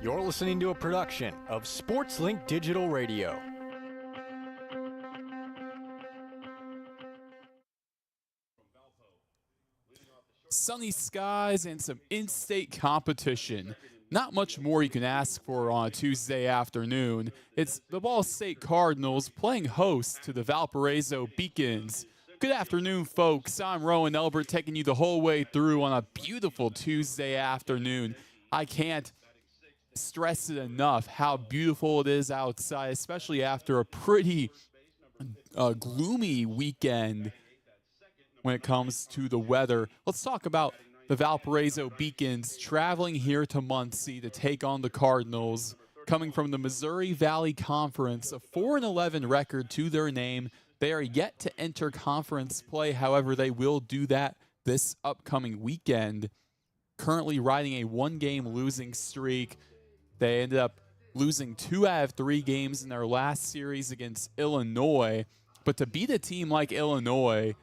You're listening to a production of SportsLink Digital Radio. Sunny skies and some in-state competition. Not much more you can ask for on a Tuesday afternoon. It's the Ball State Cardinals playing host to the Valparaiso Beacons. Good afternoon, folks. I'm Roen Elbert taking you the whole way through on a beautiful Tuesday afternoon. I can't stress it enough how beautiful it is outside, especially after a pretty gloomy weekend when it comes to the weather. Let's talk about the Valparaiso Beacons traveling here to Muncie to take on the Cardinals, coming from the Missouri Valley Conference, a 4-11 record to their name. They are yet to enter conference play, however, they will do that this upcoming weekend. Currently riding a one-game losing streak. They ended up losing 2 out of 3 games in their last series against Illinois. But to beat a team like Illinois,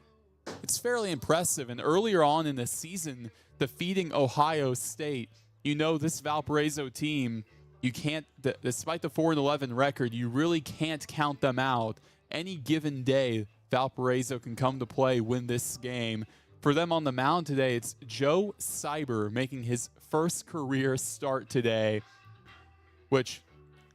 it's fairly impressive. And earlier on in the season, defeating Ohio State, you know this Valparaiso team, you can't, despite the 4-11 record, you really can't count them out. Any given day, Valparaiso can come to play, win this game. For them on the mound today, it's Joe Cyber making his first career start today, which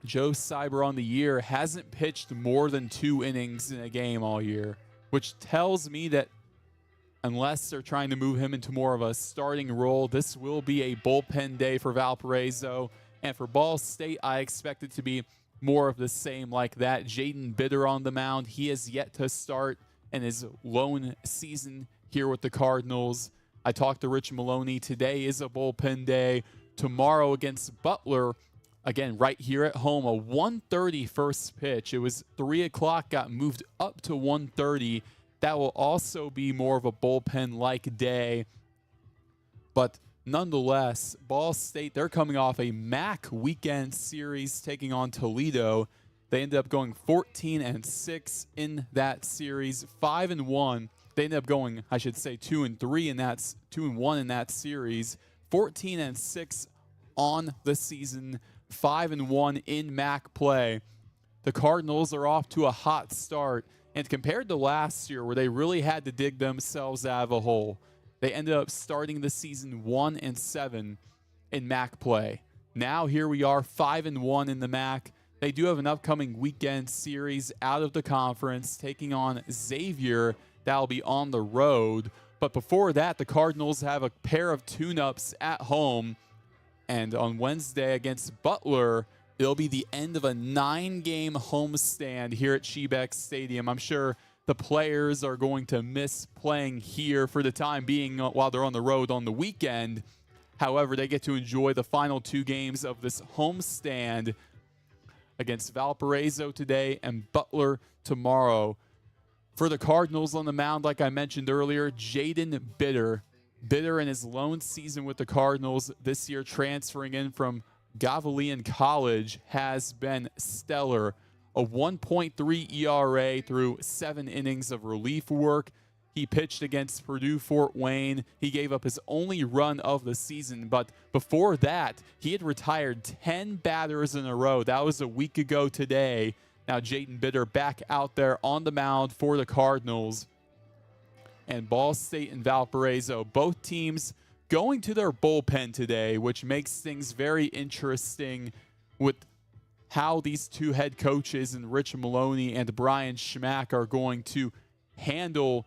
Joe Cyber on the year hasn't pitched more than 2 innings in a game all year, which tells me that unless they're trying to move him into more of a starting role, this will be a bullpen day for Valparaiso. And for Ball State, I expect it to be more of the same like that. Jaden Bitter on the mound. He has yet to start in his lone season here with the Cardinals. I talked to Rich Maloney. Today is a bullpen day. Tomorrow against Butler, again, right here at home, a 1:30 first pitch. It was 3 o'clock, got moved up to 1:30. That will also be more of a bullpen-like day. But nonetheless, Ball State, they're coming off a MAC weekend series taking on Toledo. They ended up going 14-6 in that series, 5-1. They ended up going, I should say, 2-3 in that 2-1 in that series, 14-6 on the season, 5-1 in MAC play. The Cardinals are off to a hot start, and compared to last year where they really had to dig themselves out of a hole, they ended up starting the season 1-7 in MAC play. Now here we are, 5-1 in the MAC. They do have an upcoming weekend series out of the conference, taking on Xavier. That'll be on the road. But before that, the Cardinals have a pair of tune-ups at home. And on Wednesday against Butler, it'll be the end of a 9-game homestand here at Shebeck Stadium. I'm sure the players are going to miss playing here for the time being while they're on the road on the weekend. However, they get to enjoy the final 2 games of this homestand against Valparaiso today and Butler tomorrow. For the Cardinals on the mound, like I mentioned earlier, Jaden Bitter. Bitter in his lone season with the Cardinals this year, transferring in from Gavilion College, has been stellar. A 1.3 ERA through 7 innings of relief work. He pitched against Purdue Fort Wayne. He gave up his only run of the season, but before that, he had retired 10 batters in a row. That was a week ago today. Now Jaden Bitter back out there on the mound for the Cardinals. And Ball State and Valparaiso, both teams going to their bullpen today, which makes things very interesting with how these 2 head coaches and Rich Maloney and Brian Schmack are going to handle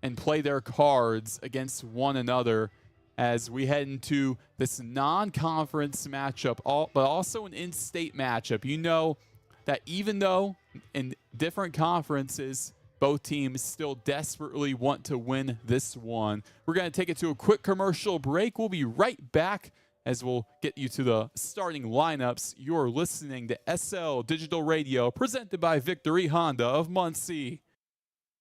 and play their cards against one another as we head into this non-conference matchup, but also an in-state matchup. You know that even though in different conferences, both teams still desperately want to win this one. We're going to take it to a quick commercial break. We'll be right back as we'll get you to the starting lineups. You're listening to SL Digital Radio, presented by Victory Honda of Muncie.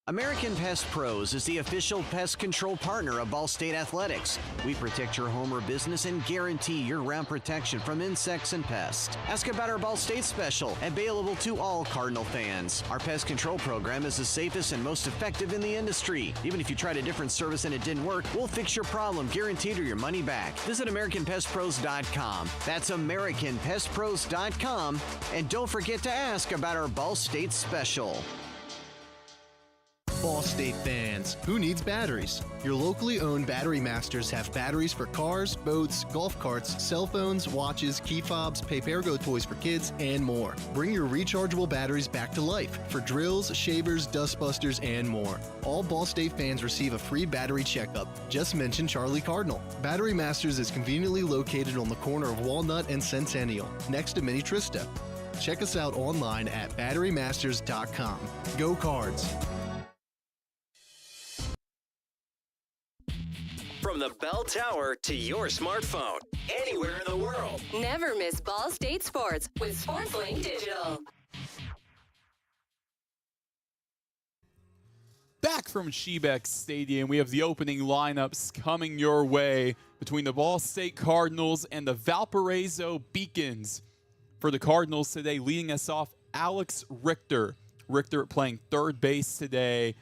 American Pest Pros is the official pest control partner of Ball State Athletics. We protect your home or business and guarantee year-round protection from insects and pests. Ask about our Ball State special, available to all Cardinal fans. Our pest control program is the safest and most effective in the industry. Even if you tried a different service and it didn't work, we'll fix your problem, guaranteed, or your money back. Visit AmericanPestPros.com. That's AmericanPestPros.com. And don't forget to ask about our Ball State special. Ball State fans, who needs batteries? Your locally owned Battery Masters have batteries for cars, boats, golf carts, cell phones, watches, key fobs, Papergo toys for kids, and more. Bring your rechargeable batteries back to life for drills, shavers, dustbusters, and more. All Ball State fans receive a free battery checkup. Just mention Charlie Cardinal. Battery Masters is conveniently located on the corner of Walnut and Centennial, next to Mini Trista. Check us out online at batterymasters.com. Go Cards! From the bell tower to your smartphone, anywhere in the world. Never miss Ball State Sports with SportsLink Digital. Back from Shebeck Stadium, we have the opening lineups coming your way between the Ball State Cardinals and the Valparaiso Beacons. For the Cardinals today, leading us off, Alex Richter. Richter playing third base today.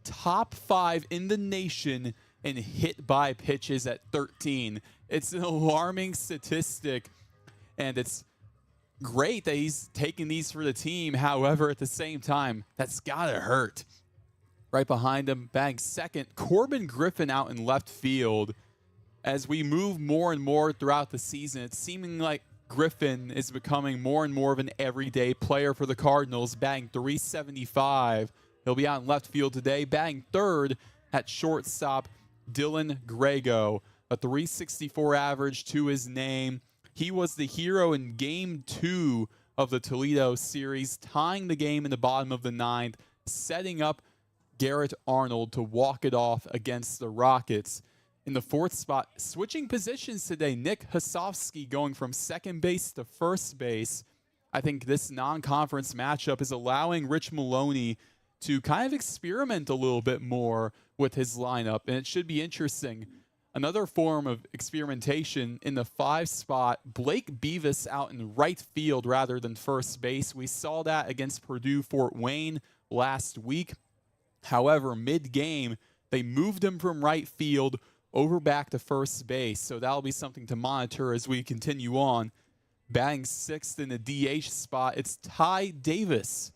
Top 5 in the nation and hit by pitches at 13. It's an alarming statistic, and it's great that he's taking these for the team. However, at the same time, that's gotta hurt. Right behind him, batting second, Corbin Griffin out in left field. As we move more and more throughout the season, it's seeming like Griffin is becoming more and more of an everyday player for the Cardinals, batting .375. He'll be out in left field today, batting third at shortstop, Dylan Grego, a .364 average to his name. He was the hero in Game 2 of the Toledo series, tying the game in the bottom of the ninth, setting up Garrett Arnold to walk it off against the Rockets. In the fourth spot, switching positions today, Nick Hasovsky going from second base to first base. I think this non-conference matchup is allowing Rich Maloney to kind of experiment a little bit more with his lineup, and it should be interesting. Another form of experimentation in the 5 spot, Blake Beavis out in right field rather than first base. We saw that against Purdue Fort Wayne last week. However, mid-game, they moved him from right field over back to first base, so that'll be something to monitor as we continue on. Batting sixth in the DH spot, it's Ty Davis.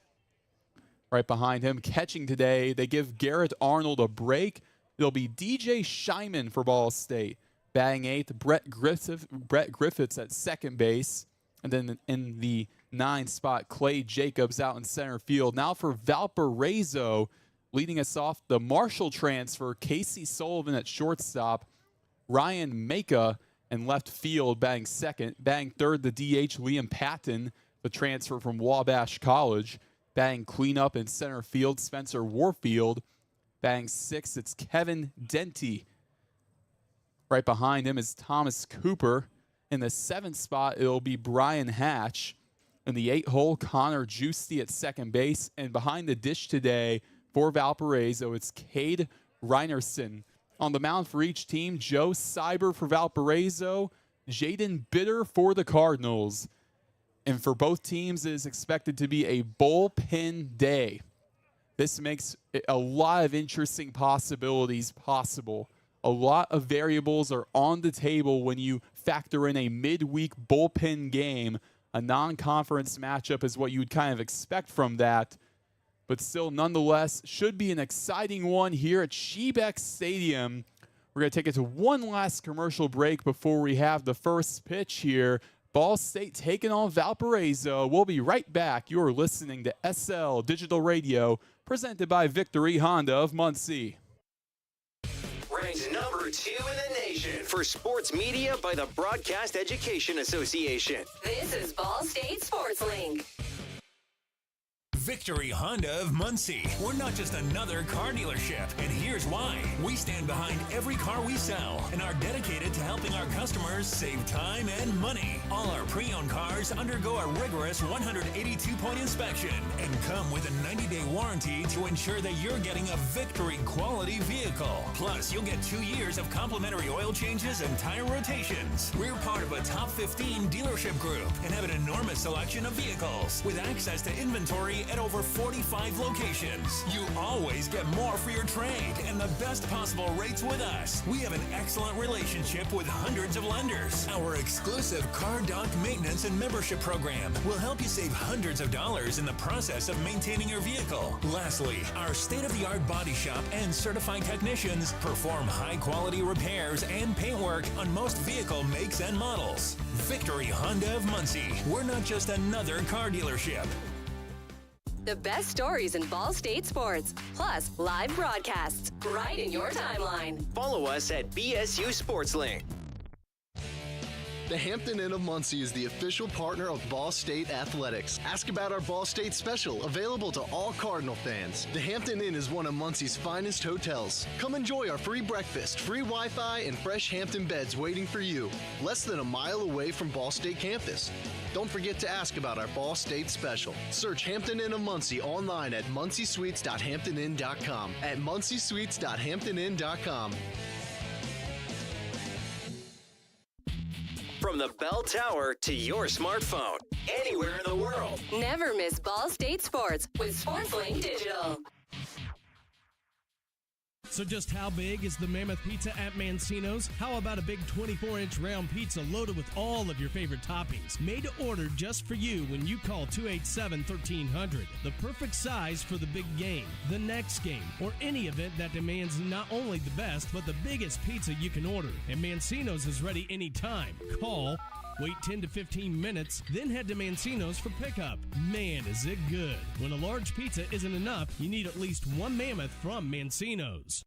Right behind him, catching today, they give Garrett Arnold a break. It'll be DJ Scheinman for Ball State. Batting eighth, Brett Griffiths at second base. And then in the 9 spot, Clay Jacobs out in center field. Now for Valparaiso, leading us off, the Marshall transfer, Casey Sullivan at shortstop. Ryan Maka in left field, batting second. Batting third, the DH, Liam Patton, the transfer from Wabash College. Batting cleanup in center field, Spencer Warfield. Batting sixth, it's Kevin Denty. Right behind him is Thomas Cooper. In the 7th spot, it'll be Brian Hatch. In the 8-hole, Connor Giusti at second base. And behind the dish today for Valparaiso, it's Cade Reinerson. On the mound for each team, Joe Cyber for Valparaiso, Jaden Bitter for the Cardinals. And for both teams, it is expected to be a bullpen day. This makes a lot of interesting possibilities possible. A lot of variables are on the table when you factor in a midweek bullpen game. A non-conference matchup is what you would kind of expect from that. But still, nonetheless, should be an exciting one here at Shebeck Stadium. We're going to take it to one last commercial break before we have the first pitch here. Ball State taking on Valparaiso. We'll be right back. You're listening to SL Digital Radio, presented by Victory Honda of Muncie. Ranked number 2 in the nation for sports media by the Broadcast Education Association. This is Ball State Sports Link. Victory Honda of Muncie. We're not just another car dealership, and here's why. We stand behind every car we sell and are dedicated to helping our customers save time and money. All our pre-owned cars undergo a rigorous 182-point inspection and come with a 90-day warranty to ensure that you're getting a Victory quality vehicle. Plus, you'll get 2 years of complimentary oil changes and tire rotations. We're part of a top 15 dealership group and have an enormous selection of vehicles with access to inventory at over 45 locations. You always get more for your trade and the best possible rates with us. We have an excellent relationship with hundreds of lenders. Our exclusive Car Doc maintenance and membership program will help you save hundreds of dollars in the process of maintaining your vehicle. Lastly, our state-of-the-art body shop and certified technicians perform high-quality repairs and paintwork on most vehicle makes and models. Victory Honda of Muncie. We're not just another car dealership. The best stories in Ball State sports, plus live broadcasts right in your timeline. Follow us at BSU SportsLink. The Hampton Inn of Muncie is the official partner of Ball State Athletics. Ask about our Ball State special, available to all Cardinal fans. The Hampton Inn is one of Muncie's finest hotels. Come enjoy our free breakfast, free Wi-Fi, and fresh Hampton beds waiting for you. Less than a mile away from Ball State campus. Don't forget to ask about our Ball State special. Search Hampton Inn of Muncie online at munciesuites.hamptoninn.com. At munciesuites.hamptoninn.com. From the bell tower to your smartphone, anywhere in the world. Never miss Ball State sports with SportsLink Digital. So just how big is the Mammoth Pizza at Mancino's? How about a big 24-inch round pizza loaded with all of your favorite toppings? Made to order just for you when you call 287-1300. The perfect size for the big game, the next game, or any event that demands not only the best, but the biggest pizza you can order. And Mancino's is ready anytime. Call, wait 10 to 15 minutes, then head to Mancino's for pickup. Man, is it good. When a large pizza isn't enough, you need at least one Mammoth from Mancino's.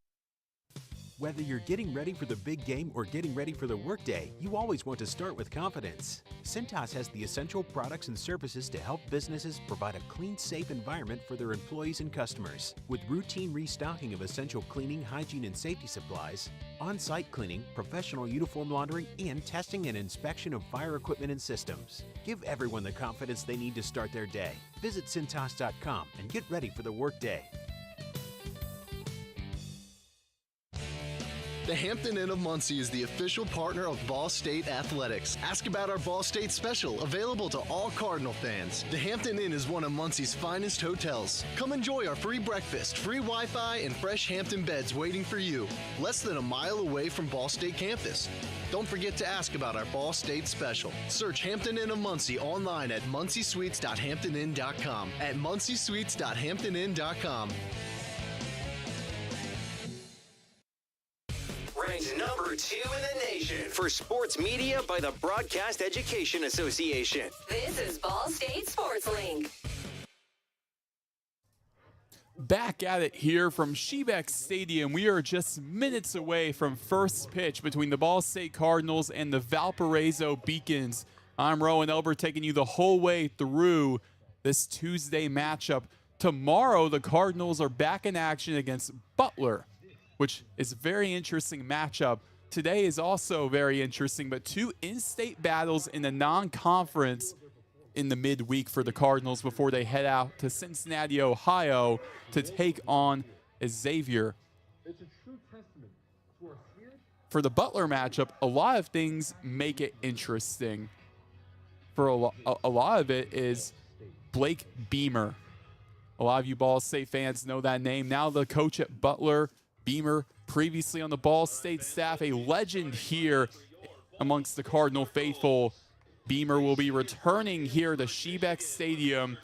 Whether you're getting ready for the big game or getting ready for the workday, you always want to start with confidence. Cintas has the essential products and services to help businesses provide a clean, safe environment for their employees and customers. With routine restocking of essential cleaning, hygiene, and safety supplies, on-site cleaning, professional uniform laundering, and testing and inspection of fire equipment and systems. Give everyone the confidence they need to start their day. Visit Cintas.com and get ready for the workday. The Hampton Inn of Muncie is the official partner of Ball State Athletics. Ask about our Ball State special, available to all Cardinal fans. The Hampton Inn is one of Muncie's finest hotels. Come enjoy our free breakfast, free Wi-Fi, and fresh Hampton beds waiting for you. Less than a mile away from Ball State campus. Don't forget to ask about our Ball State special. Search Hampton Inn of Muncie online at munciesuites.hamptoninn.com. At munciesuites.hamptoninn.com. Ranked number 2 in the nation for sports media by the Broadcast Education Association. This is Ball State SportsLink. Back at it here from Shebeck Stadium. We are just minutes away from first pitch between the Ball State Cardinals and the Valparaiso Beacons. I'm Roen Elbert, taking you the whole way through this Tuesday matchup. Tomorrow, the Cardinals are back in action against Butler, which is a very interesting matchup. Today is also very interesting, but two in-state battles in the non-conference in the midweek for the Cardinals before they head out to Cincinnati, Ohio to take on Xavier. For the Butler matchup, a lot of things make it interesting. For a lot of it is Blake Beamer. A lot of you Ball State fans know that name. Now the coach at Butler, Beamer, previously on the Ball State staff, a legend here amongst the Cardinal faithful. Beamer will be returning here to Shebeck Stadium.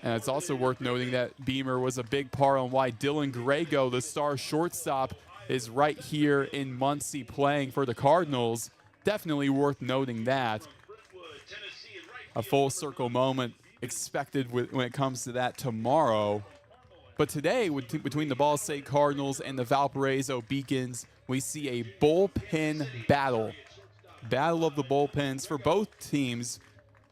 And it's also worth noting that Beamer was a big part on why Dylan Grego, the star shortstop, is right here in Muncie playing for the Cardinals. Definitely worth noting that. A full circle moment expected when it comes to that tomorrow. But today, between the Ball State Cardinals and the Valparaiso Beacons, we see a bullpen battle. Battle of the bullpens for both teams.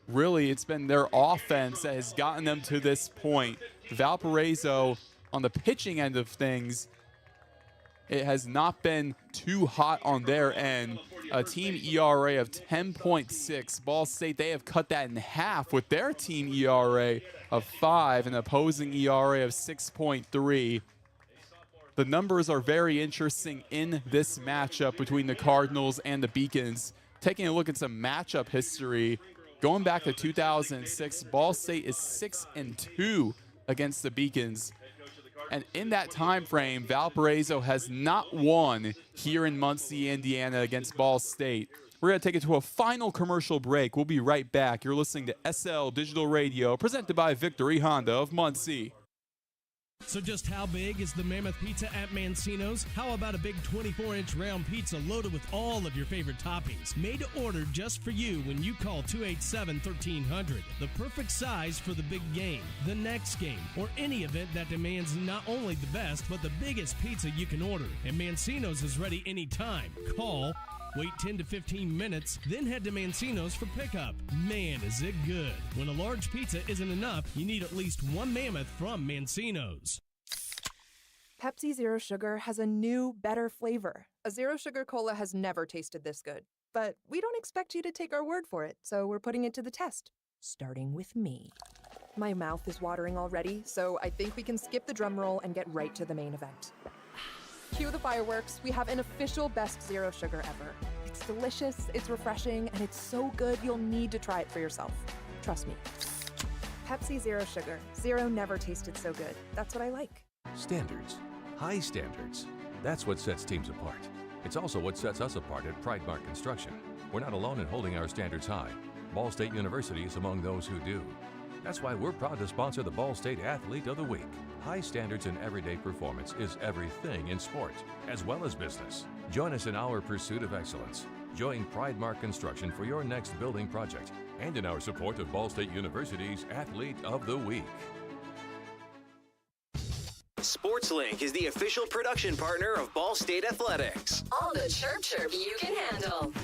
really it's been their offense that has gotten them to this point. Valparaiso, on the pitching end of things, it has not been too hot on their end. A team ERA of 10.6. Ball State, they have cut that in half with their team ERA of 5, an opposing ERA of 6.3. The numbers are very interesting in this matchup between the Cardinals and the Beacons. Taking a look at some matchup history, going back to 2006, Ball State is 6-2 against the Beacons. And in that time frame, Valparaiso has not won here in Muncie, Indiana against Ball State. We're going to take it to a final commercial break. We'll be right back. You're listening to SL Digital Radio, presented by Victory Honda of Muncie. So just how big is the Mammoth Pizza at Mancino's? How about a big 24-inch round pizza loaded with all of your favorite toppings? Made to order just for you when you call 287-1300. The perfect size for the big game, the next game, or any event that demands not only the best, but the biggest pizza you can order. And Mancino's is ready anytime. Call, wait 10 to 15 minutes, then head to Mancino's for pickup. Man, is it good. When a large pizza isn't enough, you need at least one Mammoth from Mancino's. Pepsi Zero Sugar has a new, better flavor. A Zero Sugar Cola has never tasted this good. But we don't expect you to take our word for it, so we're putting it to the test. Starting with me. My mouth is watering already, so I think we can skip the drum roll and get right to the main event. Cue the fireworks. We have an official best Zero Sugar ever. It's delicious, it's refreshing, and it's so good you'll need to try it for yourself. Trust me. Pepsi Zero Sugar. Zero never tasted so good. That's what I like. Standards. High standards. That's what sets teams apart. It's also what sets us apart at Pridemark Construction. We're not alone in holding our standards high. Ball State University is among those who do. That's why we're proud to sponsor the Ball State Athlete of the Week. High standards in everyday performance is everything in sport, as well as business. Join us in our pursuit of excellence. Join Pridemark Construction for your next building project and in our support of Ball State University's Athlete of the Week. SportsLink is the official production partner of Ball State Athletics. All the chirp you can handle.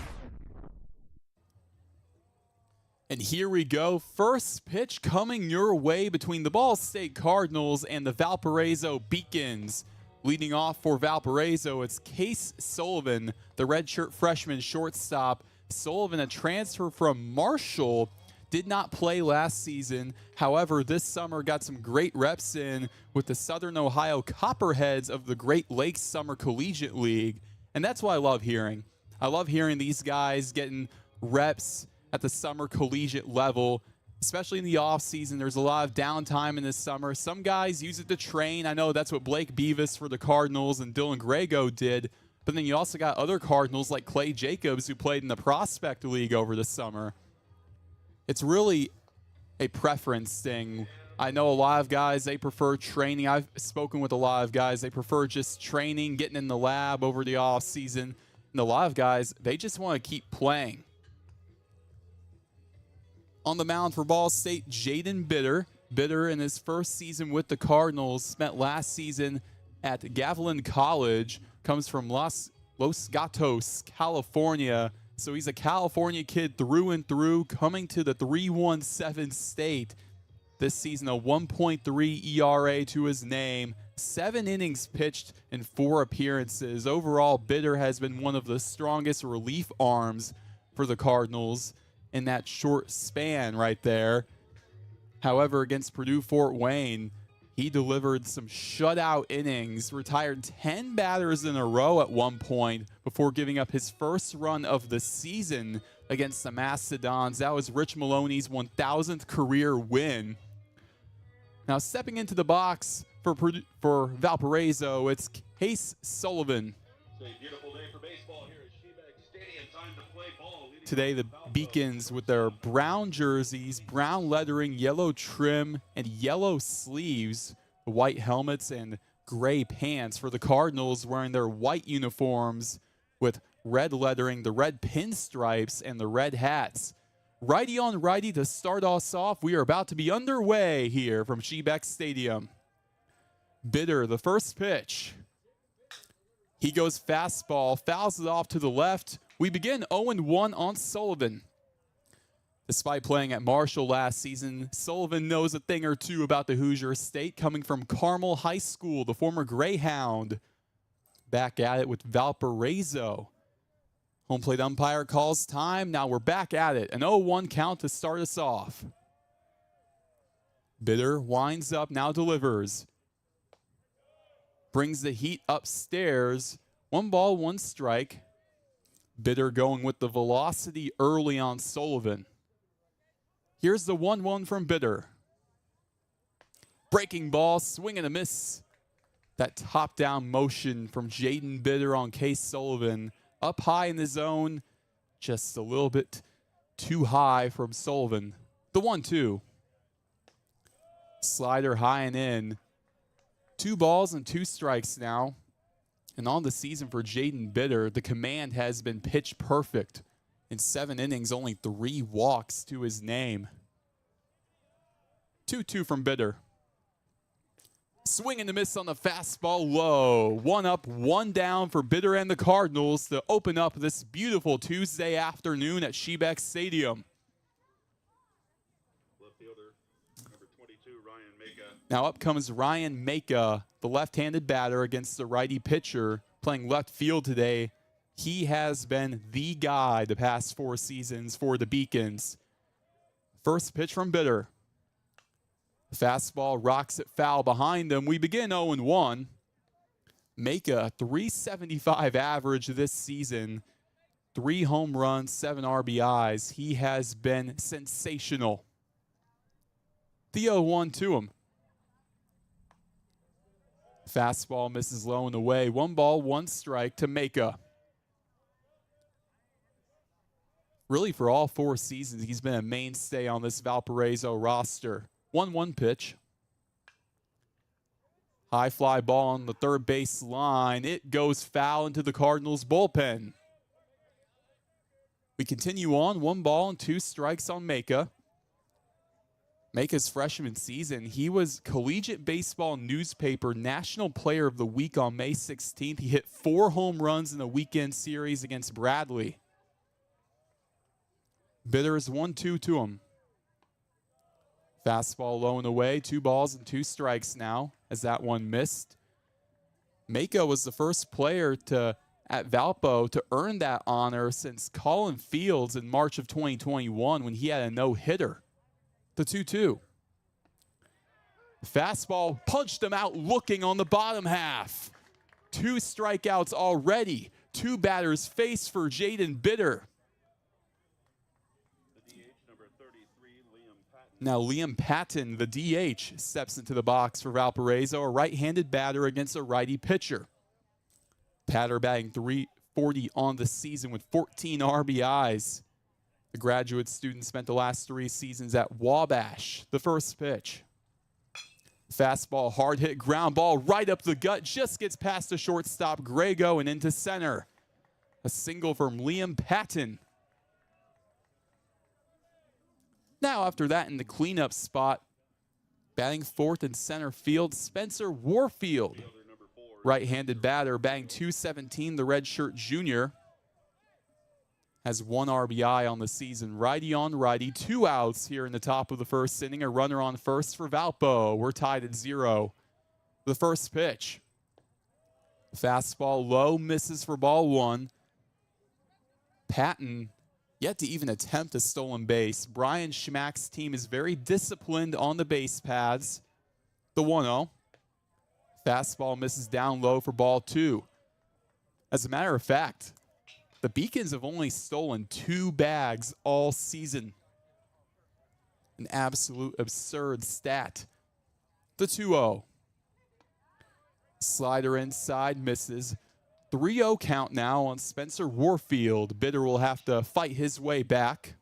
And here we go. First pitch coming your way between the Ball State Cardinals and the Valparaiso Beacons. Leading off for Valparaiso, it's Case Sullivan, the redshirt freshman shortstop. Sullivan, a transfer from Marshall, did not play last season. However, this summer got some great reps in with the Southern Ohio Copperheads of the Great Lakes Summer Collegiate League. And that's what I love hearing. I love hearing these guys getting reps at the summer collegiate level, especially in the off season. There's a lot of downtime in this summer. Some guys use it to train. I know that's what Blake Beavis for the Cardinals and Dylan Grego did. But then you also got other Cardinals like Clay Jacobs who played in the Prospect League over the summer. It's really a preference thing. I know a lot of guys, they prefer training. I've spoken with a lot of guys, they prefer just training, getting in the lab over the off season. And a lot of guys, they just want to keep playing. On the mound for Ball State, Jaden Bitter. Bitter in his first season with the Cardinals, spent last season at Gavilan College, comes from Los Gatos, California. So he's a California kid through and through, coming to the 3-1-7 state. This season, a 1.3 ERA to his name, 7 innings pitched in 4 appearances. Overall, Bitter has been one of the strongest relief arms for the Cardinals in that short span right there. However, against Purdue Fort Wayne, he delivered some shutout innings, retired 10 batters in a row at one point before giving up his first run of the season against the Mastodons. That was Rich Maloney's 1,000th career win. Now stepping into the box for Valparaiso, it's Case Sullivan. Today, the Beacons with their brown jerseys, brown lettering, yellow trim, and yellow sleeves, white helmets, and gray pants. For the Cardinals, wearing their white uniforms with red lettering, the red pinstripes, and the red hats. Righty on righty to start us off. We are about to be underway here from Shebeck Stadium. Bitter, the first pitch. He goes fastball, fouls it off to the left. We begin 0-1 on Sullivan. Despite playing at Marshall last season, Sullivan knows a thing or two about the Hoosier State, coming from Carmel High School, the former Greyhound. Back at it with Valparaiso. Home plate umpire calls time. Now we're back at it. An 0-1 count to start us off. Bitter winds up, now delivers. Brings the heat upstairs. 1 ball, 1 strike. Bitter going with the velocity early on Sullivan. Here's the 1-1 from Bitter. Breaking ball, swing and a miss. That top-down motion from Jaden Bitter on Case Sullivan. Up high in the zone, just a little bit too high from Sullivan. The 1-2. Slider high and in. 2 balls and 2 strikes now. And on the season for Jaden Bitter, the command has been pitch perfect. In 7 innings, only 3 walks to his name. 2-2 from Bitter. Swing and a miss on the fastball low. 1 up, 1 down for Bitter and the Cardinals to open up this beautiful Tuesday afternoon at Shebeck Stadium. Left fielder, number 22, Ryan Maka. Now up comes Ryan Maka, the left-handed batter against the righty pitcher, playing left field today. He has been the guy the past 4 seasons for the Beacons. First pitch from Bitter. Fastball rocks it foul behind him. We begin 0-1. Maka, 375 average this season. 3 home runs, 7 RBIs. He has been sensational. The 0-1 to him. Fastball misses low and away. 1 ball, 1 strike to Maka. Really, for all 4 seasons, he's been a mainstay on this Valparaiso roster. 1-1 pitch. High fly ball on the third base line. It goes foul into the Cardinals bullpen. We continue on. 1 ball and 2 strikes on Maka. Maka's freshman season, he was Collegiate Baseball Newspaper National Player of the Week on May 16th. He hit 4 home runs in a weekend series against Bradley. Bitter is 1-2 to him. Fastball low and away, 2 balls and 2 strikes now as that one missed. Maka was the first player at Valpo to earn that honor since Colin Fields in March of 2021 when he had a no-hitter. The 2-2. Fastball punched him out looking on the bottom half. 2 strikeouts already. 2 batters face for Jaden Bitter. Now Liam Patton, the DH, steps into the box for Valparaiso, a right-handed batter against a righty pitcher. Patter batting .340 on the season with 14 RBIs. The graduate student spent the last 3 seasons at Wabash. The first pitch. Fastball, hard hit, ground ball right up the gut, just gets past the shortstop Grego and into center. A single from Liam Patton. Now after that in the cleanup spot, batting 4th in center field, Spencer Warfield. Right-handed batter, batting .217, the redshirt junior. Has 1 RBI on the season. Righty on righty, 2 outs here in the top of the first inning. A runner on first for Valpo. We're tied at 0. The first pitch. Fastball low, misses for ball 1. Patton yet to even attempt a stolen base. Brian Schmack's team is very disciplined on the base paths. The 1-0. Fastball misses down low for ball 2. As a matter of fact, the Beacons have only stolen 2 bags all season. An absolute absurd stat. The 2-0. Slider inside, misses. 3-0 count now on Spencer Warfield. Bitter will have to fight his way back.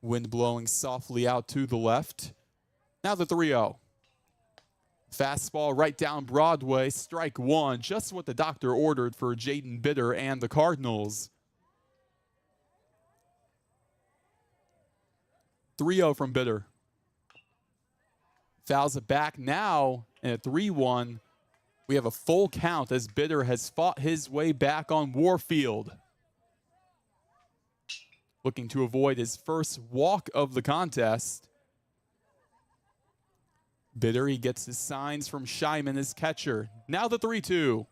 Wind blowing softly out to the left. Now the 3-0. Fastball right down Broadway, strike 1, just what the doctor ordered for Jaden Bitter and the Cardinals. 3-0 from Bitter. Fouls it back now, and at 3-1, we have a full count as Bitter has fought his way back on Warfield. looking to avoid his first walk of the contest. Bitter, he gets his signs from Scheiman, his catcher. Now the 3-2.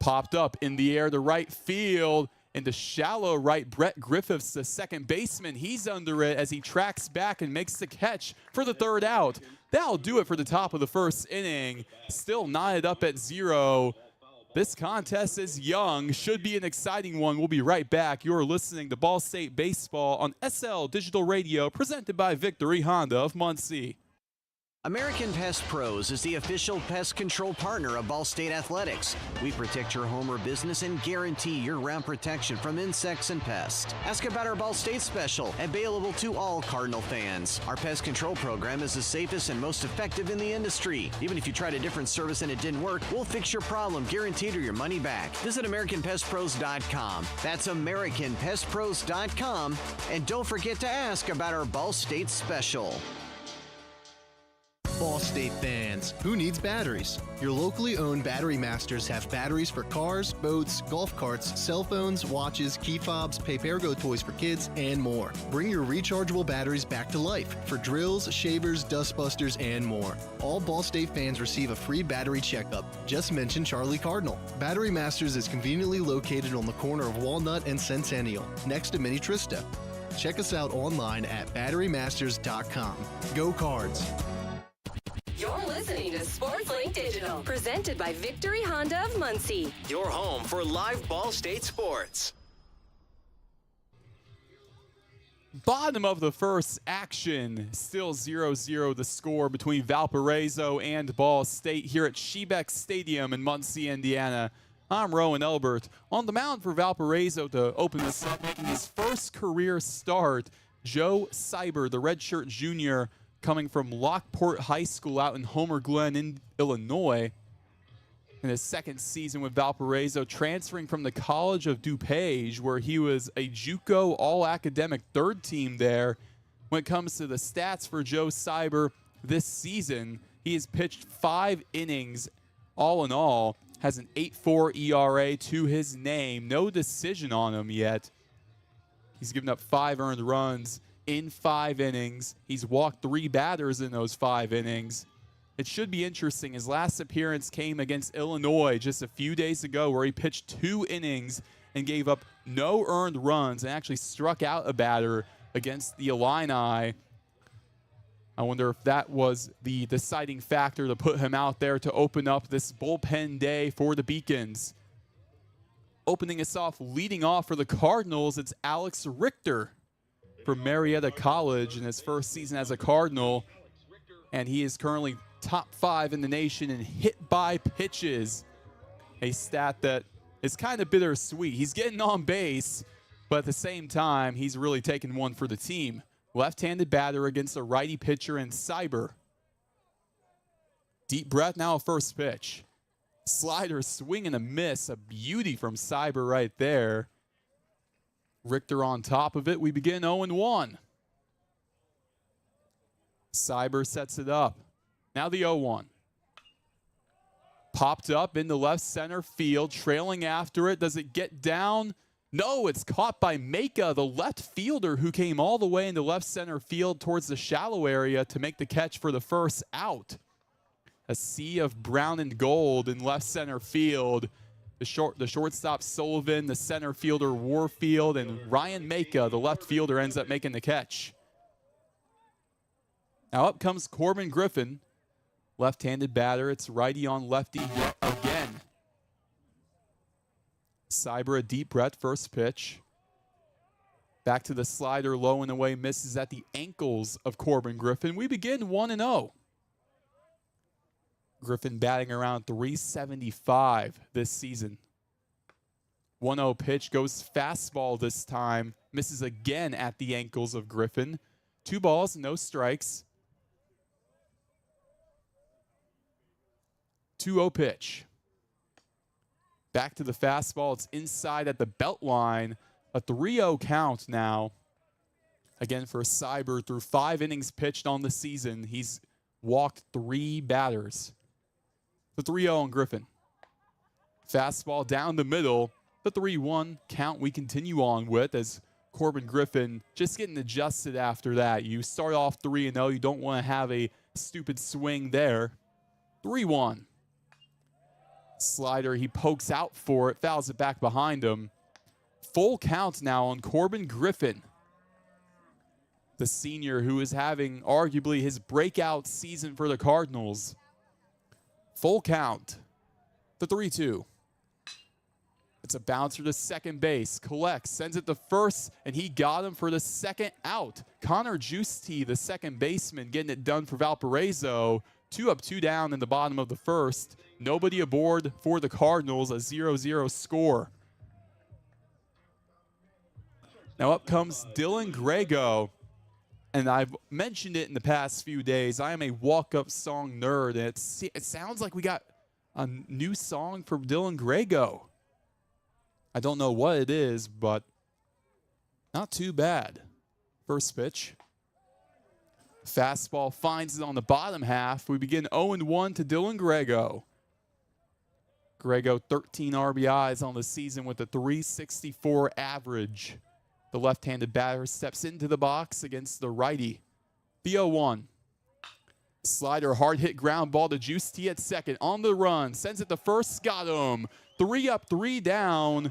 Popped up in the air to right field. Into shallow right, Brett Griffiths, the second baseman. He's under it as he tracks back and makes the catch for the third out. That'll do it for the top of the first inning. Still knotted up at 0. This contest is young. Should be an exciting one. We'll be right back. You're listening to Ball State Baseball on SL Digital Radio, presented by Victory Honda of Muncie. American Pest Pros is the official pest control partner of Ball State Athletics. We protect your home or business and guarantee year-round protection from insects and pests. Ask about our Ball State special, available to all Cardinal fans. Our pest control program is the safest and most effective in the industry. Even if you tried a different service and it didn't work, we'll fix your problem, guaranteed, or your money back. Visit AmericanPestPros.com. That's AmericanPestPros.com. And don't forget to ask about our Ball State special. Ball State fans, who needs batteries? Your locally owned Battery Masters have batteries for cars, boats, golf carts, cell phones, watches, key fobs, pay-per-go toys for kids, and more. Bring your rechargeable batteries back to life for drills, shavers, dustbusters, and more. All Ball State fans receive a free battery checkup. Just mention Charlie Cardinal. Battery Masters is conveniently located on the corner of Walnut and Centennial, next to Mini Trista. Check us out online at batterymasters.com. Go Cards! You're listening to SportsLink Digital, presented by Victory Honda of Muncie. Your home for live Ball State sports. Bottom of the first action, still 0-0 the score between Valparaiso and Ball State here at Shebeck Stadium in Muncie, Indiana. I'm Roen Elbert. On the mound for Valparaiso to open this up, making his first career start, Joe Cyber, the redshirt junior, coming from Lockport High School out in Homer Glen in Illinois. In his second season with Valparaiso, transferring from the College of DuPage, where he was a JUCO all-academic third team there. When it comes to the stats for Joe Cyber this season, he has pitched 5 innings all in all, has an 8.4 ERA to his name. No decision on him yet. He's given up 5 earned runs in 5 innings. He's walked 3 batters in those 5 innings. It should be interesting. His last appearance came against Illinois just a few days ago, where he pitched 2 innings and gave up no earned runs and actually struck out a batter against the Illini. I wonder if that was the deciding factor to put him out there to open up this bullpen day for the Beacons. Opening us off, leading off for the Cardinals, it's Alex Richter from Marietta College in his first season as a Cardinal, and he is currently top 5 in the nation in hit by pitches, a stat that is kind of bittersweet. He's getting on base, but at the same time, he's really taking one for the team. Left-handed batter against a righty pitcher in Cyber. Deep breath, now a first pitch. Slider, swing and a miss, a beauty from Cyber right there. Richter on top of it. We begin 0-1. Cyber sets it up. Now the 0-1. Popped up into left center field, trailing after it. Does it get down? No, it's caught by Maka, the left fielder who came all the way into left center field towards the shallow area to make the catch for the first out. A sea of brown and gold in left center field. The shortstop Sullivan, the center fielder Warfield, and Ryan Maka, the left fielder, ends up making the catch. Now up comes Corbin Griffin, left-handed batter. It's righty on lefty yet again. Cyber, a deep breath, first pitch. Back to the slider, low and away, misses at the ankles of Corbin Griffin. We begin 1-0. Griffin batting around .375 this season. 1-0 pitch, goes fastball this time. Misses again at the ankles of Griffin. 2 balls, no strikes. 2-0 pitch. Back to the fastball. It's inside at the belt line. A 3-0 count now. Again for Cyber, through 5 innings pitched on the season, he's walked 3 batters. The 3-0 on Griffin. Fastball down the middle. The 3-1 count we continue on with as Corbin Griffin just getting adjusted after that. You start off 3-0. You don't want to have a stupid swing there. 3-1. Slider, he pokes out for it, fouls it back behind him. Full count now on Corbin Griffin, the senior who is having arguably his breakout season for the Cardinals. Full count. The 3-2. It's a bouncer to second base. Collects, sends it to first, and he got him for the second out. Connor Giusti, the second baseman, getting it done for Valparaiso. 2 up, 2 down in the bottom of the first. Nobody aboard for the Cardinals, a 0-0 score. Now up comes Dylan Grego. And I've mentioned it in the past few days. I am a walk-up song nerd, and it sounds like we got a new song from Dylan Grego. I don't know what it is, but not too bad. First pitch. Fastball finds it on the bottom half. We begin 0-1 to Dylan Grego. Grego, 13 RBIs on the season with a .364 average. The left-handed batter steps into the box against the righty. The 0-1. Slider, hard hit ground ball to Giusti at second. On the run, sends it to first, got him. 3 up, 3 down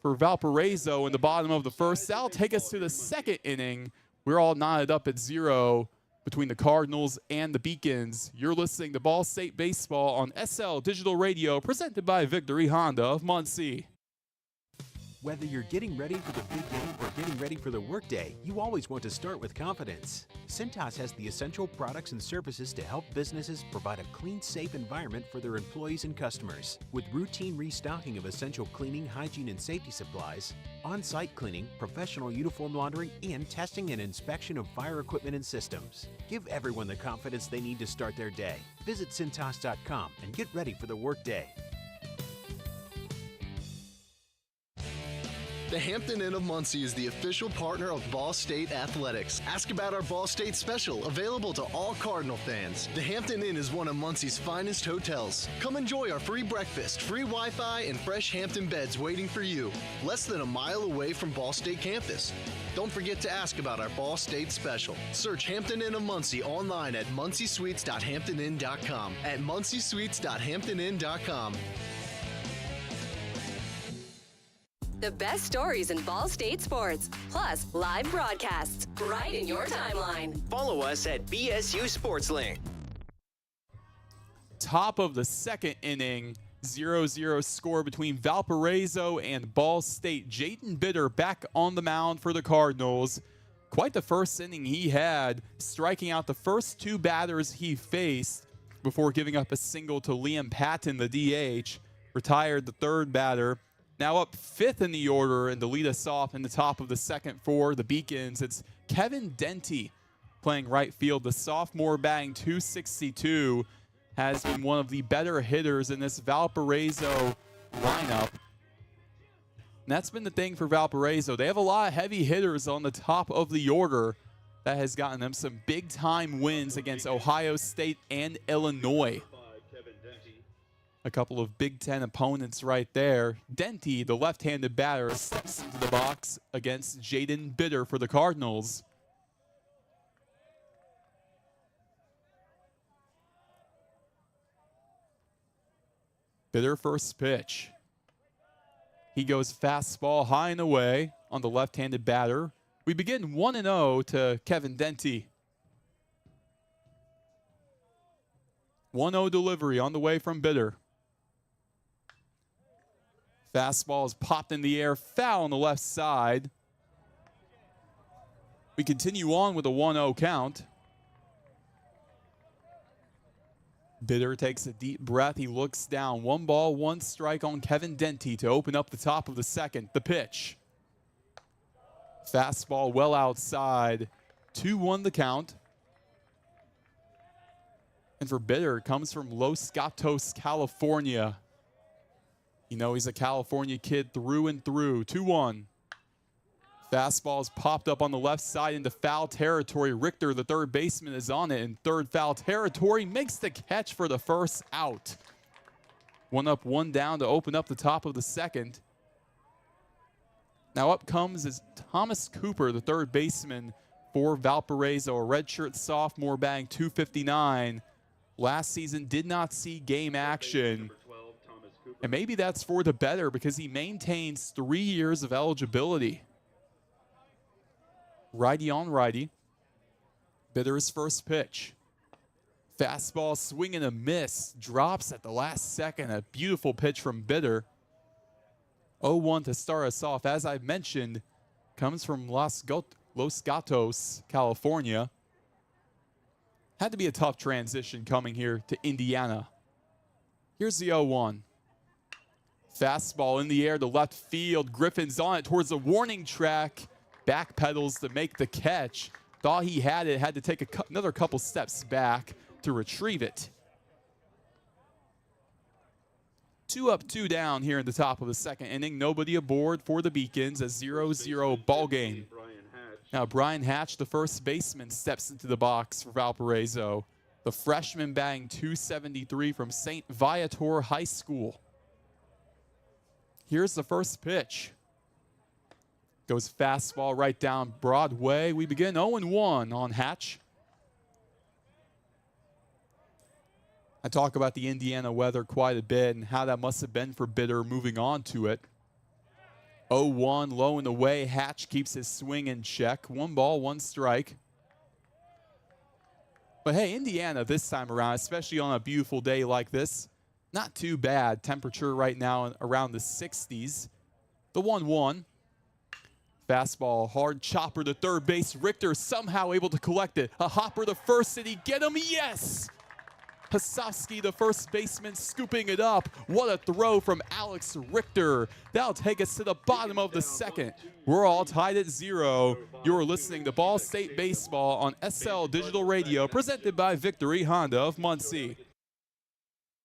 for Valparaiso in the bottom of the first. That'll take us to the second inning. We're all knotted up at 0 between the Cardinals and the Beacons. You're listening to Ball State Baseball on SL Digital Radio, presented by Victory Honda of Muncie. Whether you're getting ready for the big game or getting ready for the workday, you always want to start with confidence. Cintas has the essential products and services to help businesses provide a clean, safe environment for their employees and customers. With routine restocking of essential cleaning, hygiene, and safety supplies, on-site cleaning, professional uniform laundering, and testing and inspection of fire equipment and systems. Give everyone the confidence they need to start their day. Visit Cintas.com and get ready for the workday. The Hampton Inn of Muncie is the official partner of Ball State Athletics. Ask about our Ball State special, available to all Cardinal fans. The Hampton Inn is one of Muncie's finest hotels. Come enjoy our free breakfast, free Wi-Fi, and fresh Hampton beds waiting for you. Less than a mile away from Ball State campus. Don't forget to ask about our Ball State special. Search Hampton Inn of Muncie online at munciesweets.hamptoninn.com. At munciesweets.hamptoninn.com. The best stories in Ball State sports, plus live broadcasts right in your timeline. Follow us at BSU SportsLink. Top of the second inning, 0-0 score between Valparaiso and Ball State. Jaden Bitter back on the mound for the Cardinals. Quite the first inning he had, striking out the first 2 batters he faced before giving up a single to Liam Patton, the DH. Retired the third batter. Now up 5th in the order, and to lead us off in the top of the second for the Beacons, it's Kevin Denty playing right field. The sophomore, batting .262, has been one of the better hitters in this Valparaiso lineup. And that's been the thing for Valparaiso. They have a lot of heavy hitters on the top of the order. That has gotten them some big-time wins against Ohio State and Illinois. A couple of Big Ten opponents right there. Denty, the left-handed batter, steps into the box against Jaden Bitter for the Cardinals. Bitter first pitch. He goes fastball high and away on the left-handed batter. We begin 1-0 to Kevin Denty. 1-0 delivery on the way from Bitter. Fastball is popped in the air, foul on the left side. We continue on with a 1-0 count. Bitter takes a deep breath. He looks down. 1 ball, 1 strike on Kevin Denty to open up the top of the second. The pitch. Fastball well outside. 2-1 the count. And for Bitter, it comes from Los Gatos, California. You know, he's a California kid through and through. 2-1. Fastball is popped up on the left side into foul territory. Richter, the third baseman, is on it in third foul territory. Makes the catch for the first out. 1 up, 1 down to open up the top of the second. Now up comes is Thomas Cooper, the third baseman for Valparaiso, a redshirt sophomore, batting .259. Last season did not see game action. And maybe that's for the better because he maintains 3 years of eligibility. Righty on righty. Bitter's first pitch. Fastball swing and a miss. Drops at the last second. A beautiful pitch from Bitter. 0-1 to start us off. As I mentioned, comes from Los Gatos, California. Had to be a tough transition coming here to Indiana. Here's the 0-1. Fastball in the air to left field. Griffin's on it towards the warning track. Backpedals to make the catch. Thought he had it. Had to take another couple steps back to retrieve it. 2 up, 2 down here in the top of the second inning. Nobody aboard for the Beacons. A 0-0 ball game. Now Brian Hatch, the first baseman, steps into the box for Valparaiso. The freshman batting .273 from St. Viator High School. Here's the first pitch. Goes fastball right down Broadway. We begin 0-1 on Hatch. I talk about the Indiana weather quite a bit and how that must have been for Bitter moving on to it. 0-1, low and away. Hatch keeps his swing in check. 1 ball, 1 strike. But hey, Indiana this time around, especially on a beautiful day like this, not too bad. Temperature right now around the 60s. The 1-1. Fastball, hard chopper to third base. Richter somehow able to collect it. A hopper to first. Did he get him? Yes! Hasovsky, the first baseman, scooping it up. What a throw from Alex Richter. That'll take us to the bottom of the second. We're all tied at 0. You're listening to Ball State Baseball on SL Digital Radio, presented by Victory Honda of Muncie.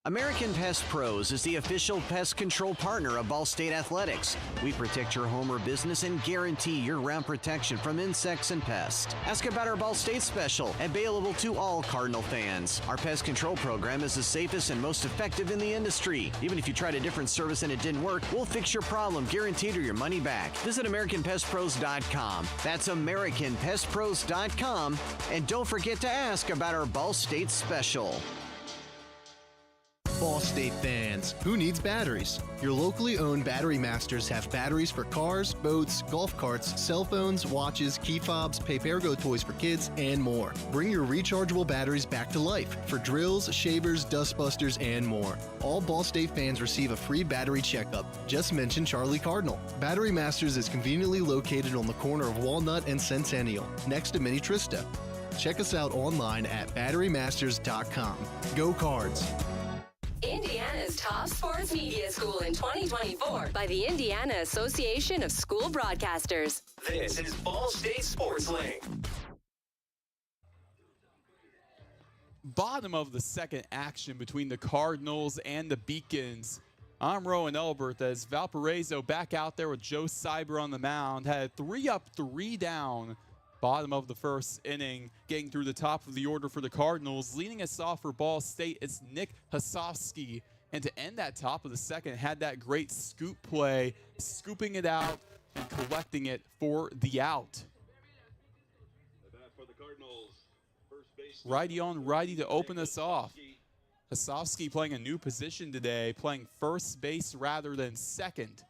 American Pest Pros is the official pest control partner of Ball State Athletics. We protect your home or business and guarantee year-round protection from insects and pests. Ask about our Ball State special, available to all Cardinal fans. Our pest control program is the safest and most effective in the industry. Even if you tried a different service and it didn't work, we'll fix your problem, guaranteed, or your money back. Visit AmericanPestPros.com. That's AmericanPestPros.com. And don't forget to ask about our Ball State special. Ball State fans, who needs batteries? Your locally owned Battery Masters have batteries for cars, boats, golf carts, cell phones, watches, key fobs, pay-per-go toys for kids, and more. Bring your rechargeable batteries back to life for drills, shavers, dustbusters, and more. All Ball State fans receive a free battery checkup. Just mention Charlie Cardinal. Battery Masters is conveniently located on the corner of Walnut and Centennial, next to Mini Trista. Check us out online at batterymasters.com. Go Cards! Indiana's top sports media school in 2024 by the Indiana Association of School Broadcasters. This is Ball State Sports Link. Bottom of the second action between the Cardinals and the Beacons. I'm Roen Elbert as Valparaiso back out there with Joe Cyber on the mound. Had 3 up, 3 down. Bottom of the first inning, getting through the top of the order for the Cardinals. Leading us off for Ball State, it's Nick Hasovsky. And to end that top of the second, had that great scoop play, scooping it out and collecting it for the out. Righty on righty to open us off. Hasovsky playing a new position today, playing first base rather than second.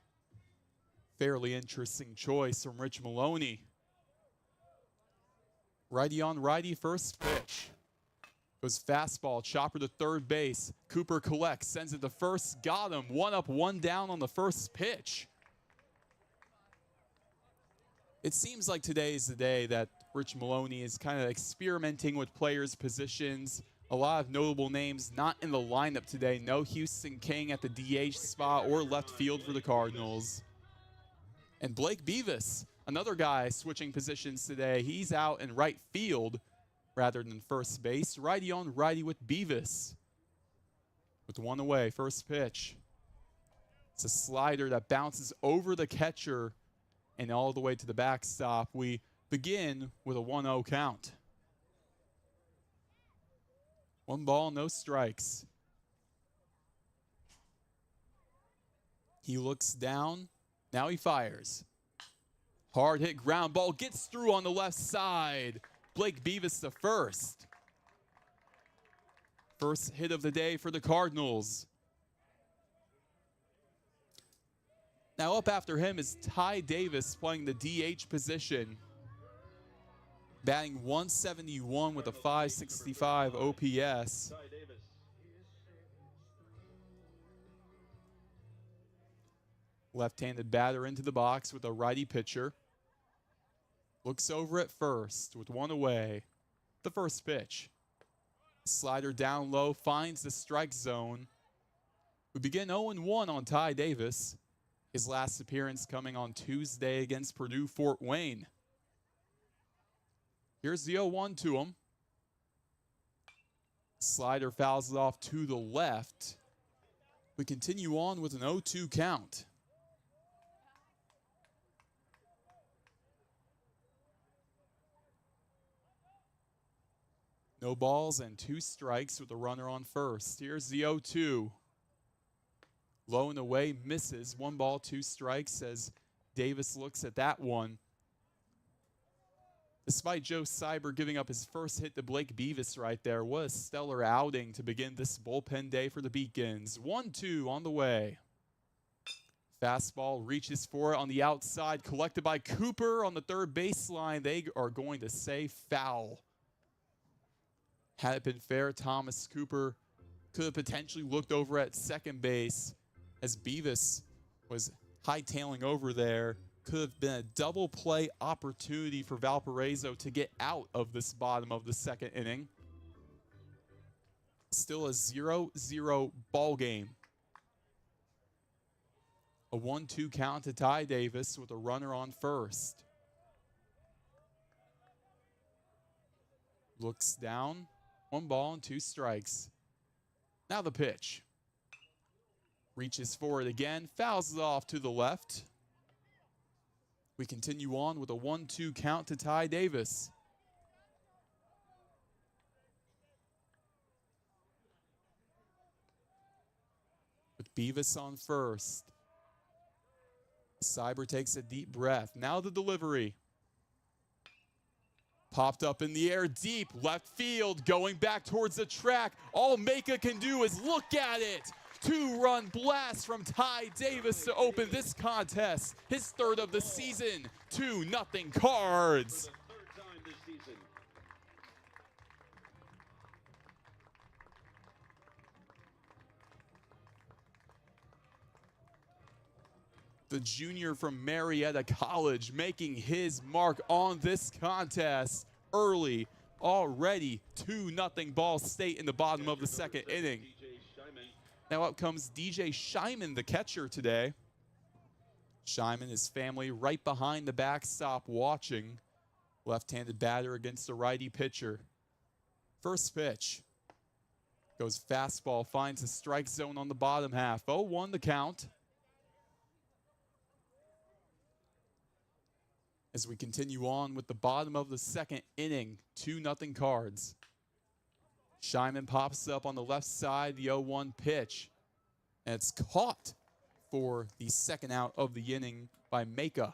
Fairly interesting choice from Rich Maloney. Righty on righty, first pitch. Goes fastball, chopper to third base. Cooper collects, sends it to first, got him. 1 up, 1 down on the first pitch. It seems like today is the day that Rich Maloney is kind of experimenting with players' positions. A lot of notable names not in the lineup today. No Houston King at the DH spot or left field for the Cardinals. And Blake Beavis, another guy switching positions today. He's out in right field rather than first base. Righty on righty with Beavis. With 1 away, first pitch. It's a slider that bounces over the catcher and all the way to the backstop. We begin with a 1-0 count. 1 ball, no strikes. He looks down. Now he fires. Hard hit ground ball gets through on the left side. Blake Beavis to first. First hit of the day for the Cardinals. Now up after him is Ty Davis playing the DH position. Batting 171 with a 565 OPS. Left-handed batter into the box with a righty pitcher. Looks over at first with one away. The first pitch. Slider down low, finds the strike zone. We begin 0-1 on Ty Davis. His last appearance coming on Tuesday against Purdue Fort Wayne. Here's the 0-1 to him. Slider fouls it off to the left. We continue on with an 0-2 count. No balls and 2 strikes with a runner on first. Here's the 0-2. Low and away, misses. 1 ball, 2 strikes as Davis looks at that one. Despite Joe Cyber giving up his first hit to Blake Beavis right there, what a stellar outing to begin this bullpen day for the Beacons. 1-2 on the way. Fastball reaches for it on the outside, collected by Cooper on the third baseline. They are going to say foul. Had it been fair, Thomas Cooper could have potentially looked over at second base as Beavis was hightailing over there. Could have been a double play opportunity for Valparaiso to get out of this bottom of the second inning. Still a 0-0 ball game. A 1-2 count to Ty Davis with a runner on first. Looks down. 1 ball and 2 strikes. Now the pitch. Reaches forward again, fouls it off to the left. We continue on with a 1-2 count to Ty Davis. With Beavis on first. Cyber takes a deep breath. Now the delivery. Popped up in the air deep, left field, going back towards the track. All Maka can do is look at it. 2-run blast from Ty Davis to open this contest. His 3rd of the season. 2-0 Cards. The junior from Marietta College making his mark on this contest early. Already 2-0 Ball State in the bottom of the second inning. Now up comes DJ Shyman, the catcher today. Shyman, his family right behind the backstop watching. Left-handed batter against a righty pitcher. First pitch. Goes fastball, finds the strike zone on the bottom half. 0-1 the count. As we continue on with the bottom of the second inning, 2-0 Cards. Shyman pops up on the left side, the 0-1 pitch. And it's caught for the second out of the inning by Maka.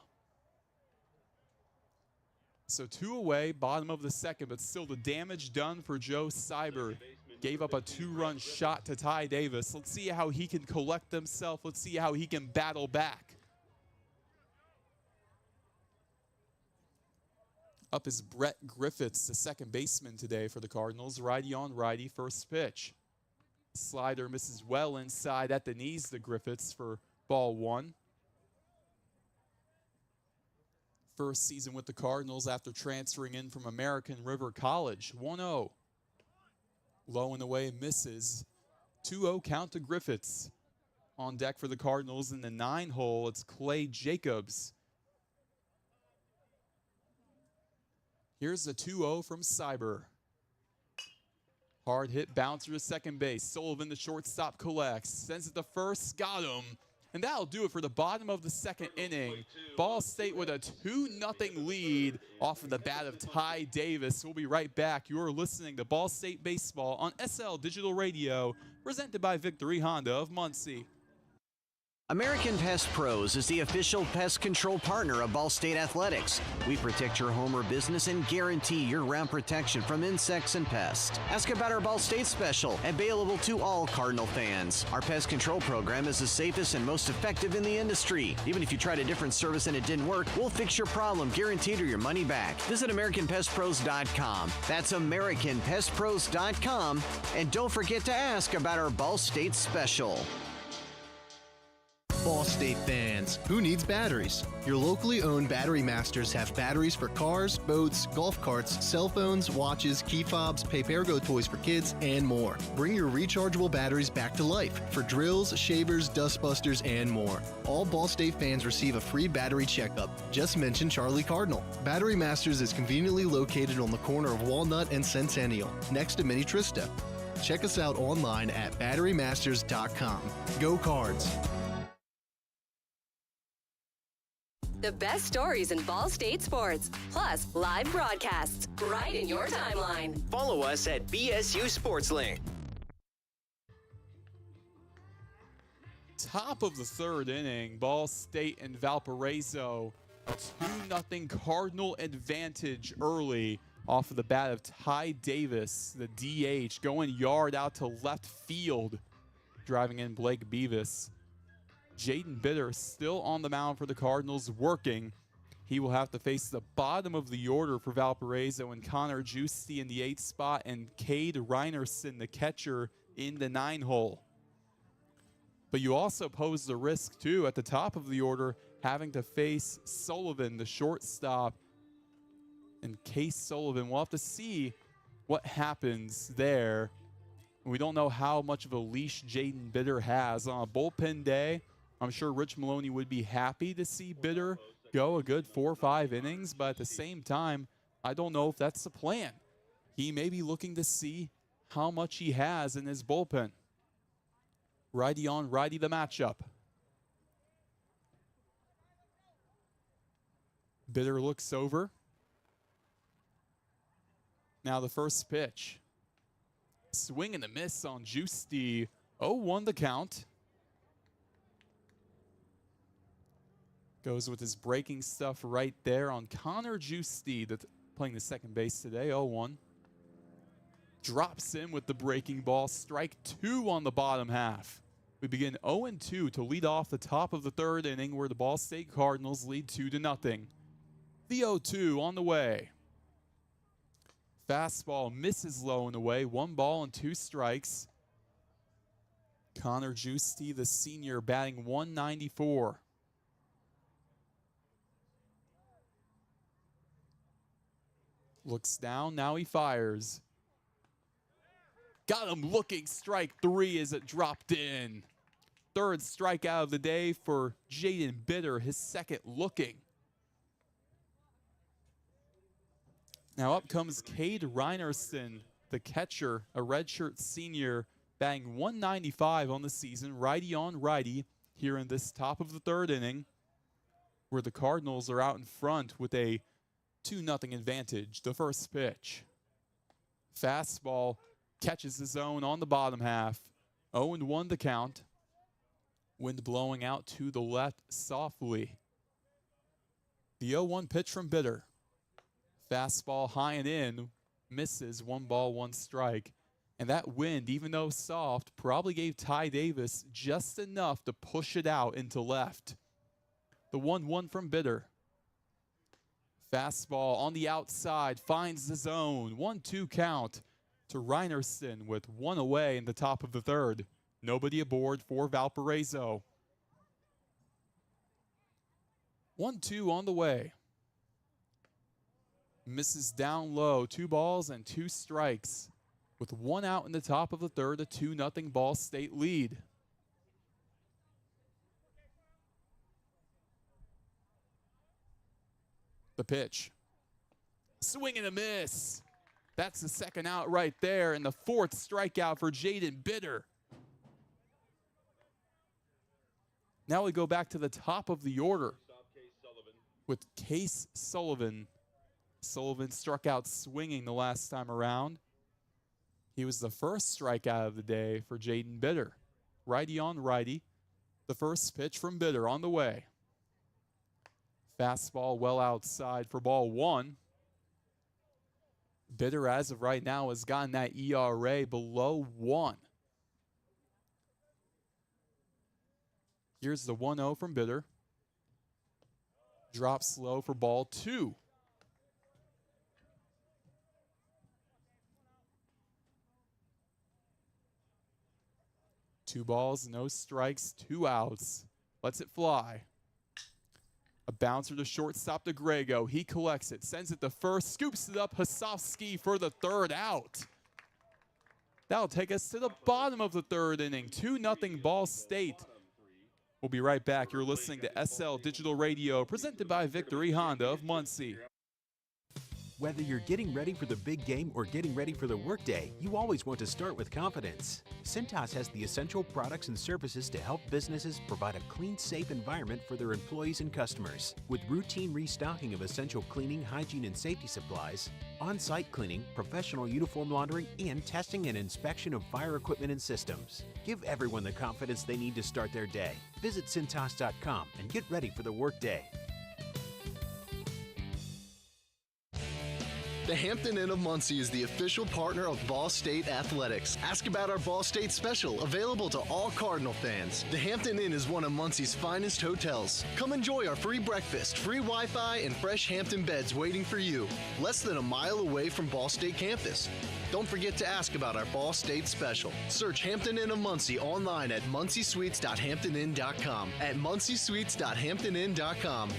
So 2 away, bottom of the second, but still the damage done for Joe Cyber. Gave up a 2-run shot to Ty Davis. Let's see how he can collect himself. Let's see how he can battle back. Up is Brett Griffiths, the second baseman today for the Cardinals. Righty on righty, first pitch. Slider misses well inside at the knees to Griffiths for ball 1. First season with the Cardinals after transferring in from American River College. 1-0. Low and away, misses. 2-0 count to Griffiths. On deck for the Cardinals in the 9-hole, it's Clay Jacobs. Here's the 2-0 from Cyber. Hard hit bouncer to second base. Sullivan, the shortstop, collects. Sends it to first. Got him. And that'll do it for the bottom of the second inning. Ball State with a 2-0 lead off of the bat of Ty Davis. We'll be right back. You're listening to Ball State Baseball on SL Digital Radio, presented by Victory Honda of Muncie. American Pest Pros is the official pest control partner of Ball State Athletics. We protect your home or business and guarantee year-round protection from insects and pests. Ask about our Ball State special, available to all Cardinal fans. Our pest control program is the safest and most effective in the industry. Even if you tried a different service and it didn't work, we'll fix your problem, guaranteed, or your money back. Visit AmericanPestPros.com. That's AmericanPestPros.com. And don't forget to ask about our Ball State special. Ball State fans, who needs batteries? Your locally owned Battery Masters have batteries for cars, boats, golf carts, cell phones, watches, key fobs, pay-per-go toys for kids, and more. Bring your rechargeable batteries back to life for drills, shavers, dustbusters, and more. All Ball State fans receive a free battery checkup. Just mention Charlie Cardinal. Battery Masters is conveniently located on the corner of Walnut and Centennial, next to Mini Trista. Check us out online at batterymasters.com. Go Cards! The best stories in Ball State sports, plus live broadcasts right in your timeline. Follow us at BSU SportsLink. Top of the third inning, Ball State and Valparaiso, a 2-0 Cardinal advantage early off of the bat of Ty Davis, the DH, going yard out to left field, driving in Blake Beavis. Jaden Bitter still on the mound for the Cardinals, working. He will have to face the bottom of the order for Valparaiso and Connor Giusti in the 8th spot and Cade Reinerson, the catcher, in the 9 hole. But you also pose the risk, too, at the top of the order, having to face Sullivan, the shortstop, and Case Sullivan. We'll have to see what happens there. We don't know how much of a leash Jaden Bitter has. On a bullpen day, I'm sure Rich Maloney would be happy to see Bitter go a good 4 or 5 innings, but at the same time, I don't know if that's the plan. He may be looking to see how much he has in his bullpen. Righty on righty, the matchup. Bitter looks over. Now the first pitch. Swing and a miss on Giusti. 0-1 the count. Goes with his breaking stuff right there on Connor Giusti, that's playing the second base today, 0-1. Drops in with the breaking ball, strike 2 on the bottom half. We begin 0-2 to lead off the top of the third inning, where the Ball State Cardinals lead 2-0. The 0-2 on the way. Fastball misses low and away, 1 ball and 2 strikes. Connor Giusti, the senior, batting .194. Looks down, now he fires. Got him looking, strike 3 as it dropped in. Third strikeout of the day for Jaden Bitter, his second looking. Now up comes Cade Reinerson, the catcher, a redshirt senior, batting .195 on the season, righty on righty here in this top of the third inning, where the Cardinals are out in front with a 2-0 advantage. The first pitch. Fastball catches his own on the bottom half. 0-1 the count. Wind blowing out to the left softly. The 0-1 pitch from Bitter. Fastball high and in. Misses, 1 ball, 1 strike. And that wind, even though soft, probably gave Ty Davis just enough to push it out into left. The 1-1 from Bitter. Fastball on the outside, finds the zone. 1-2 count to Reinerson with 1 away in the top of the third. Nobody aboard for Valparaiso. 1-2 on the way. Misses down low, 2 balls and 2 strikes. With 1 out in the top of the third, a 2-0 Ball State lead. The pitch. Swing and a miss. That's the second out right there, and the 4th strikeout for Jaden Bitter. Now we go back to the top of the order with Case Sullivan. Sullivan struck out swinging the last time around. He was the first strikeout of the day for Jaden Bitter. Righty on righty. The first pitch from Bitter on the way. Fastball well outside for ball one. Bitter, as of right now, has gotten that ERA below 1. Here's the 1-0 from Bitter. Drop slow for ball 2. Two balls, no strikes, 2 outs. Lets it fly. A bouncer to shortstop to Grego. He collects it, sends it to first, scoops it up. Hasovsky for the 3rd out. That'll take us to the bottom of the 3rd inning. 2-0 Ball State. We'll be right back. You're listening to SL Digital Radio, presented by Victory Honda of Muncie. Whether you're getting ready for the big game or getting ready for the workday, you always want to start with confidence. Cintas has the essential products and services to help businesses provide a clean, safe environment for their employees and customers. With routine restocking of essential cleaning, hygiene, and safety supplies, on-site cleaning, professional uniform laundering, and testing and inspection of fire equipment and systems. Give everyone the confidence they need to start their day. Visit Cintas.com and get ready for the workday. The Hampton Inn of Muncie is the official partner of Ball State Athletics. Ask about our Ball State special, available to all Cardinal fans. The Hampton Inn is one of Muncie's finest hotels. Come enjoy our free breakfast, free Wi-Fi, and fresh Hampton beds waiting for you. Less than a mile away from Ball State campus. Don't forget to ask about our Ball State special. Search Hampton Inn of Muncie online at munciesuites.hamptoninn.com. At munciesuites.hamptoninn.com.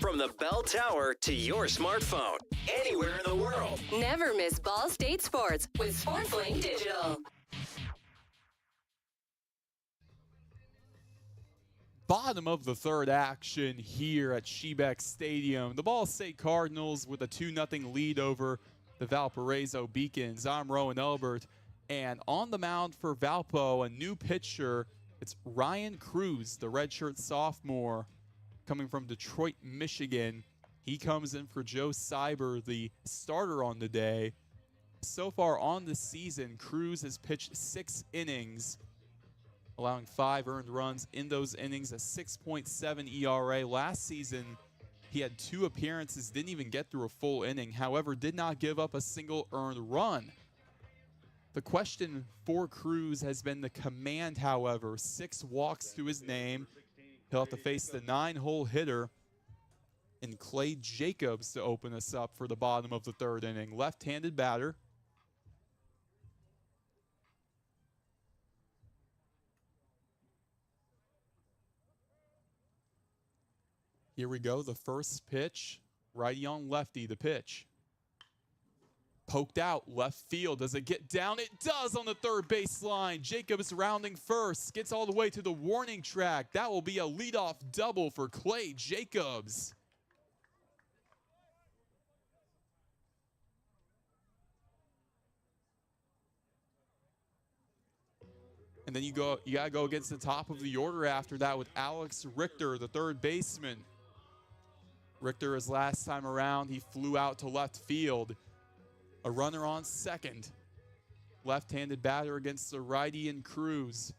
From the bell tower to your smartphone, anywhere in the world. Never miss Ball State Sports with SportsLink Digital. Bottom of the 3rd action here at Shebeck Stadium. The Ball State Cardinals with a 2-0 lead over the Valparaiso Beacons. I'm Roen Elbert, and on the mound for Valpo, a new pitcher. It's Ryan Cruz, the redshirt sophomore, coming from Detroit, Michigan. He comes in for Joe Cyber, the starter on the day. So far on the season, Cruz has pitched 6 innings, allowing 5 earned runs in those innings, a 6.7 ERA. Last season, he had 2 appearances, didn't even get through a full inning. However, did not give up a single earned run. The question for Cruz has been the command, however. 6 walks to his name. He'll have to face the 9-hole hitter in Clay Jacobs to open us up for the bottom of the 3rd inning. Left-handed batter. Here we go, the first pitch. Righty on lefty, the pitch. Poked out, left field. Does it get down? It does on the 3rd baseline. Jacobs rounding first. Gets all the way to the warning track. That will be a leadoff double for Clay Jacobs. And then you gotta go against the top of the order after that with Alex Richter, the 3rd baseman. Richter, his last time around, he flew out to left field. A runner on second. Left-handed batter against the righty and Cruz.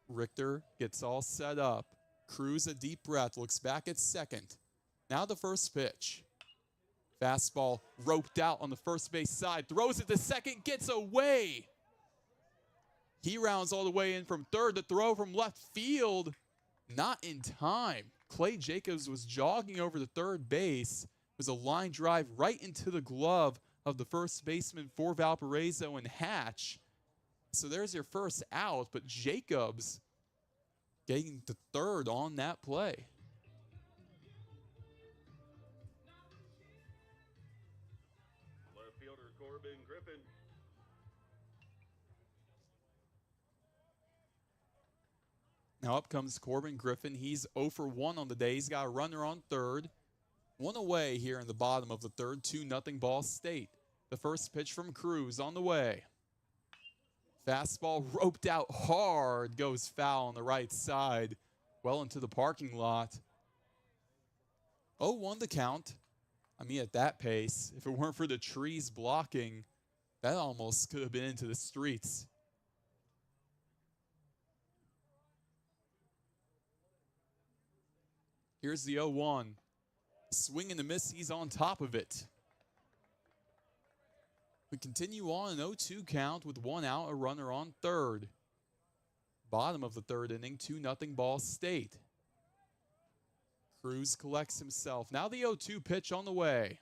Richter gets all set up. Cruz, a deep breath, looks back at second. Now the first pitch. Fastball roped out on the first base side. Throws it to second, gets away. He rounds all the way in from 3rd. The throw from left field, not in time. Clay Jacobs was jogging over the 3rd base. It was a line drive right into the glove of the first baseman for Valparaiso and Hatch. So there's your first out, but Jacobs getting to 3rd on that play. Left fielder Corbin Griffin. Now up comes Corbin Griffin. He's 0 for 1 on the day. He's got a runner on 3rd. 1 away here in the bottom of the 3rd. 2-0 Ball State. The first pitch from Cruz on the way. Fastball roped out hard. Goes foul on the right side. Well into the parking lot. 0-1 the count. I mean, at that pace, if it weren't for the trees blocking, that almost could have been into the streets. Here's the 0-1. Swing and a miss, he's on top of it. We continue on an 0-2 count with one out, a runner on third. Bottom of the third inning, 2-0 Ball State. Cruz collects himself. Now the 0-2 pitch on the way.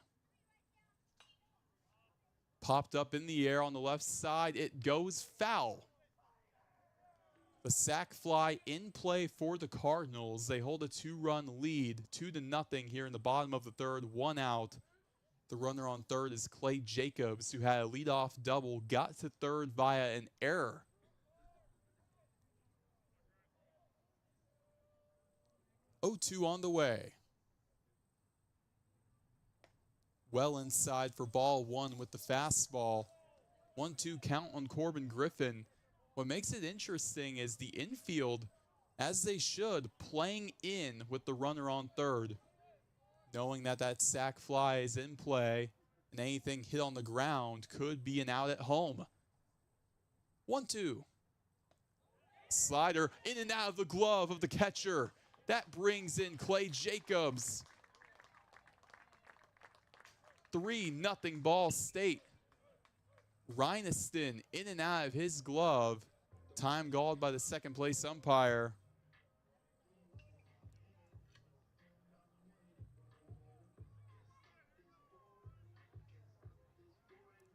Popped up in the air on the left side. It goes foul. The sac fly in play for the Cardinals. They hold a 2-run lead, 2-0 here in the bottom of the third, one out. The runner on third is Clay Jacobs, who had a leadoff double, got to third via an error. Oh-2 on the way. Well inside for ball one with the fastball. 1-2 count on Corbin Griffin. What makes it interesting is the infield, as they should, playing in with the runner on third, knowing that that sac fly is in play and anything hit on the ground could be an out at home. 1-2. Slider in and out of the glove of the catcher. That brings in Clay Jacobs. 3-0 Ball State. Reineston in and out of his glove. Time called by the second place umpire.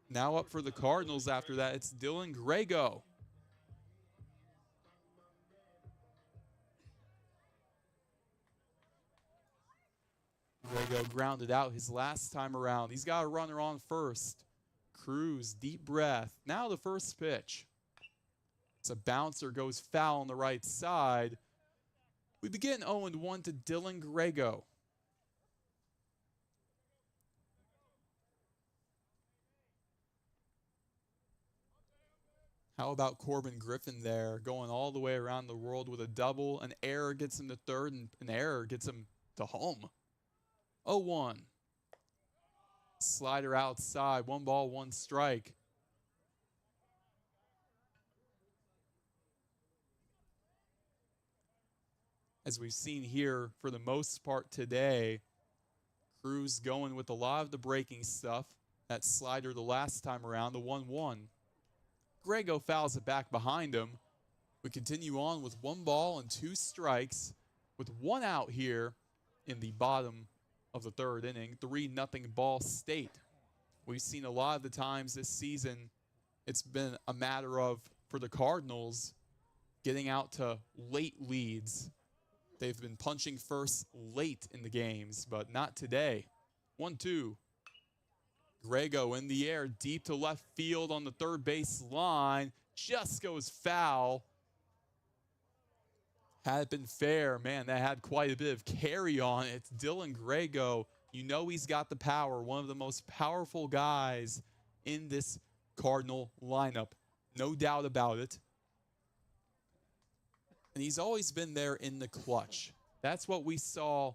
Now up for the Cardinals after that, it's Dylan Grego. Grego grounded out his last time around. He's got a runner on first. Cruz, deep breath. Now the first pitch. It's a bouncer, goes foul on the right side. We begin 0-1 to Dylan Grego. How about Corbin Griffin there, going all the way around the world with a double? An error gets him to third, and an error gets him to home. 0-1. Slider outside, 1 ball, 1 strike. As we've seen here for the most part today, Cruz going with a lot of the breaking stuff. That slider the last time around, the 1-1. Grego fouls it back behind him. We continue on with 1 ball and 2 strikes with 1 out here in the bottom of the third inning. 3-0 Ball State. We've seen a lot of the times this season, it's been a matter of, for the Cardinals, getting out to late leads. They've been punching first late in the games, but not today. 1-2. Grego in the air, deep to left field on the third base line. Just goes foul. Had it been fair, man, that had quite a bit of carry on it. It's Dylan Grego. You know he's got the power. One of the most powerful guys in this Cardinal lineup. No doubt about it. And he's always been there in the clutch. That's what we saw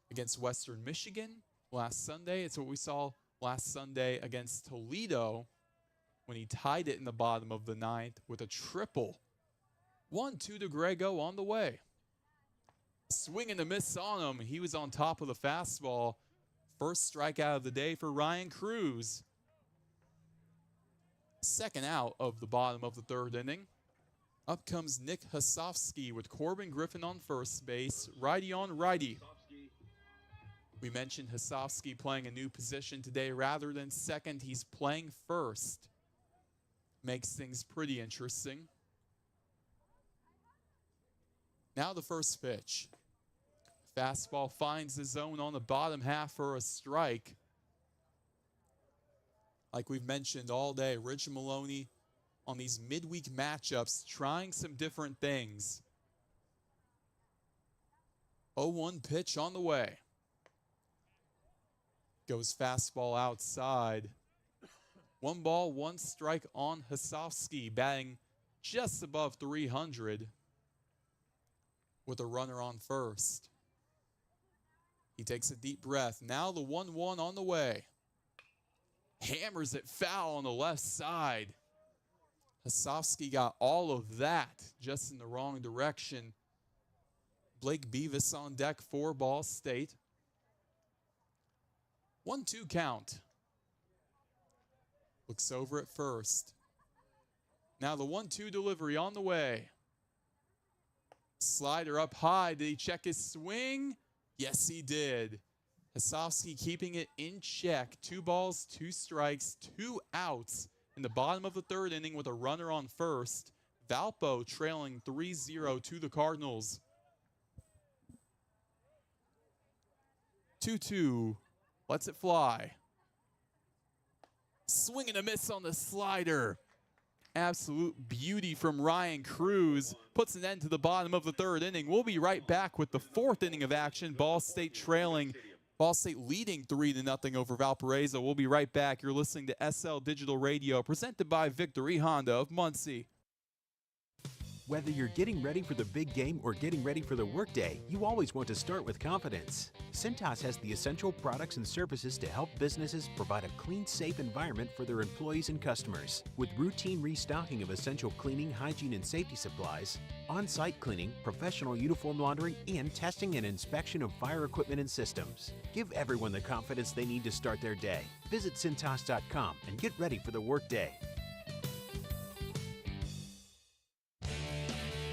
against Western Michigan last Sunday. It's what we saw last Sunday against Toledo when he tied it in the bottom of the ninth with a triple. 1-2 to Grego on the way. Swing and a miss on him. He was on top of the fastball. First strikeout of the day for Ryan Cruz. Second out of the bottom of the third inning. Up comes Nick Hasofsky with Corbin Griffin on first base. Righty on righty. We mentioned Hasofsky playing a new position today. Rather than second, he's playing first. Makes things pretty interesting. Now the first pitch. Fastball finds the zone on the bottom half for a strike. Like we've mentioned all day, Rich Maloney on these midweek matchups trying some different things. 0-1 pitch on the way. Goes fastball outside. 1 ball, 1 strike on Hasofsky, batting just above 300 with a runner on first. He takes a deep breath. Now the 1-1 on the way. Hammers it foul on the left side. Hasovsky got all of that just in the wrong direction. Blake Beavis on deck for Ball State. 1-2 count. Looks over at first. Now the 1-2 delivery on the way. Slider up high. Did he check his swing? Yes, he did. Hasovsky keeping it in check. 2 balls, 2 strikes, 2 outs in the bottom of the 3rd inning with a runner on first. Valpo trailing 3-0 to the Cardinals. 2-2. Lets it fly. Swing and a miss on the slider. Absolute beauty from Ryan Cruz. Puts an end to the bottom of the 3rd inning. We'll be right back with the 4th inning of action. Ball State trailing. Ball State leading 3-0 over Valparaiso. We'll be right back. You're listening to SL Digital Radio, presented by Victory Honda of Muncie. Whether you're getting ready for the big game or getting ready for the workday, you always want to start with confidence. Cintas has the essential products and services to help businesses provide a clean, safe environment for their employees and customers. With routine restocking of essential cleaning, hygiene, and safety supplies, on-site cleaning, professional uniform laundering, and testing and inspection of fire equipment and systems. Give everyone the confidence they need to start their day. Visit Cintas.com and get ready for the workday.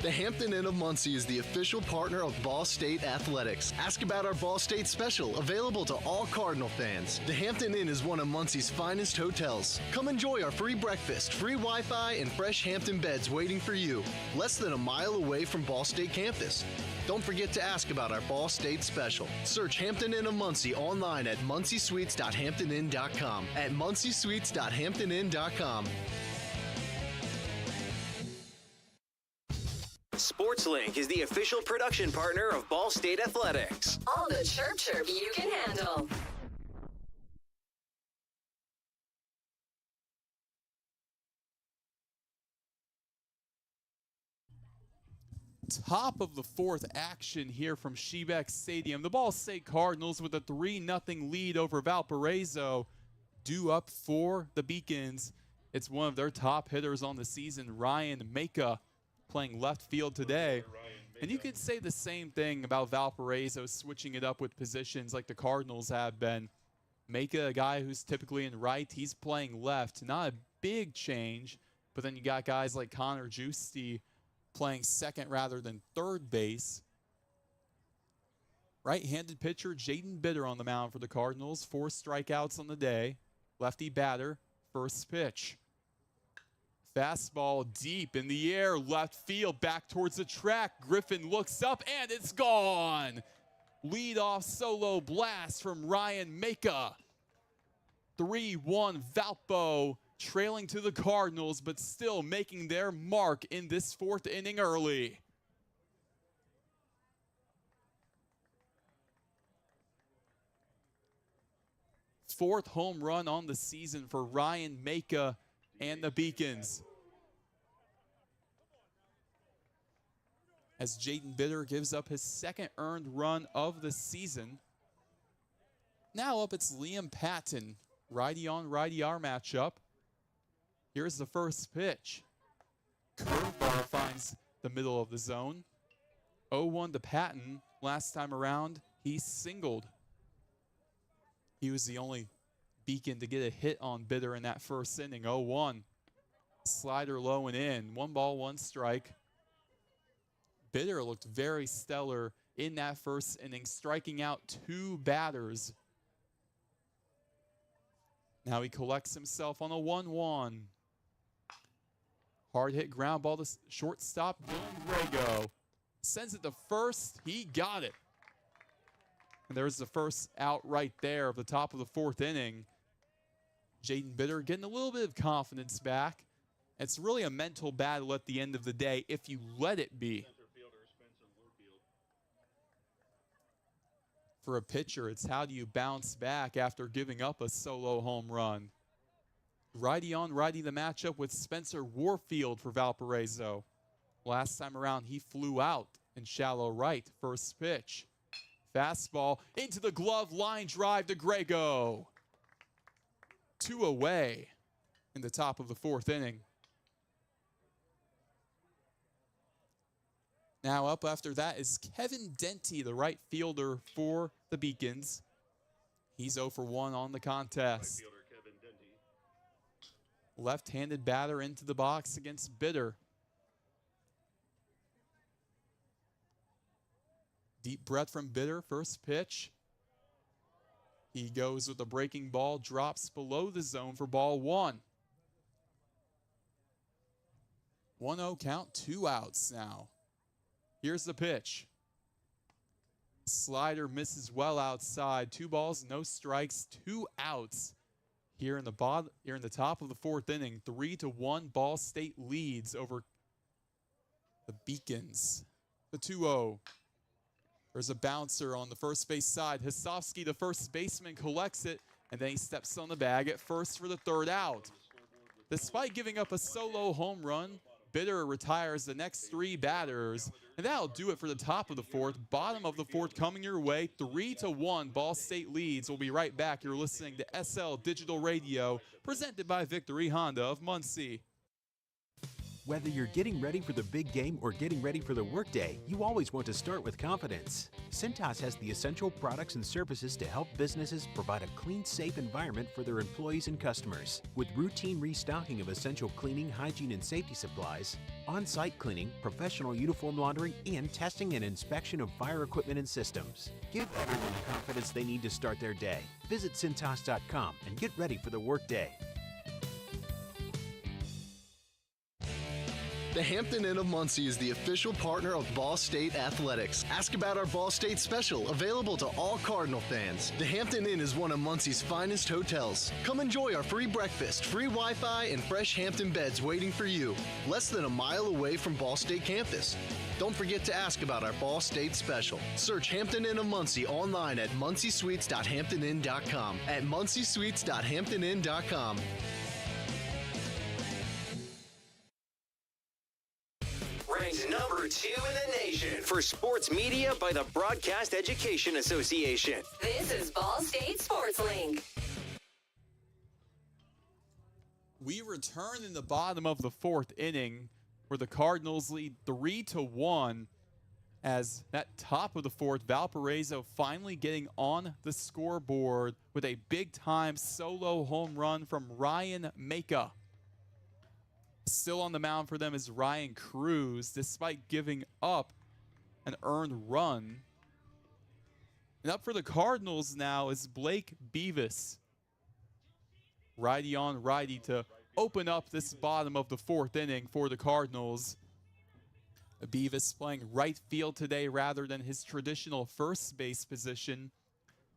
The Hampton Inn of Muncie is the official partner of Ball State Athletics. Ask about our Ball State special, available to all Cardinal fans. The Hampton Inn is one of Muncie's finest hotels. Come enjoy our free breakfast, free Wi-Fi, and fresh Hampton beds waiting for you. Less than a mile away from Ball State campus. Don't forget to ask about our Ball State special. Search Hampton Inn of Muncie online at munciesuites.hamptonin.com. At munciesuites.hamptonin.com. SportsLink is the official production partner of Ball State Athletics. All the chirp you can handle. Top of the 4th action here from Shebeck Stadium. The Ball State Cardinals with a 3-0 lead over Valparaiso. Due up for the Beacons. It's one of their top hitters on the season, Ryan Maka, playing left field today. And you could say the same thing about Valparaiso, switching it up with positions like the Cardinals have been. Maka, a guy who's typically in right, he's playing left. Not a big change, but then you got guys like Connor Giusti playing second rather than third base. Right-handed pitcher Jaden Bitter on the mound for the Cardinals. 4 strikeouts on the day. Lefty batter, first pitch. Fastball deep in the air, left field, back towards the track. Griffin looks up, and it's gone. Leadoff solo blast from Ryan Maka. 3-1 Valpo, trailing to the Cardinals, but still making their mark in this 4th inning early. Fourth home run on the season for Ryan Maka and the Beacons. As Jaden Bitter gives up his 2nd earned run of the season. Now up it's Liam Patton. Righty on righty our matchup. Here's the first pitch. Curveball finds the middle of the zone. 0-1 to Patton. Last time around, he singled. He was the only Beacon to get a hit on Bitter in that first inning. 0-1. Slider low and in. 1 ball, 1 strike. Bitter looked very stellar in that first inning, striking out 2 batters. Now he collects himself on a 1-1. Hard hit ground ball to shortstop Dylan Grego. Sends it to first. He got it. And there's the first out right there of the top of the 4th inning. Jaden Bitter getting a little bit of confidence back. It's really a mental battle at the end of the day if you let it be. For a pitcher, it's how do you bounce back after giving up a solo home run. Righty on righty the matchup with Spencer Warfield for Valparaiso. Last time around, he flew out in shallow right. First pitch. Fastball into the glove, line drive to Grego. 2 away in the top of the 4th inning. Now up after that is Kevin Denty, the right fielder for the Beacons. He's 0 for 1 on the contest. Left-handed batter into the box against Bitter. Deep breath from Bitter, first pitch. He goes with a breaking ball, drops below the zone for ball 1. 1-0 count, 2 outs now. Here's the pitch. Slider misses well outside. 2 balls, no strikes, 2 outs. Here in the top of the 4th inning, 3-1 Ball State leads over the Beacons. The 2-0. There's a bouncer on the first base side. Hosofsky, the first baseman, collects it, and then he steps on the bag at first for the 3rd out. Despite giving up a solo home run, Bitter retires the next 3 batters, and that'll do it for the top of the 4th. Bottom of the 4th coming your way, 3-1 Ball State leads. We'll be right back. You're listening to SL Digital Radio, presented by Victory Honda of Muncie. Whether you're getting ready for the big game or getting ready for the workday, you always want to start with confidence. Cintas has the essential products and services to help businesses provide a clean, safe environment for their employees and customers. With routine restocking of essential cleaning, hygiene, and safety supplies, on-site cleaning, professional uniform laundering, and testing and inspection of fire equipment and systems. Give everyone the confidence they need to start their day. Visit Cintas.com and get ready for the workday. The Hampton Inn of Muncie is the official partner of Ball State Athletics. Ask about our Ball State special, available to all Cardinal fans. The Hampton Inn is one of Muncie's finest hotels. Come enjoy our free breakfast, free Wi-Fi, and fresh Hampton beds waiting for you. Less than a mile away from Ball State campus. Don't forget to ask about our Ball State special. Search Hampton Inn of Muncie online at munciesweets.hamptoninn.com. At munciesweets.hamptoninn.com. Ranked number 2 in the nation for sports media by the Broadcast Education Association. This is Ball State Sports Link. We return in the bottom of the 4th inning where the Cardinals lead 3-1 as that top of the 4th, Valparaiso finally getting on the scoreboard with a big-time solo home run from Ryan Maka. Still on the mound for them is Ryan Cruz, despite giving up an earned run. And up for the Cardinals now is Blake Beavis. Righty on righty to open up this bottom of the 4th inning for the Cardinals. Beavis playing right field today rather than his traditional first base position.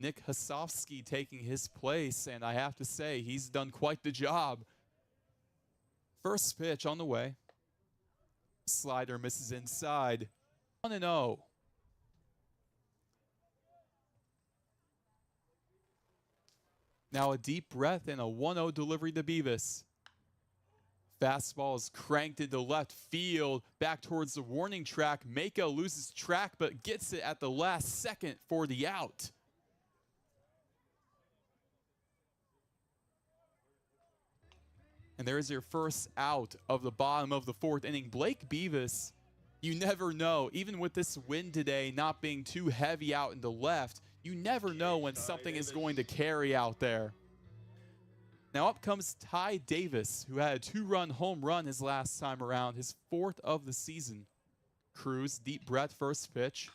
Nick Hosofsky taking his place, and I have to say, he's done quite the job. First pitch on the way. Slider misses inside. 1-0. Now a deep breath and a 1-0 delivery to Beavis. Fastball is cranked into left field, back towards the warning track. Maka loses track, but gets it at the last second for the out. And there's your first out of the bottom of the 4th inning. Blake Beavis, you never know, even with this wind today not being too heavy out into left, you never know when something is going to carry out there. Now up comes Ty Davis, who had a 2-run home run his last time around, his 4th of the season. Cruz, deep breath, first pitch.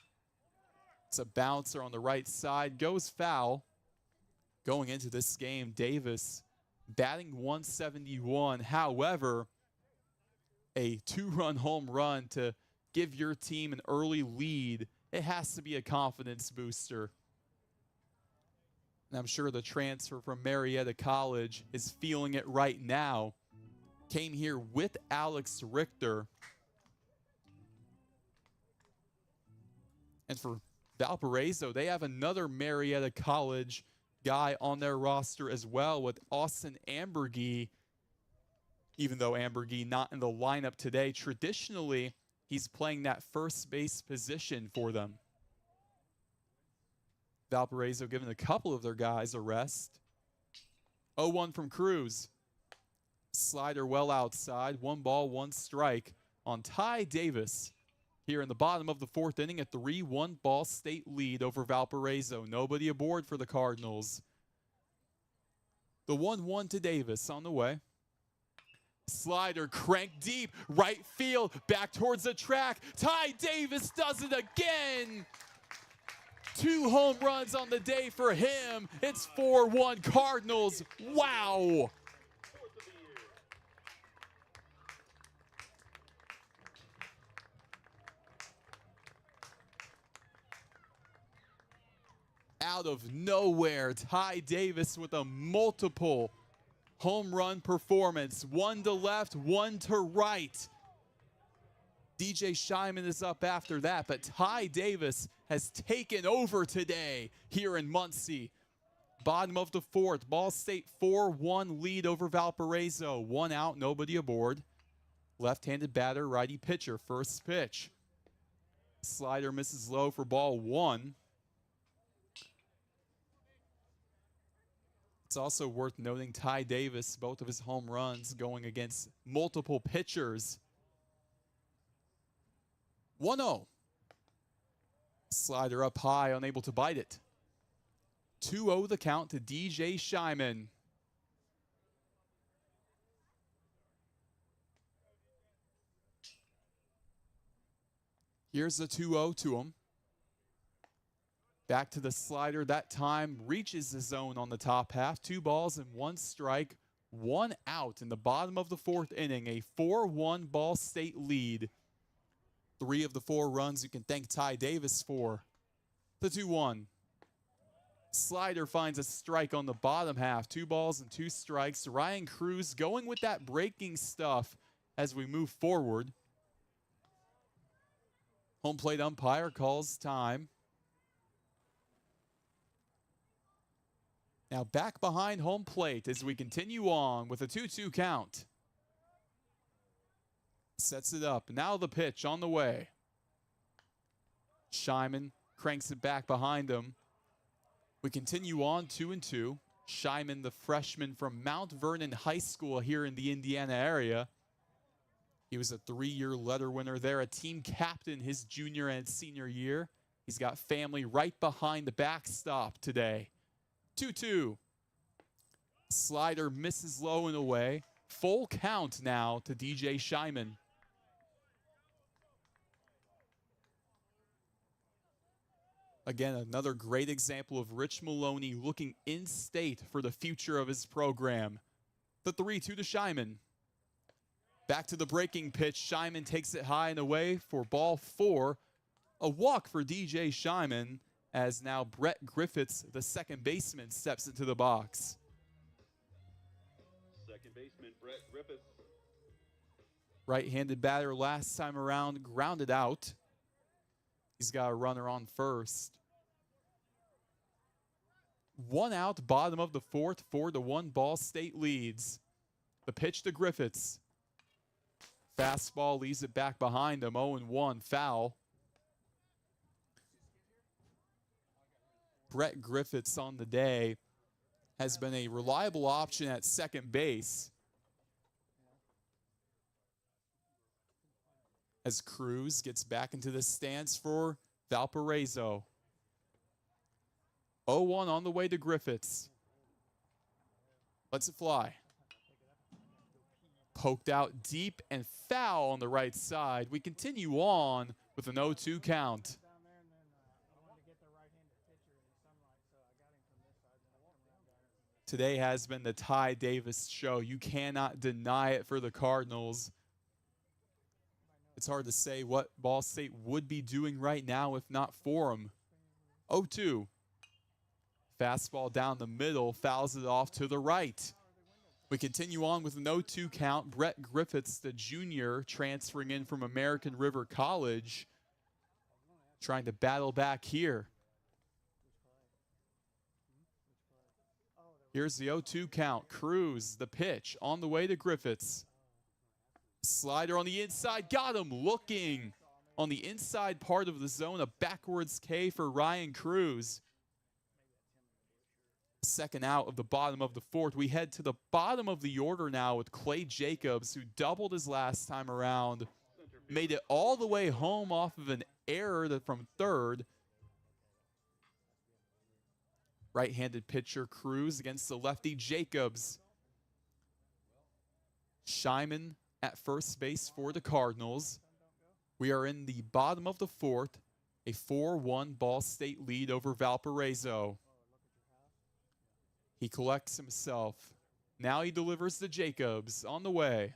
It's a bouncer on the right side, goes foul. Going into this game, Davis batting 171. However, a 2-run home run to give your team an early lead, it has to be a confidence booster. And I'm sure the transfer from Marietta College is feeling it right now. Came here with Alex Richter. And for Valparaiso, they have another Marietta College guy on their roster as well with Austin Ambergy. Even though Ambergy not in the lineup today, traditionally he's playing that first base position for them. Valparaiso giving a couple of their guys a rest. 0-1 from Cruz. Slider well outside. 1 ball, 1 strike on Ty Davis here in the bottom of the 4th inning. A 3-1 Ball State lead over Valparaiso. Nobody aboard for the Cardinals. The 1-1 to Davis on the way. Slider cranked deep, right field, back towards the track. Ty Davis does it again. 2 home runs on the day for him. It's 4-1 Cardinals. Wow. Out of nowhere, Ty Davis with a multiple home run performance. 1 to left, 1 to right. DJ Scheinman is up after that, but Ty Davis has taken over today here in Muncie. Bottom of the 4th, Ball State 4-1 lead over Valparaiso. 1 out, nobody aboard. Left-handed batter, righty pitcher, first pitch. Slider misses low for ball 1. It's also worth noting Ty Davis, both of his home runs going against multiple pitchers. 1-0. Slider up high, unable to bite it. 2-0 the count to DJ Scheinman. Here's the 2-0 to him. Back to the slider, that time reaches the zone on the top half. 2 balls and 1 strike, 1 out in the bottom of the 4th inning. A 4-1 Ball State lead. 3 of the 4 runs you can thank Ty Davis for. The 2-1. Slider finds a strike on the bottom half. 2 balls and 2 strikes. Ryan Cruz going with that breaking stuff as we move forward. Home plate umpire calls time. Now back behind home plate as we continue on with a 2-2 count. Sets it up. Now the pitch on the way. Scheinman cranks it back behind him. We continue on 2-2. Scheinman, the freshman from Mount Vernon High School here in the Indiana area. He was a 3-year letter winner there, a team captain his junior and senior year. He's got family right behind the backstop today. 2-2. Slider misses low and away. Full count now to DJ Scheinman. Again, another great example of Rich Maloney looking in-state for the future of his program. The 3-2 to Scheinman. Back to the breaking pitch. Scheinman takes it high and away for ball 4. A walk for DJ Scheinman, as now Brett Griffiths, the second baseman, steps into the box. Second baseman, Brett Griffiths. Right-handed batter last time around, grounded out. He's got a runner on first. 1 out, bottom of the 4th, 4-1 Ball State leads. The pitch to Griffiths. Fastball leaves it back behind him, 0-1, foul. Brett Griffiths on the day has been a reliable option at second base. As Cruz gets back into the stance for Valparaiso. 0-1 on the way to Griffiths. Lets it fly. Poked out deep and foul on the right side. We continue on with an 0-2 count. Today has been the Ty Davis show. You cannot deny it for the Cardinals. It's hard to say what Ball State would be doing right now if not for him. 0-2. Fastball down the middle, fouls it off to the right. We continue on with an 0-2 count. Brett Griffiths, the junior, transferring in from American River College, trying to battle back here. Here's the 0-2 count. Cruz, the pitch, on the way to Griffiths. Slider on the inside, got him looking on the inside part of the zone. A backwards K for Ryan Cruz. Second out of the bottom of the fourth. We head to the bottom of the order now with Clay Jacobs, who doubled his last time around, made it all the way home off of an error from third. Right-handed pitcher Cruz against the lefty Jacobs. Shyman at first base for the Cardinals. We are in the bottom of the fourth, a 4-1 Ball State lead over Valparaiso. He collects himself. Now he delivers to Jacobs on the way.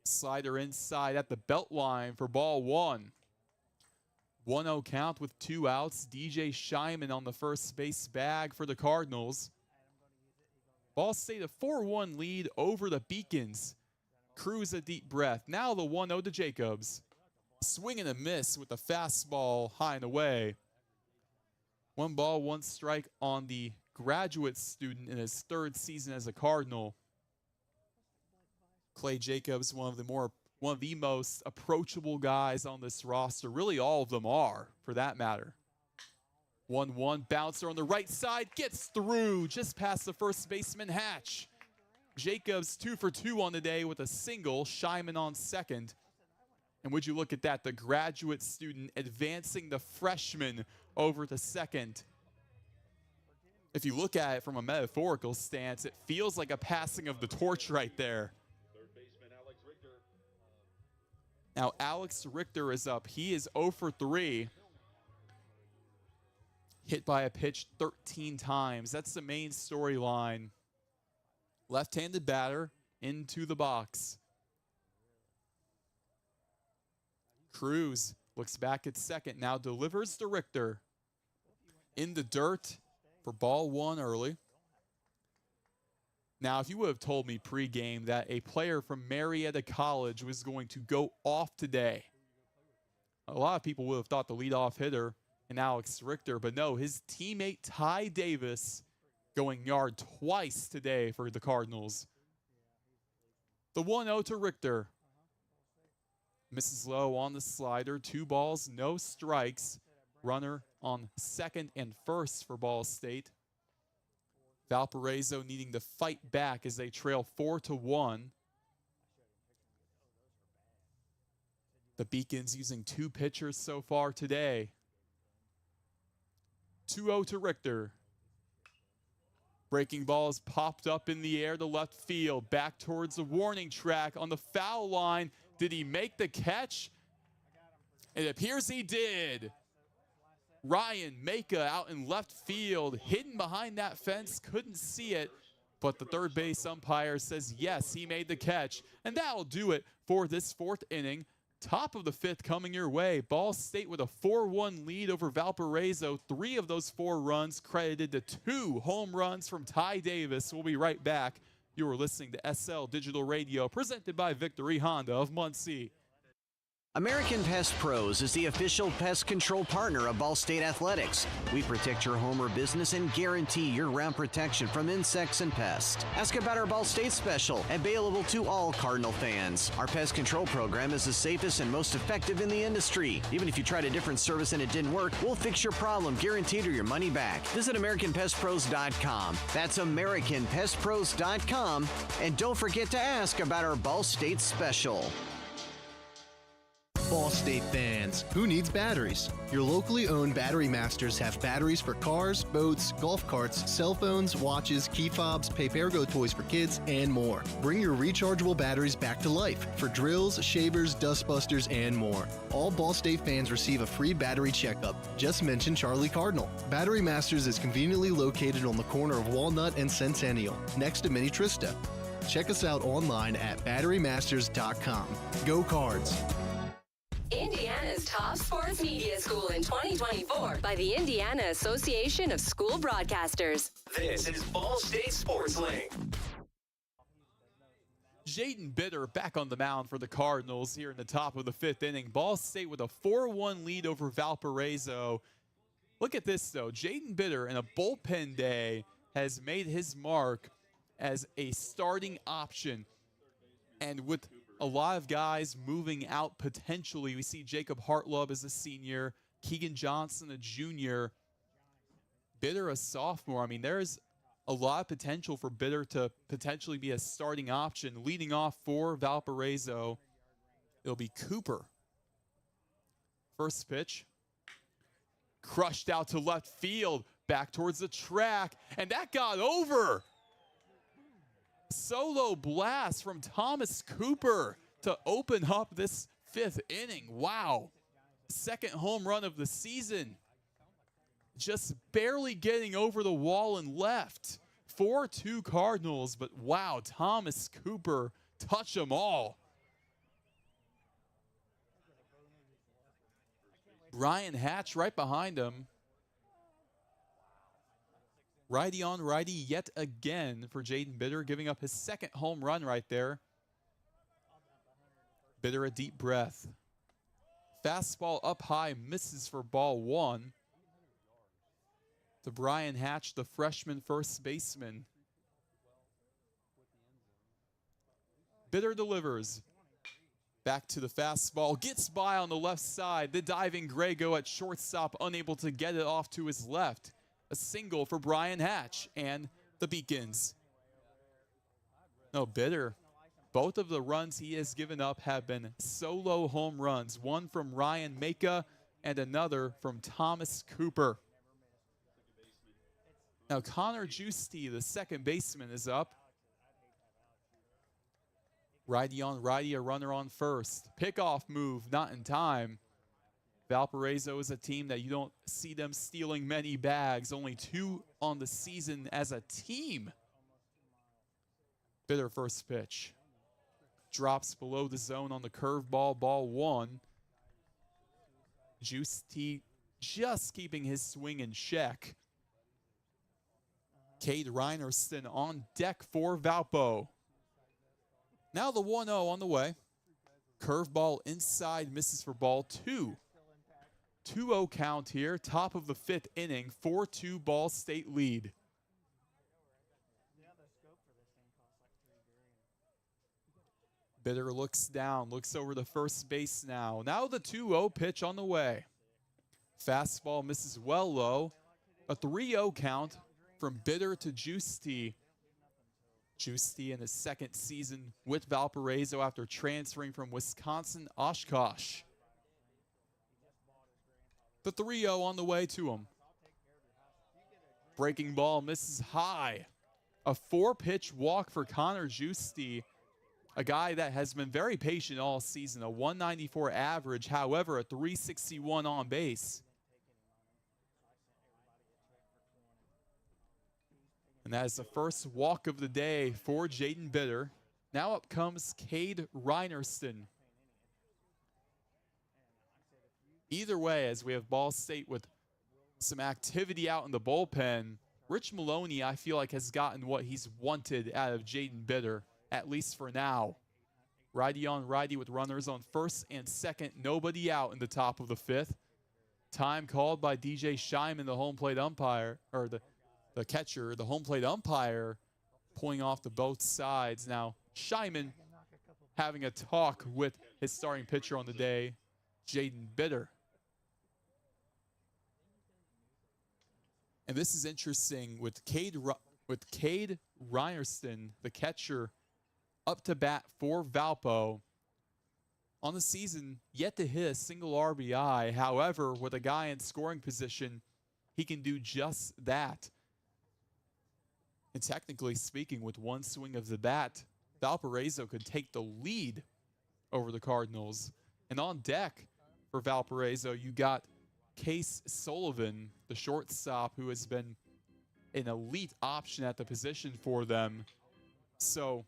Slider inside at the belt line for ball one. 1-0 count with 2 outs. DJ Shyman on the first base bag for the Cardinals. Ball State a 4-1 lead over the Beacons. Cruz a deep breath. Now the 1-0 to Jacobs. Swing and a miss with a fastball high and away. 1 ball, 1 strike on the graduate student in his 3rd season as a Cardinal. Clay Jacobs, one of the most approachable guys on this roster. Really, all of them are, for that matter. 1-1 bouncer on the right side, gets through just past the first baseman Hatch. Jacobs 2 for 2 on the day with a single. Shyman on second. And would you look at that, the graduate student advancing the freshman over to second. If you look at it from a metaphorical stance, it feels like a passing of the torch right there. Now Alex Richter is up. He is 0 for 3. Hit by a pitch 13 times. That's the main storyline. Left-handed batter into the box. Cruz looks back at second. Now delivers to Richter. In the dirt for ball 1 early. Now, if you would have told me pregame that a player from Marietta College was going to go off today, a lot of people would have thought the leadoff hitter in Alex Richter, but no, his teammate Ty Davis going yard twice today for the Cardinals. The 1-0 to Richter. Misses low on the slider. 2 balls, no strikes. Runner on second and first for Ball State. Valparaiso needing to fight back as they trail 4-1. The Beacons using 2 pitchers so far today. 2-0 to Richter. Breaking ball is popped up in the air to left field. Back towards the warning track on the foul line. Did he make the catch? It appears he did. Ryan Maka out in left field, hidden behind that fence, couldn't see it, but the third base umpire says yes, he made the catch. And that'll do it for this 4th inning. Top of the 5th coming your way. Ball State with a 4-1 lead over Valparaiso. 3 of those 4 runs credited to 2 home runs from Ty Davis. We'll be right back. You are listening to SL Digital Radio, presented by Victory Honda of Muncie. American Pest Pros is the official pest control partner of Ball State Athletics. We protect your home or business and guarantee year-round protection from insects and pests. Ask about our Ball State special, available to all Cardinal fans. Our pest control program is the safest and most effective in the industry. Even if you tried a different service and it didn't work, we'll fix your problem, guaranteed, or your money back. Visit AmericanPestPros.com. That's AmericanPestPros.com. And don't forget to ask about our Ball State special. Ball State fans, who needs batteries? Your locally owned Battery Masters have batteries for cars, boats, golf carts, cell phones, watches, key fobs, pay-per-go toys for kids, and more. Bring your rechargeable batteries back to life for drills, shavers, dustbusters, and more. All Ball State fans receive a free battery checkup. Just mention Charlie Cardinal. Battery Masters is conveniently located on the corner of Walnut and Centennial, next to Mini Trista. Check us out online at batterymasters.com. Go Cards! Indiana's top sports media school in 2024 by the Indiana Association of School Broadcasters. This is Ball State Sports Link. Jaden Bitter back on the mound for the Cardinals here in the top of the 5th inning. Ball State with a 4-1 lead over Valparaiso. Look at this, though. Jaden Bitter in a bullpen day has made his mark as a starting option. And with a lot of guys moving out potentially, we see Jacob Hartlub as a senior, Keegan Johnson a junior. Bitter, a sophomore. I mean, there's a lot of potential for Bitter to potentially be a starting option. Leading off for Valparaiso, it'll be Cooper. First pitch. Crushed out to left field, back towards the track, and that got over. Solo blast from Thomas Cooper to open up this 5th inning. Wow. Second home run of the season. Just barely getting over the wall and left. 4-2 Cardinals, but wow, Thomas Cooper touch them all. Ryan Hatch right behind him. Righty on righty yet again for Jaden Bitter, giving up his 2nd home run right there. Bitter a deep breath. Fastball up high, misses for ball 1. To Brian Hatch, the freshman first baseman. Bitter delivers. Back to the fastball, gets by on the left side. The diving Grego at shortstop, unable to get it off to his left. A single for Brian Hatch, and the Beacons. No, Bitter. Both of the runs he has given up have been solo home runs. One from Ryan Maka and another from Thomas Cooper. Now Connor Giusti, the second baseman, is up. Righty on righty, a runner on first. Pickoff move, not in time. Valparaiso is a team that you don't see them stealing many bags. Only 2 on the season as a team. Bitter first pitch. Drops below the zone on the curveball, ball 1. Giusti just keeping his swing in check. Cade Reinerston on deck for Valpo. Now the 1-0 on the way. Curveball inside, misses for ball 2. 2-0 count here, top of the 5th inning, 4-2 Ball State lead. Bitter looks down, looks over to first base now. Now the 2-0 pitch on the way. Fastball misses well low. A 3-0 count from Bitter to Giusti. Giusti in his 2nd season with Valparaiso after transferring from Wisconsin Oshkosh. The 3-0 on the way to him. Breaking ball misses high. A 4-pitch walk for Connor Giusti, a guy that has been very patient all season. A 194 average, however, a 361 on base. And that is the first walk of the day for Jaden Bitter. Now up comes Cade Reinerston. Either way, as we have Ball State with some activity out in the bullpen, Rich Maloney, I feel like, has gotten what he's wanted out of Jaden Bitter, at least for now. Righty on righty with runners on first and second, nobody out in the top of the 5th. Time called by DJ Scheinman, the home plate umpire, or the catcher, the home plate umpire, pulling off to both sides. Now, Scheinman having a talk with his starting pitcher on the day, Jaden Bitter. And this is interesting with Cade Reinerston, the catcher, up to bat for Valpo. On the season, yet to hit a single RBI. However, with a guy in scoring position, he can do just that. And technically speaking, with one swing of the bat, Valparaiso could take the lead over the Cardinals. And on deck for Valparaiso, you got Case Sullivan, the shortstop, who has been an elite option at the position for them. So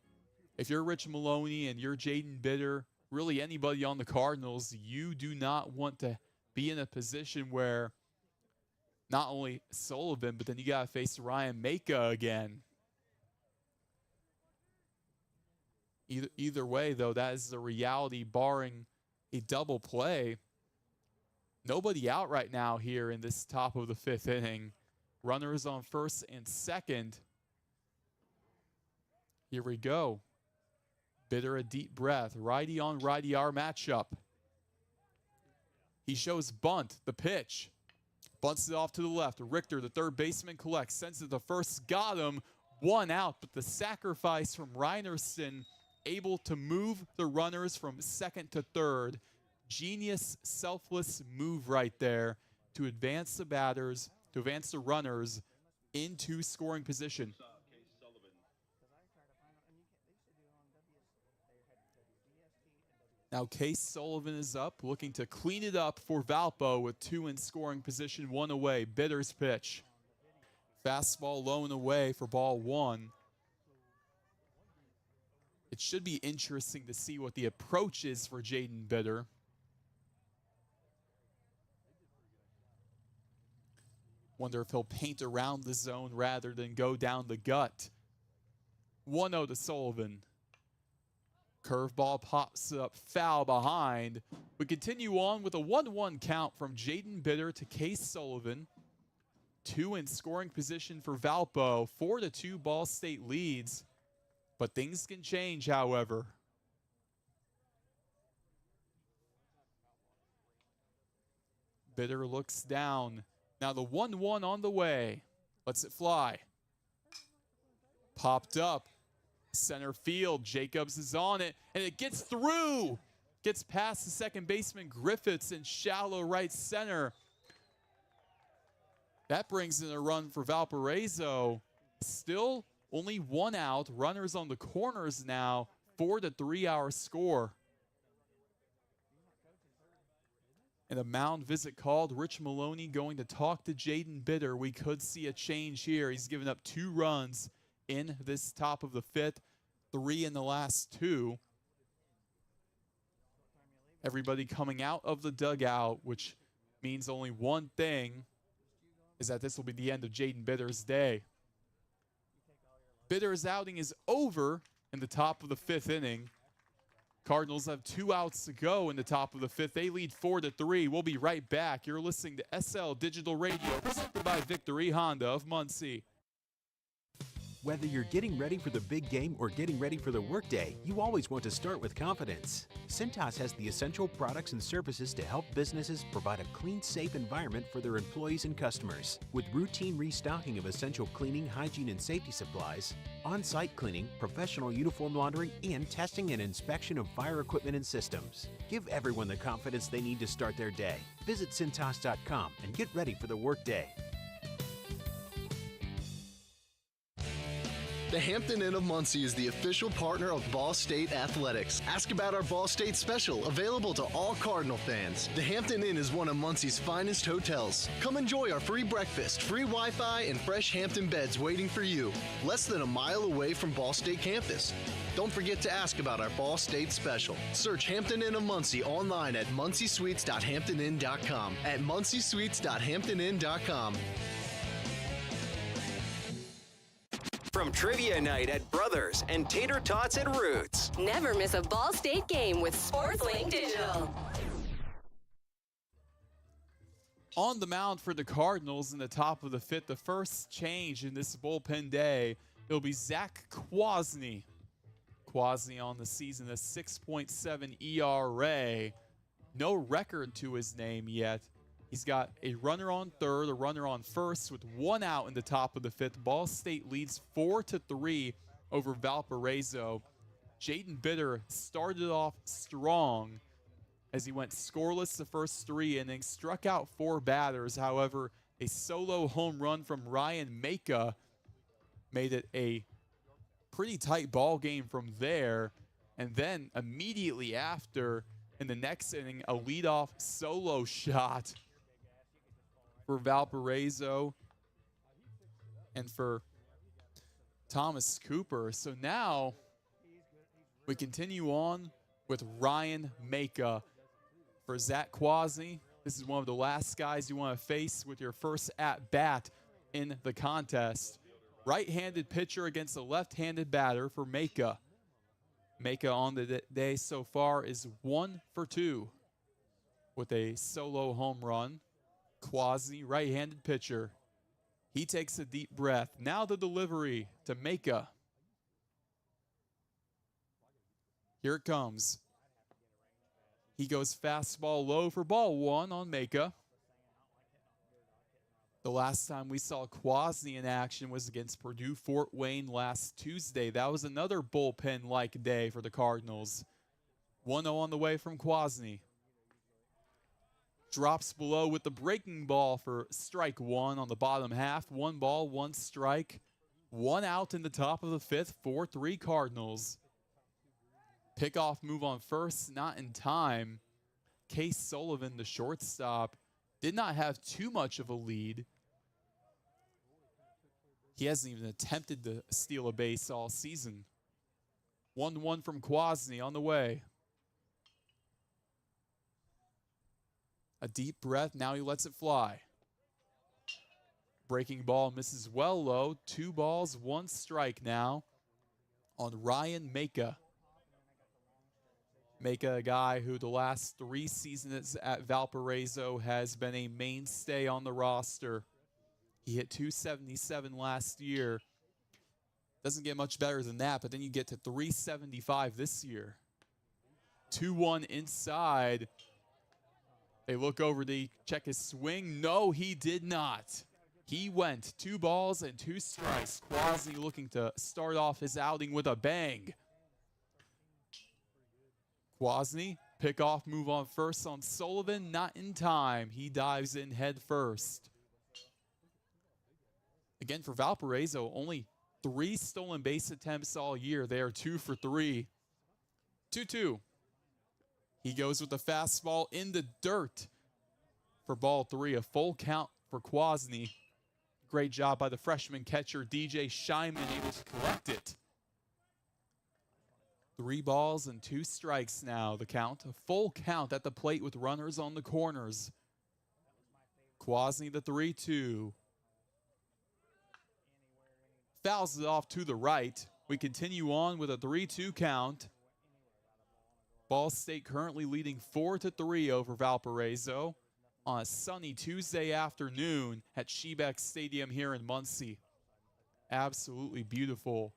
if you're Rich Maloney and you're Jaden Bitter, really anybody on the Cardinals, you do not want to be in a position where not only Sullivan, but then you got to face Ryan Maka again. Either way, though, that is the reality, barring a double play. Nobody out right now here in this top of the 5th inning. Runners on first and second. Here we go. Bitter a deep breath. Righty on righty, our matchup. He shows bunt, the pitch. Bunts it off to the left. Richter, the third baseman, collects, sends it to first, got him, 1 out, but the sacrifice from Reinerson able to move the runners from second to third. Genius, selfless move right there to advance the batters, to advance the runners into scoring position. Now Case Sullivan is up, looking to clean it up for Valpo with 2 in scoring position, 1 away. Bitter's pitch. Fastball low and away for ball 1. It should be interesting to see what the approach is for Jaden Bitter. Wonder if he'll paint around the zone rather than go down the gut. 1-0 to Sullivan. Curveball pops up, foul behind. We continue on with a 1-1 count from Jaden Bitter to Case Sullivan. 2 in scoring position for Valpo. 4-2 Ball State leads. But things can change, however. Bitter looks down. Now the 1-1 on the way. Lets it fly. Popped up. Center field. Jacobs is on it. And it gets through. Gets past the second baseman Griffiths in shallow right center. That brings in a run for Valparaiso. Still only 1 out. Runners on the corners now. 4-3 our score. And a mound visit called. Rich Maloney going to talk to Jaden Bitter. We could see a change here. He's given up 2 runs in this top of the 5th, 3 in the last 2. Everybody coming out of the dugout, which means only one thing, is that this will be the end of Jaden Bitter's day. Bitter's outing is over in the top of the 5th inning. Cardinals have 2 outs to go in the top of the 5th. They lead 4-3. We'll be right back. You're listening to SL Digital Radio, presented by Victory Honda of Muncie. Whether you're getting ready for the big game or getting ready for the workday, you always want to start with confidence. Cintas has the essential products and services to help businesses provide a clean, safe environment for their employees and customers. With routine restocking of essential cleaning, hygiene, and safety supplies, on-site cleaning, professional uniform laundering, and testing and inspection of fire equipment and systems. Give everyone the confidence they need to start their day. Visit Cintas.com and get ready for the workday. The Hampton Inn of Muncie is the official partner of Ball State Athletics. Ask about our Ball State special, available to all Cardinal fans. The Hampton Inn is one of Muncie's finest hotels. Come enjoy our free breakfast, free Wi-Fi, and fresh Hampton beds waiting for you. Less than a mile away from Ball State campus. Don't forget to ask about our Ball State special. Search Hampton Inn of Muncie online at munciesweets.hamptoninn.com. At munciesweets.hamptoninn.com. From trivia night at Brothers and tater tots at Roots. Never miss a Ball State game with SportsLink Digital. On the mound for the Cardinals in the top of the 5th, the first change in this bullpen day, it'll be Zach Kwasny. Kwasny on the season, a 6.7 ERA. No record to his name yet. He's got a runner on third, a runner on first with 1 out in the top of the 5th. Ball State leads 4-3 over Valparaiso. Jaden Bitter started off strong as he went scoreless the first 3 innings, struck out 4 batters. However, a solo home run from Ryan Maka made it a pretty tight ball game from there. And then immediately after, in the next inning, a leadoff solo shot for Valparaiso and for Thomas Cooper. So now we continue on with Ryan Maka. For Zach Kwasny, this is one of the last guys you want to face with your first at-bat in the contest. Right-handed pitcher against a left-handed batter for Maka. Maka on the day so far is 1 for 2 with a solo home run. Kwasny, right-handed pitcher. He takes a deep breath. Now the delivery to Maka. Here it comes. He goes fastball low for ball 1 on Maka. The last time we saw Quasney in action was against Purdue Fort Wayne last Tuesday. That was another bullpen-like day for the Cardinals. 1-0 on the way from Quasney. Drops below with the breaking ball for strike one on the bottom half. 1 ball, 1 strike. 1 out in the top of the 5th, 4-3 Cardinals. Pickoff move on first, not in time. Case Sullivan, the shortstop, did not have too much of a lead. He hasn't even attempted to steal a base all season. 1-1 from Quasney on the way. A deep breath, now he lets it fly. Breaking ball misses well low. 2 balls, 1 strike now on Ryan Maka. Maka, a guy who the last 3 seasons at Valparaiso has been a mainstay on the roster. He hit .277 last year. Doesn't get much better than that, but then you get to .375 this year. 2-1 inside. They look over to check his swing. No, he did not. He went 2 balls and 2 strikes. Quasney looking to start off his outing with a bang. Quasney, pickoff move on first on Sullivan, not in time. He dives in head first. Again, for Valparaiso, only 3 stolen base attempts all year. They are 2 for 3. 2-2. He goes with the fastball in the dirt for ball 3. A full count for Quasney. Great job by the freshman catcher, DJ Scheinman, able to collect it. 3 balls and 2 strikes now, the count. A full count at the plate with runners on the corners. Quasney, the 3-2. Fouls it off to the right. We continue on with a 3-2 count. Ball State currently leading 4-3 over Valparaiso on a sunny Tuesday afternoon at Shebeck Stadium here in Muncie. Absolutely beautiful.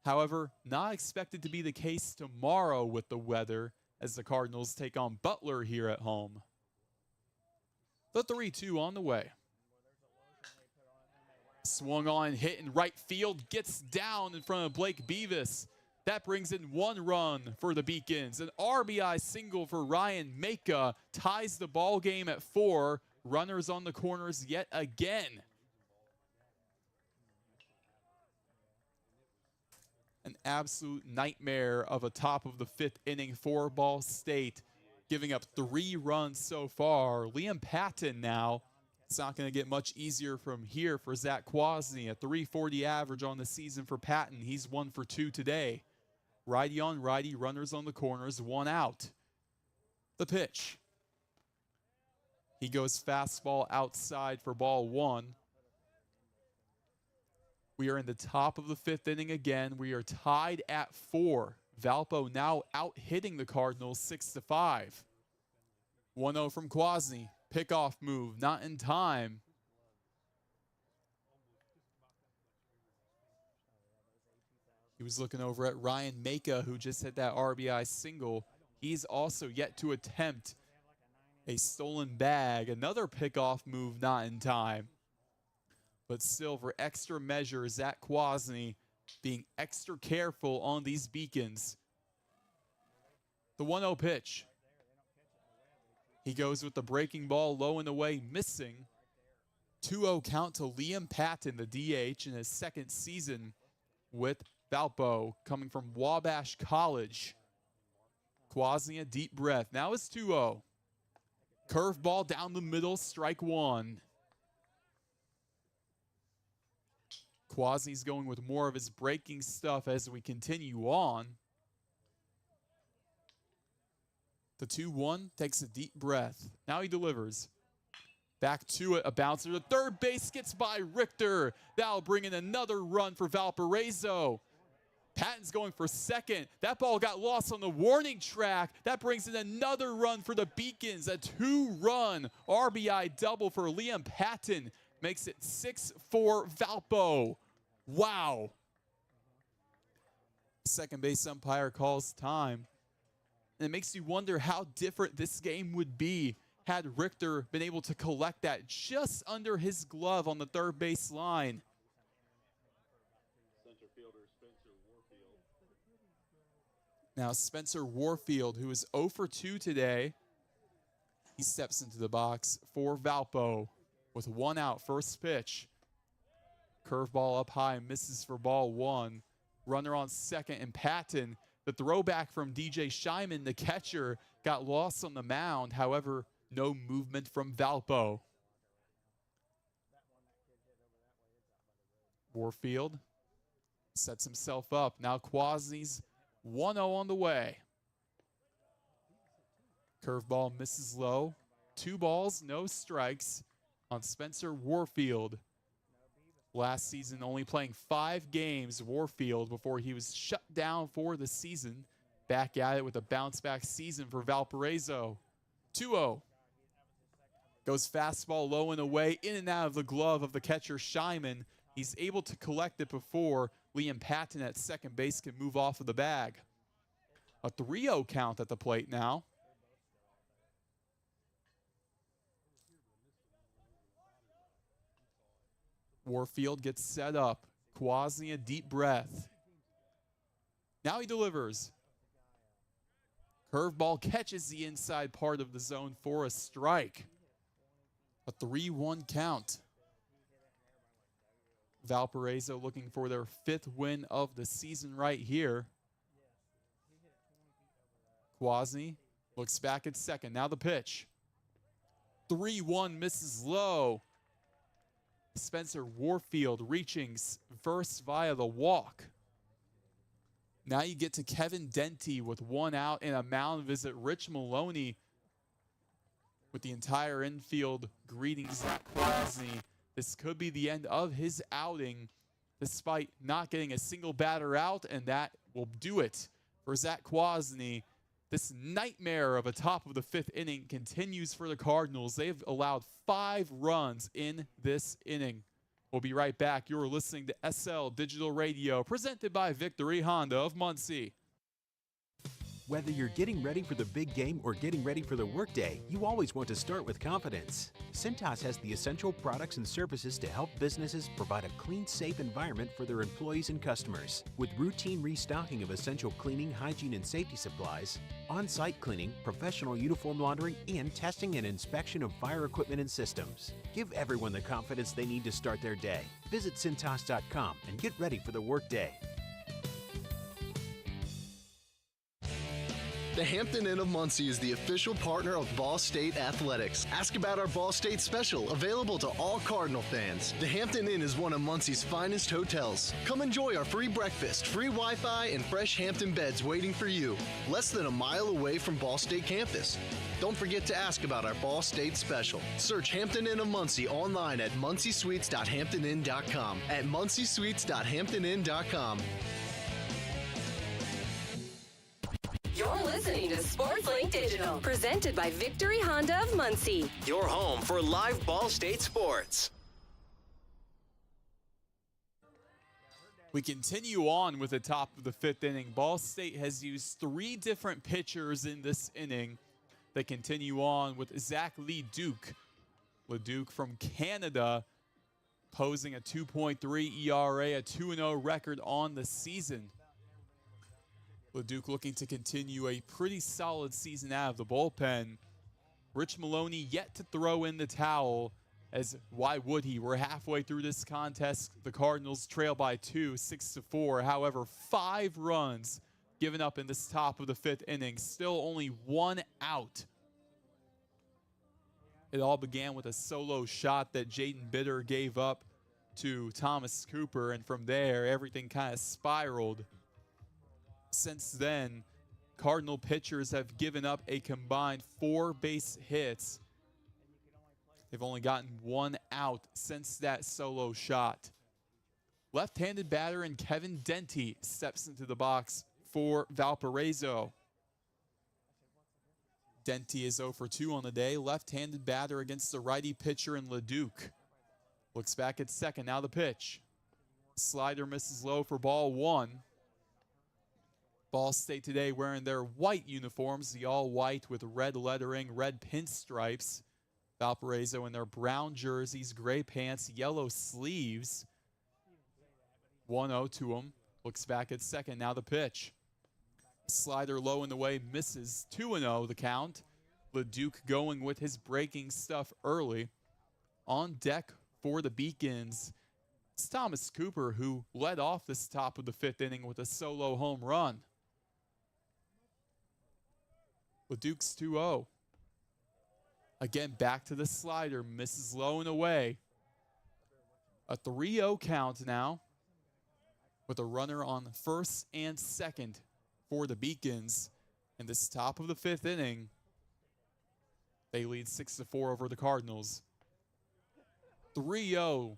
However, not expected to be the case tomorrow with the weather as the Cardinals take on Butler here at home. The 3-2 on the way. Swung on, hit in right field, gets down in front of Blake Beavis. That brings in 1 run for the Beacons. An RBI single for Ryan Maka ties the ball game at 4. Runners on the corners yet again. An absolute nightmare of a top of the 5th inning for Ball State, giving up 3 runs so far. Liam Patton now. It's not going to get much easier from here for Zach Quasney. A .340 average on the season for Patton. He's 1 for 2 today. Righty on righty, runners on the corners, 1 out. The pitch. He goes fastball outside for ball 1. We are in the top of the 5th inning again. We are tied at 4. Valpo now out hitting the Cardinals 6-5. 1-0 from Quasney. Pickoff move, not in time. He was looking over at Ryan Maka, who just hit that RBI single. He's also yet to attempt a stolen bag. Another pickoff move, not in time. But still, for extra measure, Zach Quasney being extra careful on these Beacons. The 1-0 pitch. He goes with the breaking ball low and away, missing. 2-0 count to Liam Patton, the DH, in his 2nd season with Valpo, coming from Wabash College. Quasney, a deep breath. Now it's 2-0. Curveball down the middle, strike 1. Quasney's going with more of his breaking stuff as we continue on. The 2-1 takes a deep breath. Now he delivers. Back to it, a bouncer to third base, gets by Richter. That'll bring in another run for Valparaiso. Patton's going for 2nd. That ball got lost on the warning track. That brings in another run for the Beacons. A 2-run RBI double for Liam Patton. Makes it 6-4 Valpo. Wow. Second base umpire calls time. And it makes you wonder how different this game would be had Richter been able to collect that just under his glove on the third base line. Center fielder Spencer Warfield. Now Spencer Warfield, who is 0 for 2 today, he steps into the box for Valpo with 1 out. First pitch. Curveball up high, misses for ball 1. Runner on second, and Patton, the throwback from DJ Scheinman, the catcher, got lost on the mound. However, no movement from Valpo. Warfield sets himself up. Now Quasny's 1-0 on the way. Curveball misses low. 2 balls, no strikes on Spencer Warfield. Last season only playing 5 games, Warfield, before he was shut down for the season. Back at it with a bounce-back season for Valparaiso. 2-0. Goes fastball low and away, in and out of the glove of the catcher Scheinman. He's able to collect it before Liam Patton at second base can move off of the bag. A 3-0 count at the plate now. Warfield gets set up. Quasny a deep breath. Now he delivers. Curveball catches the inside part of the zone for a strike. A 3-1 count. Valparaiso looking for their 5th win of the season right here. Quasny looks back at second. Now the pitch. 3-1 misses low. Spencer Warfield reaching first via the walk. Now you get to Kevin Denty with 1 out and a mound visit. Rich Maloney with the entire infield greeting Zach Quasny. This could be the end of his outing despite not getting a single batter out, and that will do it for Zach Quasny. This nightmare of a top of the 5th inning continues for the Cardinals. They've allowed 5 runs in this inning. We'll be right back. You're listening to SL Digital Radio, presented by Victory Honda of Muncie. Whether you're getting ready for the big game or getting ready for the workday, you always want to start with confidence. Cintas has the essential products and services to help businesses provide a clean, safe environment for their employees and customers. With routine restocking of essential cleaning, hygiene, and safety supplies, on-site cleaning, professional uniform laundering, and testing and inspection of fire equipment and systems. Give everyone the confidence they need to start their day. Visit Cintas.com and get ready for the workday. The Hampton Inn of Muncie is the official partner of Ball State Athletics. Ask about our Ball State special, available to all Cardinal fans. The Hampton Inn is one of Muncie's finest hotels. Come enjoy our free breakfast, free Wi-Fi, and fresh Hampton beds waiting for you. Less than a mile away from Ball State campus. Don't forget to ask about our Ball State special. Search Hampton Inn of Muncie online at munciesweets.hamptoninn.com. At munciesweets.hamptoninn.com. You're listening to SportsLink Digital, presented by Victory Honda of Muncie. Your home for live Ball State sports. We continue on with the top of the 5th inning. Ball State has used 3 different pitchers in this inning. They continue on with Zach Leduc. Leduc from Canada, posing a 2.3 ERA, a 2-0 record on the season. Leduc looking to continue a pretty solid season out of the bullpen. Rich Maloney yet to throw in the towel, as why would he? We're halfway through this contest. The Cardinals trail by 2, 6-4. However, 5 runs given up in this top of the 5th inning. Still only 1 out. It all began with a solo shot that Jaden Bitter gave up to Thomas Cooper, and from there, everything kind of spiraled. Since then, Cardinal pitchers have given up a combined 4 base hits. They've only gotten 1 out since that solo shot. Left-handed batter and Kevin Denty steps into the box for Valparaiso. Denty is 0 for 2 on the day. Left-handed batter against the righty pitcher in Leduc. Looks back at second. Now the pitch. Slider misses low for ball 1. Ball State today wearing their white uniforms, the all white with red lettering, red pinstripes. Valparaiso in their brown jerseys, gray pants, yellow sleeves. 1-0 to him. Looks back at second. Now the pitch. Slider low in the way, misses. 2-0 the count. LeDuc going with his breaking stuff early. On deck for the Beacons, it's Thomas Cooper, who led off this top of the fifth inning with a solo home run. LeDuc's 2-0. Again, back to the slider, misses low and away. A 3-0 count now with a runner on first and second for the Beacons. In this top of the fifth inning, they lead 6-4 over the Cardinals. 3-0.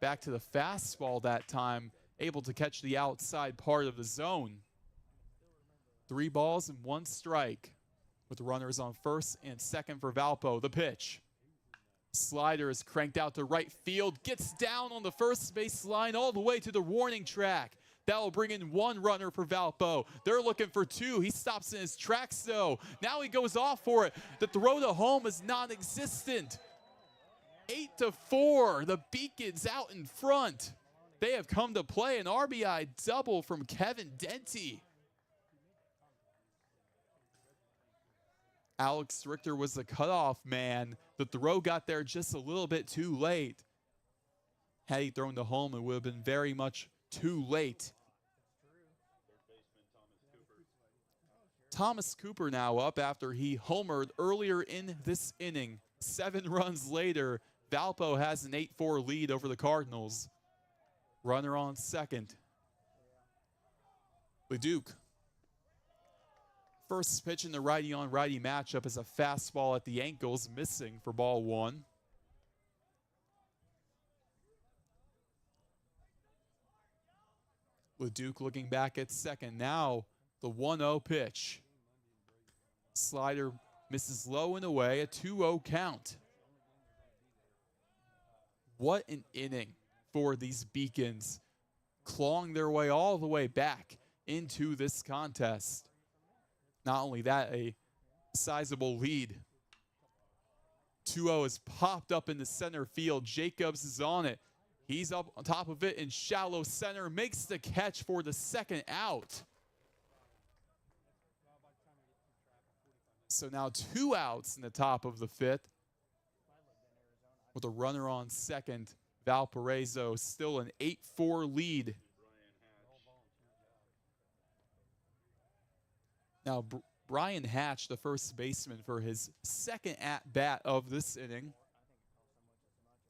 Back to the fastball that time, able to catch the outside part of the zone. 3 balls and 1 strike with runners on first and second for Valpo. The pitch. Slider is cranked out to right field, gets down on the first base line all the way to the warning track. That will bring in 1 runner for Valpo. They're looking for 2. He stops in his tracks though. Now he goes off for it. The throw to home is non-existent. 8-4, the Beacons out in front. They have come to play an RBI double from Kevin Denty. Alex Richter was the cutoff man. The throw got there just a little bit too late. Had he thrown to home, it would have been very much too late. Thomas Cooper now up after he homered earlier in this inning. 7 runs later, Valpo has an 8-4 lead over the Cardinals. Runner on second. LeDuc. First pitch in the righty-on-righty matchup is a fastball at the ankles, missing for ball 1. LeDuc looking back at second. Now the 1-0 pitch. Slider misses low and away, a 2-0 count. What an inning for these Beacons, clawing their way all the way back into this contest. Not only that, a sizable lead. 2-0 is popped up in the center field. Jacobs is on it. He's up on top of it in shallow center, makes the catch for the second out. So now 2 outs in the top of the fifth with a runner on second. Valparaiso still an 8-4 lead. Now, Brian Hatch, the first baseman, for his second at-bat of this inning.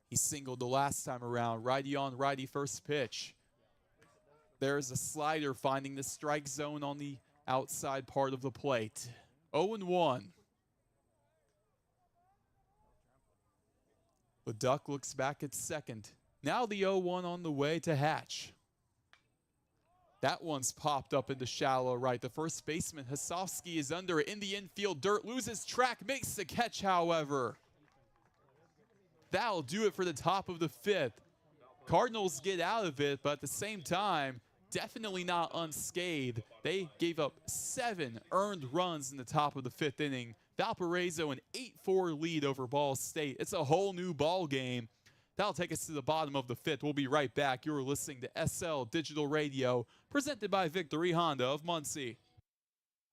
He singled the last time around. Righty-on-righty first pitch. There's a slider finding the strike zone on the outside part of the plate. 0-1. The Duck looks back at second. Now the 0-1 on the way to Hatch. That one's popped up into shallow right. The first baseman, Hasofsky, is under it in the infield dirt. Loses track, makes the catch, however. That'll do it for the top of the fifth. Cardinals get out of it, but at the same time, definitely not unscathed. They gave up 7 earned runs in the top of the fifth inning. Valparaiso an 8-4 lead over Ball State. It's a whole new ball game. That'll take us to the bottom of the fifth. We'll be right back. You're listening to SL Digital Radio, presented by Victory Honda of Muncie.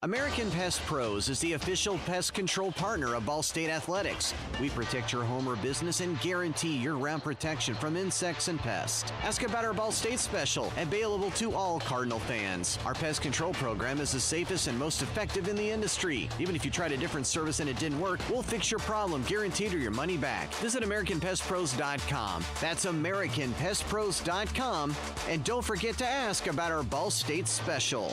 American Pest Pros is the official pest control partner of Ball State Athletics. We protect your home or business and guarantee year-round protection from insects and pests. Ask about our Ball State special, available to all Cardinal fans. Our pest control program is the safest and most effective in the industry. Even if you tried a different service and it didn't work, we'll fix your problem, guaranteed, or your money back. Visit AmericanPestPros.com. That's AmericanPestPros.com. And don't forget to ask about our Ball State special.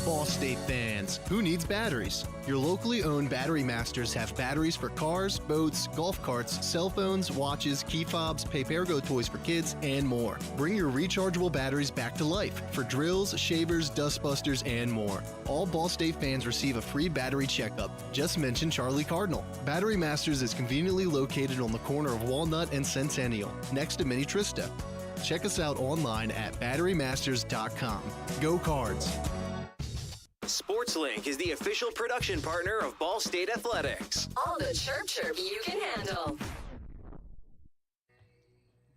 Ball State fans, who needs batteries? Your locally owned Battery Masters have batteries for cars, boats, golf carts, cell phones, watches, key fobs, pay-per-go toys for kids, and more. Bring your rechargeable batteries back to life for drills, shavers, dustbusters, and more. All Ball State fans receive a free battery checkup. Just mention Charlie Cardinal. Battery Masters is conveniently located on the corner of Walnut and Centennial, next to Mini Trista. Check us out online at batterymasters.com. Go Cards! SportsLink is the official production partner of Ball State Athletics. All the chirp you can handle.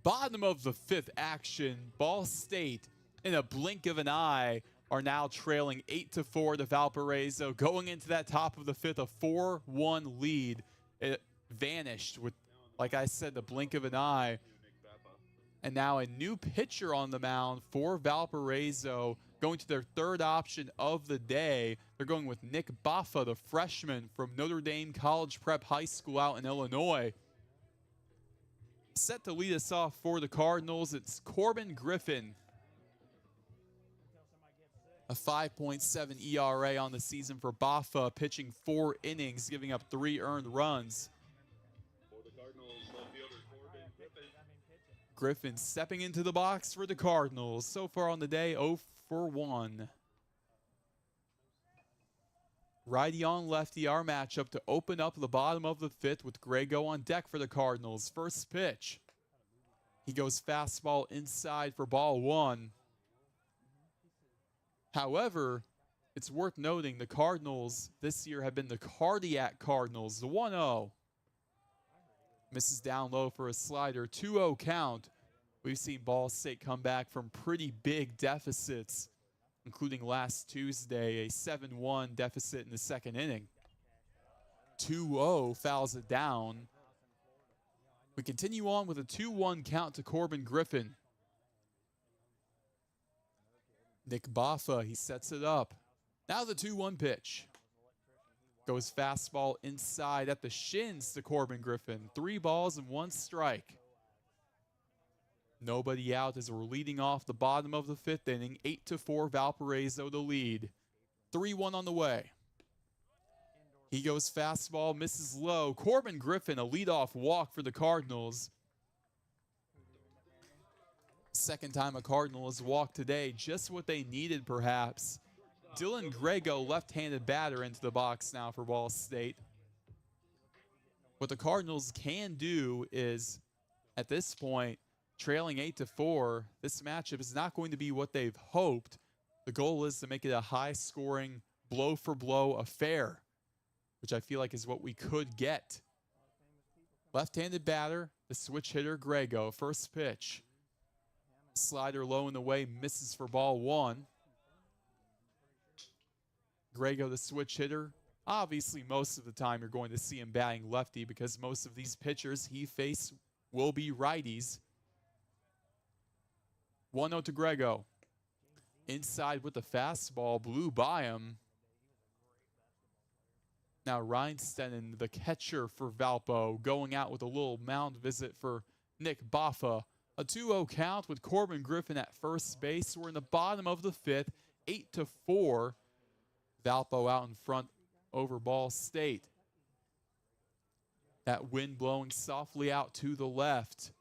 Bottom of the fifth action, Ball State, in a blink of an eye, are now trailing 8-4 to Valparaiso. Going into that top of the fifth, a 4-1 lead. It vanished with, like I said, the blink of an eye. And now a new pitcher on the mound for Valparaiso, going to their third option of the day. They're going with Nick Baffa, the freshman from Notre Dame College Prep High School out in Illinois. Set to lead us off for the Cardinals, it's Corbin Griffin. A 5.7 ERA on the season for Baffa, pitching 4 innings, giving up 3 earned runs. Griffin stepping into the box for the Cardinals. So far on the day, 0 for 1. Righty on lefty, our matchup to open up the bottom of the fifth with Grego on deck for the Cardinals. First pitch. He goes fastball inside for ball 1. However, it's worth noting the Cardinals this year have been the cardiac Cardinals, the 1-0. Misses down low for a slider, 2-0 count. We've seen Ball State come back from pretty big deficits, including last Tuesday, a 7-1 deficit in the second inning. 2-0 fouls it down. We continue on with a 2-1 count to Corbin Griffin. Nick Baffa, he sets it up. Now the 2-1 pitch. Goes fastball inside at the shins to Corbin Griffin. 3 balls and 1 strike. Nobody out as we're leading off the bottom of the fifth inning. 8-4 Valparaiso to lead. 3-1 on the way. He goes fastball, misses low. Corbin Griffin, a leadoff walk for the Cardinals. Second time a Cardinal has walked today. Just what they needed, perhaps. Dylan Grego, left-handed batter, into the box now for Ball State. What the Cardinals can do is, at this point, trailing 8-4, this matchup is not going to be what they've hoped. The goal is to make it a high-scoring, blow-for-blow affair, which I feel like is what we could get. Left-handed batter, the switch hitter, Grego. First pitch. Slider low in the way, misses for ball 1. Grego, the switch hitter. Obviously, most of the time you're going to see him batting lefty because most of these pitchers he faced will be righties. 1-0 to Grego. Inside with the fastball, blew by him. Now Reinstetten, the catcher for Valpo, going out with a little mound visit for Nick Baffa. A 2-0 count with Corbin Griffin at first base. We're in the bottom of the fifth, 8-4. Valpo out in front over Ball State. That wind blowing softly out to the left.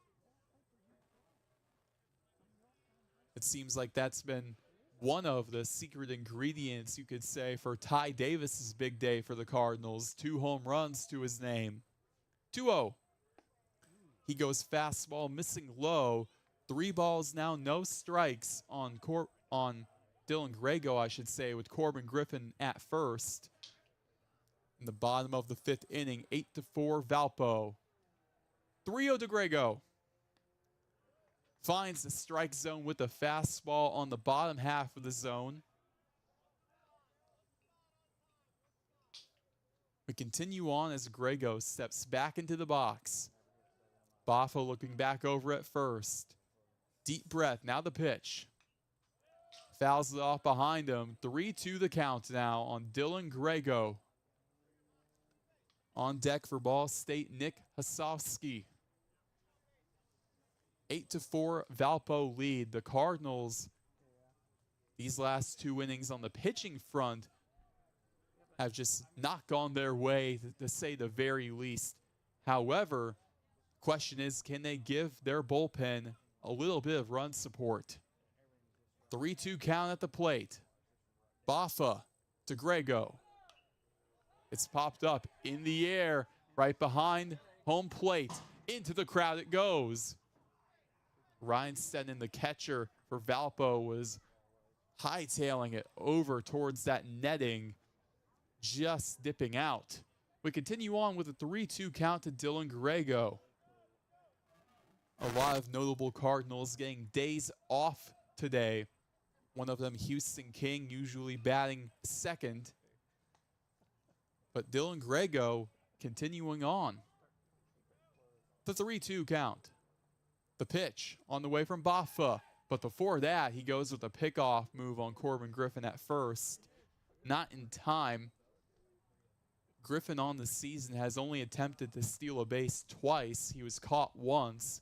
It seems like that's been one of the secret ingredients, you could say, for Ty Davis's big day for the Cardinals. 2 home runs to his name. 2-0. He goes fastball, missing low. 3 balls now, no strikes on Dylan Grego, I should say, with Corbin Griffin at first. In the bottom of the fifth inning, 8-4 Valpo. 3-0 to Grego. Finds the strike zone with a fastball on the bottom half of the zone. We continue on as Grego steps back into the box. Baffa looking back over at first. Deep breath, now the pitch. Fouls it off behind him. 3-2 the count now on Dylan Grego. On deck for Ball State, Nick Hasovsky. 8-4 Valpo lead. The Cardinals, these last 2 innings on the pitching front, have just not gone their way, to say the very least. However, question is, can they give their bullpen a little bit of run support? 3-2 count at the plate. Baffa to Grego. It's popped up in the air, right behind home plate. Into the crowd it goes. Ryan Stennon, the catcher for Valpo, was hightailing it over towards that netting, just dipping out. We continue on with a 3-2 count to Dylan Grego. A lot of notable Cardinals getting days off today. One of them, Houston King, usually batting second. But Dylan Grego continuing on. The 3-2 count. The pitch on the way from Baffa. But before that, he goes with a pickoff move on Corbin Griffin at first. Not in time. Griffin on the season has only attempted to steal a base twice. He was caught once.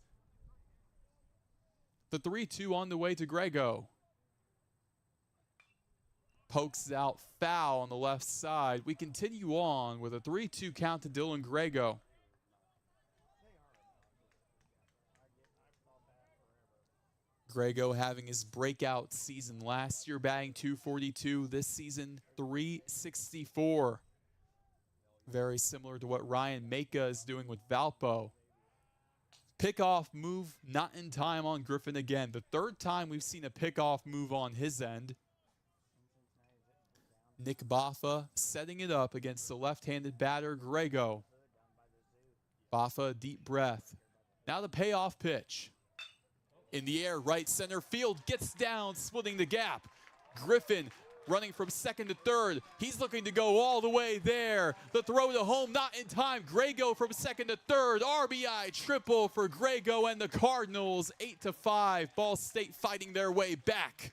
The 3-2 on the way to Grego. Pokes out foul on the left side. We continue on with a 3-2 count to Dylan Grego. Grego having his breakout season last year, batting .242. This season, .364. Very similar to what Ryan Maka is doing with Valpo. Pickoff move not in time on Griffin again. The third time we've seen a pickoff move on his end. Nick Baffa setting it up against the left-handed batter, Grego. Baffa, deep breath. Now the payoff pitch. In the air, right center field, gets down, splitting the gap. Griffin running from second to third. He's looking to go all the way there. The throw to home, not in time. Grego from second to third. RBI triple for Grego and the Cardinals. 8-5. Ball State fighting their way back.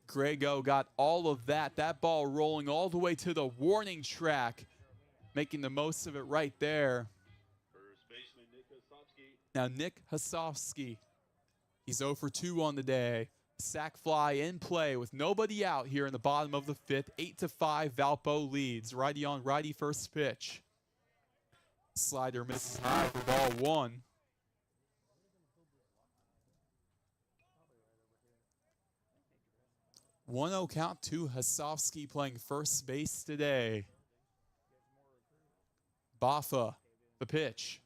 Grego got all of that. That ball rolling all the way to the warning track. Making the most of it right there. Now Nick Hasovsky, he's 0 for 2 on the day. Sac fly in play with nobody out here in the bottom of the fifth. 8-5, Valpo leads. Righty on righty first pitch. Slider misses high for ball one. One-0 count to Hasovsky playing first base today. Baffa, the pitch.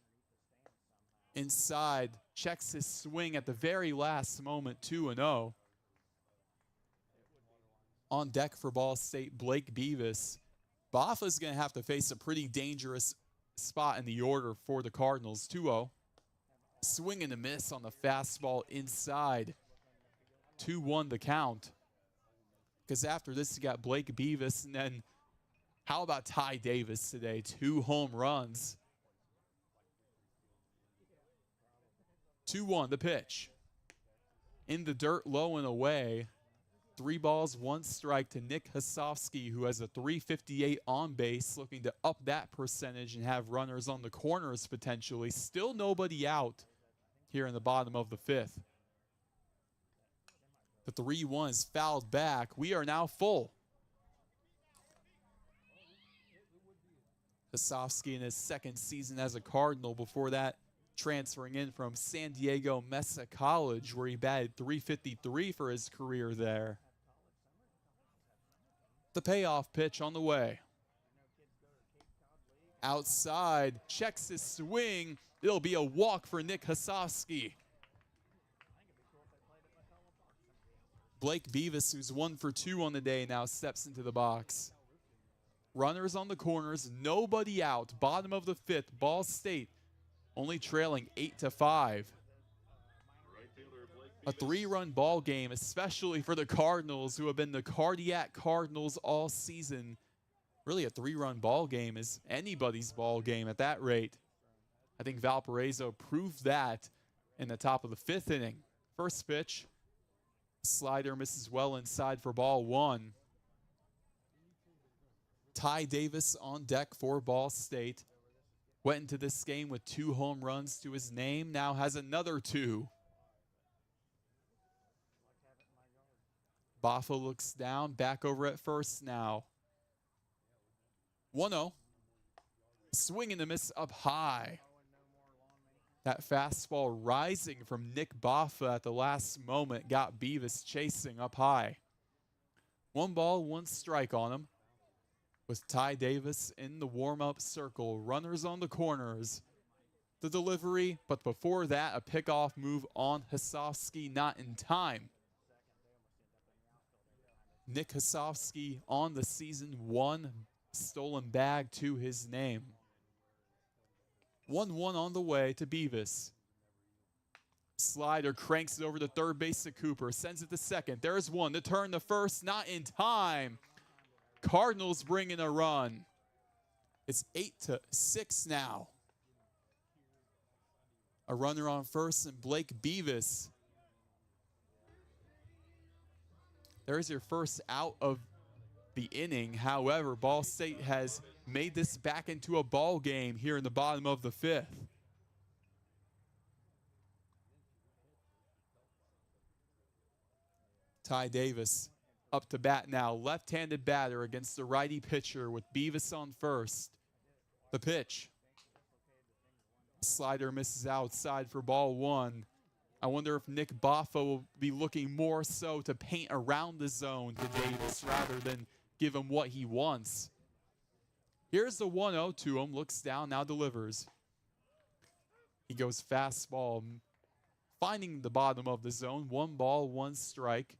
Inside, checks his swing at the very last moment, 2-0. On deck for Ball State, Blake Beavis. Baffa's going to have to face a pretty dangerous spot in the order for the Cardinals, 2-0. Swing and a miss on the fastball inside. 2-1 the count. Because after this, you got Blake Beavis, and then how about Ty Davis today? 2 home runs. 2-1, the pitch. In the dirt, low and away. 3 balls, 1 strike to Nick Hasovsky, who has a .358 on base, looking to up that percentage and have runners on the corners potentially. Still nobody out here in the bottom of the fifth. The 3-1 is fouled back. We are now full. Hasovsky in his second season as a Cardinal, before that transferring in from San Diego Mesa College, where he batted .353 for his career there. The payoff pitch on the way. Outside, checks his swing. It'll be a walk for Nick Hasovsky. Blake Beavis, who's 1 for 2 on the day, now steps into the box. Runners on the corners, nobody out. Bottom of the fifth, Ball State only trailing 8-5. A 3-run ball game, especially for the Cardinals, who have been the cardiac Cardinals all season. Really, a 3-run ball game is anybody's ball game at that rate. I think Valparaiso proved that in the top of the 5th inning. First pitch, slider misses well inside for ball one. Ty Davis on deck for Ball State. Went into this game with 2 home runs to his name, now has another 2. Baffa looks down, back over at first now. 1-0. Swing and a miss up high. That fastball rising from Nick Baffa at the last moment got Beavis chasing up high. 1 ball, 1 strike on him. with Ty Davis in the warm-up circle. Runners on the corners. The delivery, but before that, a pickoff move on Hasofsky, not in time. Nick Hasofsky on the season, 1 stolen bag to his name. 1-1 on the way to Beavis. Slider cranks it over to third base to Cooper, sends it to second. There's one to turn to first, not in time. Cardinals bring in a run. It's 8-6 now. A runner on first and Blake Beavis. There's your first out of the inning. However, Ball State has made this back into a ball game here in the bottom of the 5th. Ty Davis up to bat now. Left-handed batter against the righty pitcher with Beavis on first. The pitch. Slider misses outside for ball 1. I wonder if Nick Boffa will be looking more so to paint around the zone to Davis rather than give him what he wants. Here's the 1-0 to him. Looks down, now delivers. He goes fastball, finding the bottom of the zone. 1 ball, 1 strike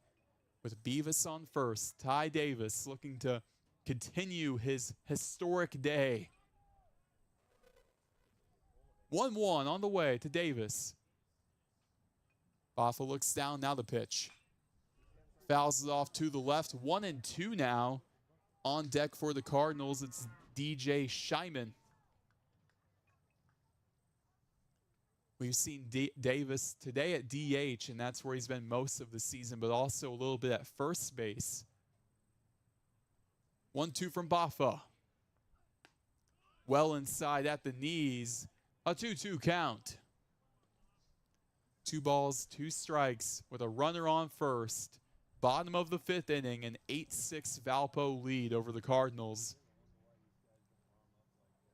with Beavis on first. Ty Davis looking to continue his historic day. 1-1 on the way to Davis. Boffa looks down, now the pitch. Fouls it off to the left. 1-2 now. On deck for the Cardinals, it's DJ Scheiman. We've seen Davis today at DH, and that's where he's been most of the season, but also a little bit at first base. 1-2 from Boffa. Well inside at the knees. A 2-2 count. 2 balls, 2 strikes with a runner on first. Bottom of the 5th inning, an 8-6 Valpo lead over the Cardinals.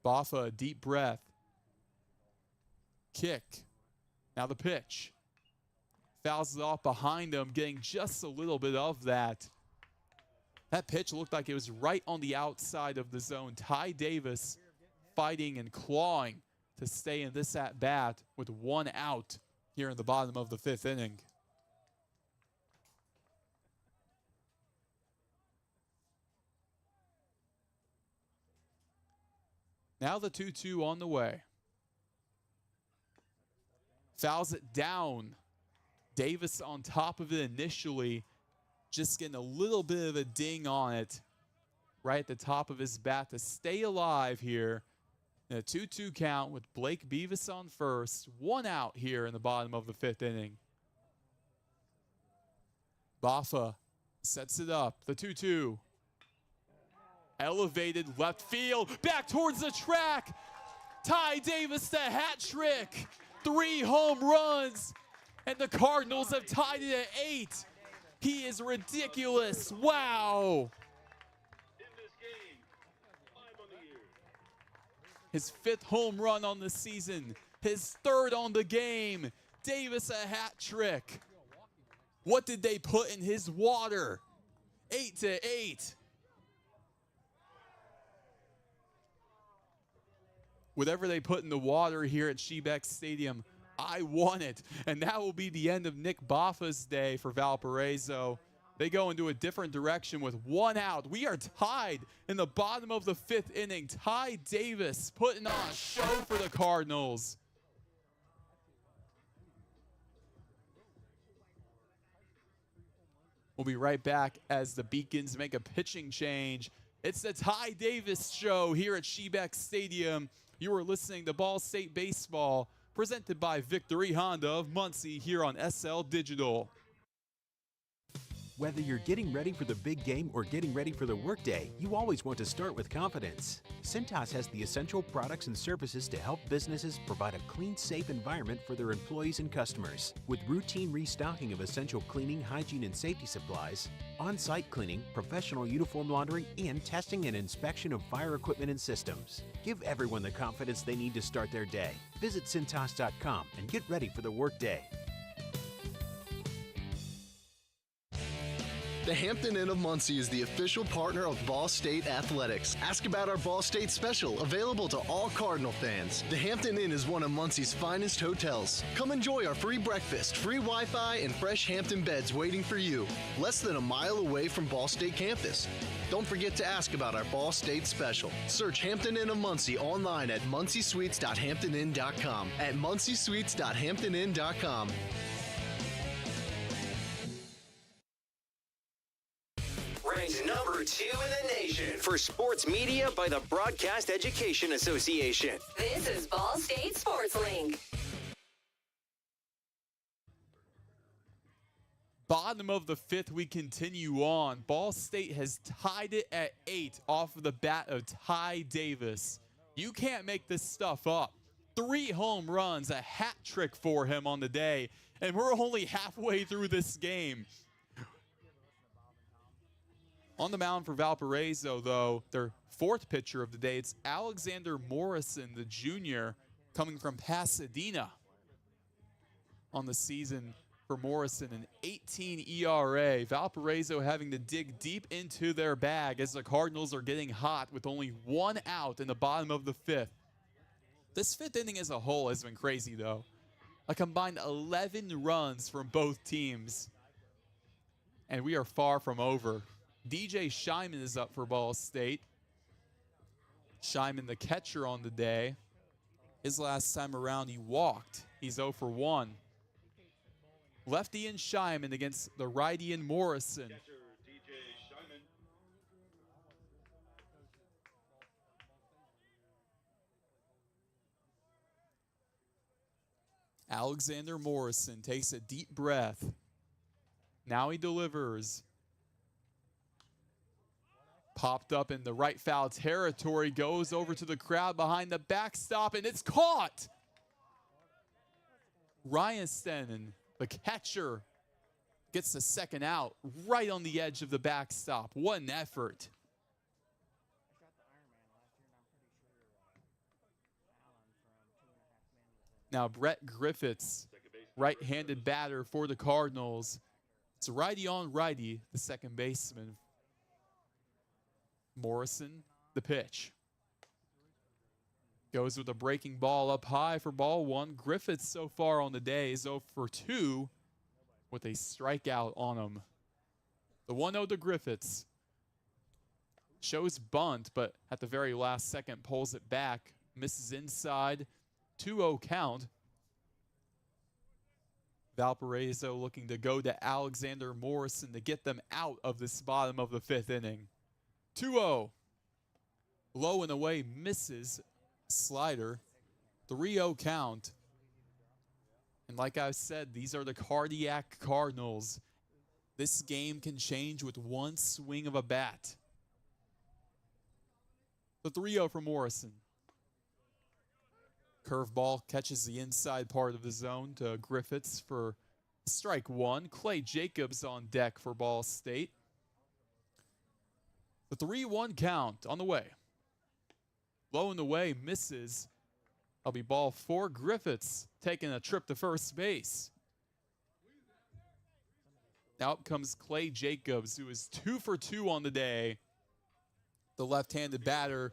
Boffa, a deep breath. Kick. Now the pitch. Fouls it off behind him, getting just a little bit of that. That pitch looked like it was right on the outside of the zone. Ty Davis fighting and clawing to stay in this at-bat with 1 out here in the bottom of the 5th inning. Now the 2-2 on the way. Fouls it down. Davis on top of it initially, just getting a little bit of a ding on it right at the top of his bat to stay alive here. And a 2-2 count with Blake Beavis on first. 1 out here in the bottom of the 5th inning. Boffa sets it up. The 2-2. Elevated left field. Back towards the track. Ty Davis, the hat trick. 3 home runs. And the Cardinals have tied it at 8. He is ridiculous. Wow. His 5th home run on the season. His 3rd on the game. Davis a hat trick. What did they put in his water? 8-8. Whatever they put in the water here at Shebeck Stadium, I want it. And that will be the end of Nick Boffa's day for Valparaiso. They go into a different direction with 1 out. We are tied in the bottom of the 5th inning. Ty Davis putting on a show for the Cardinals. We'll be right back as the Beacons make a pitching change. It's the Ty Davis show here at Shebeck Stadium. You are listening to Ball State Baseball, presented by Victory Honda of Muncie here on SL Digital. Whether you're getting ready for the big game or getting ready for the workday, you always want to start with confidence. Cintas has the essential products and services to help businesses provide a clean, safe environment for their employees and customers. With routine restocking of essential cleaning, hygiene, and safety supplies, on-site cleaning, professional uniform laundering, and testing and inspection of fire equipment and systems. Give everyone the confidence they need to start their day. Visit Cintas.com and get ready for the workday. The Hampton Inn of Muncie is the official partner of Ball State Athletics. Ask about our Ball State special, available to all Cardinal fans. The Hampton Inn is one of Muncie's finest hotels. Come enjoy our free breakfast, free Wi-Fi, and fresh Hampton beds waiting for you. Less than a mile away from Ball State campus. Don't forget to ask about our Ball State special. Search Hampton Inn of Muncie online at munciesuites.hamptoninn.com. At munciesuites.hamptoninn.com. Ranked number 2 in the nation for sports media by the Broadcast Education Association. This is Ball State Sports Link. Bottom of the fifth, we continue on. Ball State has tied it at 8 off of the bat of Ty Davis. You can't make this stuff up. 3 home runs, a hat trick for him on the day, and we're only halfway through this game. On the mound for Valparaiso, though, their 4th pitcher of the day, it's Alexander Morrison, the junior, coming from Pasadena. On the season for Morrison, an 18 ERA. Valparaiso having to dig deep into their bag as the Cardinals are getting hot with only 1 out in the bottom of the 5th. This 5th inning as a whole has been crazy, though. A combined 11 runs from both teams. And we are far from over. DJ Shyman is up for Ball State. Shyman, the catcher on the day. His last time around, he walked. He's 0 for 1. Lefty and Shyman against the righty and Morrison. Alexander Morrison takes a deep breath. Now he delivers. Popped up in the right foul territory, goes over to the crowd behind the backstop, and it's caught. Ryan Stennon, the catcher, gets the second out right on the edge of the backstop. What an effort. Now Brett Griffiths, right-handed batter for the Cardinals. It's righty on righty, the second baseman. Morrison, the pitch. Goes with a breaking ball up high for ball 1. Griffiths so far on the day is 0 for 2 with a strikeout on him. The 1-0 to Griffiths. Shows bunt, but at the very last second pulls it back. Misses inside. 2-0 count. Valparaiso looking to go to Alexander Morrison to get them out of this bottom of the 5th inning. 2-0. Low and away, misses. Slider. 3-0 count. And like I said, these are the cardiac Cardinals. This game can change with one swing of a bat. The 3-0 for Morrison. Curveball catches the inside part of the zone to Griffiths for strike 1. Clay Jacobs on deck for Ball State. The 3-1 count on the way. Low and away, misses. That'll be ball 4. Griffiths taking a trip to first base. Out comes Clay Jacobs, who is 2 for 2 on the day. The left-handed batter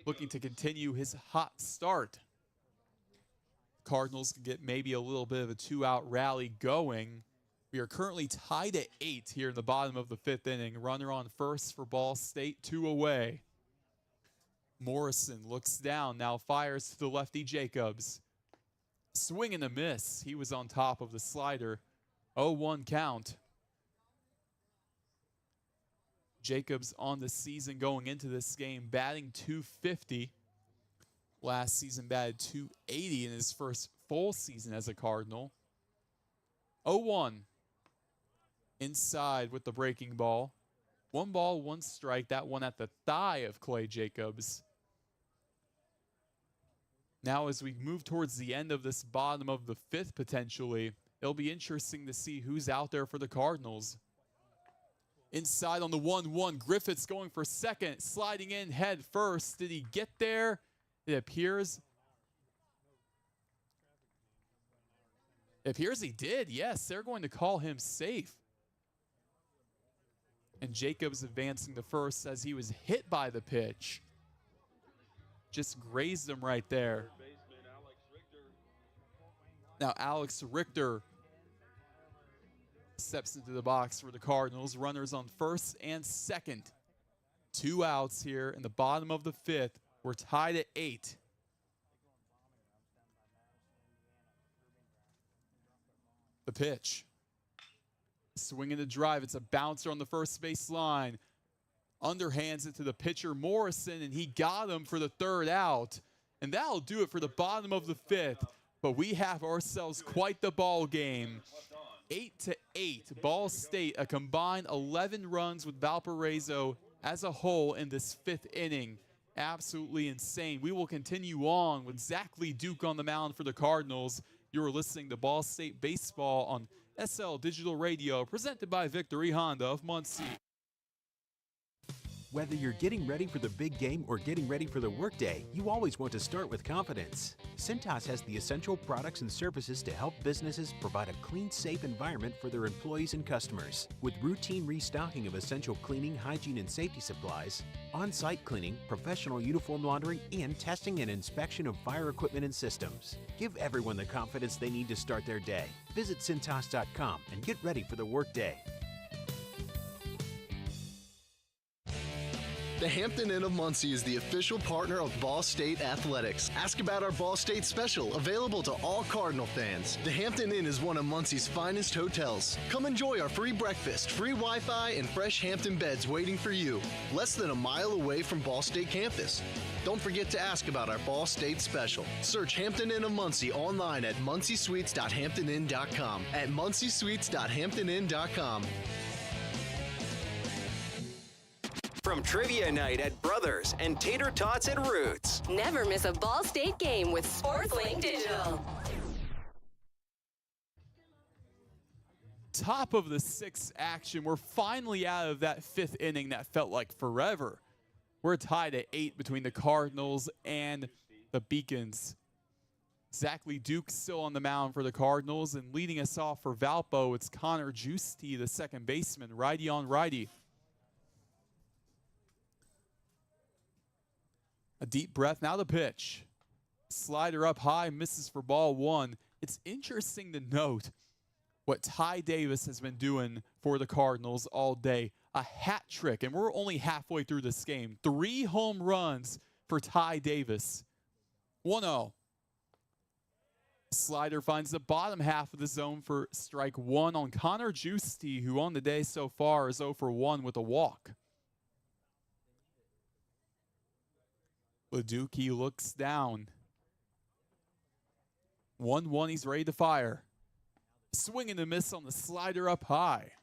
looking to continue his hot start. Cardinals can get maybe a little bit of a 2-out rally going. We are currently tied at 8 here in the bottom of the 5th inning. Runner on first for Ball State, 2 away. Morrison looks down, now fires to the lefty Jacobs. Swing and a miss. He was on top of the slider. 0-1 count. Jacobs on the season going into this game, batting .250. Last season batted .280 in his first full season as a Cardinal. 0-1. Inside with the breaking ball. 1 ball, 1 strike. That one at the thigh of Clay Jacobs. Now as we move towards the end of this bottom of the 5th potentially, it'll be interesting to see who's out there for the Cardinals. Inside on the 1-1, Griffiths going for second, sliding in head first. Did he get there? It appears he did. Yes, they're going to call him safe. And Jacobs advancing to first as he was hit by the pitch. Just grazed him right there. Now Alex Richter steps into the box for the Cardinals. Runners on first and second. 2 outs here in the bottom of the 5th. We're tied at 8. The pitch. Swinging the drive. It's a bouncer on the first base line. Underhands it to the pitcher Morrison, and he got him for the 3rd out. And that'll do it for the bottom of the 5th. But we have ourselves quite the ball game. 8-8. Ball State, a combined 11 runs with Valparaiso as a whole in this 5th inning. Absolutely insane. We will continue on with Zach Lee Duke on the mound for the Cardinals. You're listening to Ball State Baseball on SL Digital Radio, presented by Victory Honda of Muncie. Whether you're getting ready for the big game or getting ready for the workday, you always want to start with confidence. Cintas has the essential products and services to help businesses provide a clean, safe environment for their employees and customers. With routine restocking of essential cleaning, hygiene, and safety supplies, on-site cleaning, professional uniform laundering, and testing and inspection of fire equipment and systems. Give everyone the confidence they need to start their day. Visit Cintas.com and get ready for the workday. The Hampton Inn of Muncie is the official partner of Ball State Athletics. Ask about our Ball State special, available to all Cardinal fans. The Hampton Inn is one of Muncie's finest hotels. Come enjoy our free breakfast, free Wi-Fi, and fresh Hampton beds waiting for you. Less than a mile away from Ball State campus. Don't forget to ask about our Ball State special. Search Hampton Inn of Muncie online at munciesuites.hamptoninn.com. At munciesuites.hamptoninn.com. From trivia night at Brothers and tater tots at Roots. Never miss a Ball State game with SportsLink Digital. Top of the 6th action. We're finally out of that 5th inning that felt like forever. We're tied at 8 between the Cardinals and the Beacons. Zach Lee Duke still on the mound for the Cardinals, and leading us off for Valpo, it's Connor Giusti, the second baseman, righty on righty. A deep breath. Now the pitch. Slider up high, misses for ball 1. It's interesting to note what Ty Davis has been doing for the Cardinals all day. A hat trick, and we're only halfway through this game. 3 home runs for Ty Davis. 1-0. Slider finds the bottom half of the zone for strike 1 on Connor Giusti, who on the day so far is 0 for 1 with a walk. Leducci looks down. 1-1, he's ready to fire. Swing and a miss on the slider up high.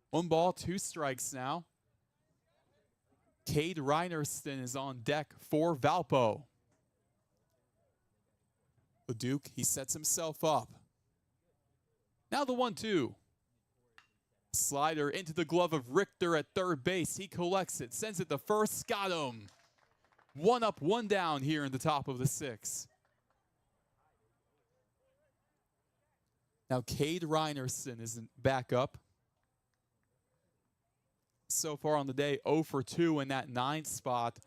1 ball, 2 strikes now. Cade Reinerston is on deck for Valpo. Leduc, he sets himself up. Now the 1-2. Slider into the glove of Richter at third base. He collects it, sends it to first, got him. 1 up, 1 down here in the top of the 6th. Now Cade Reinerson is back up. So far on the day, 0 for 2 in that 9 spot.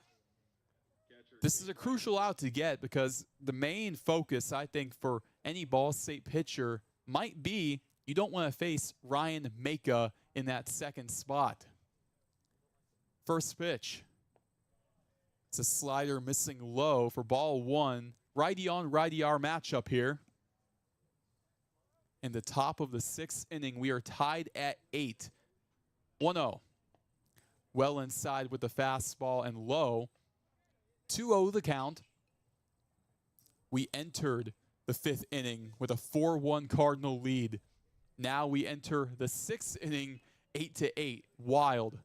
This is a crucial out to get because the main focus, I think, for any Ball State pitcher might be you don't want to face Ryan Maka in that 2nd spot. First pitch. It's a slider missing low for ball 1. Righty on righty our matchup here. In the top of the 6th inning, we are tied at 8. 1-0. Well inside with the fastball and low. 2-0 the count. We entered the 5th inning with a 4-1 Cardinal lead. Now we enter the 6th inning 8-8. Wild.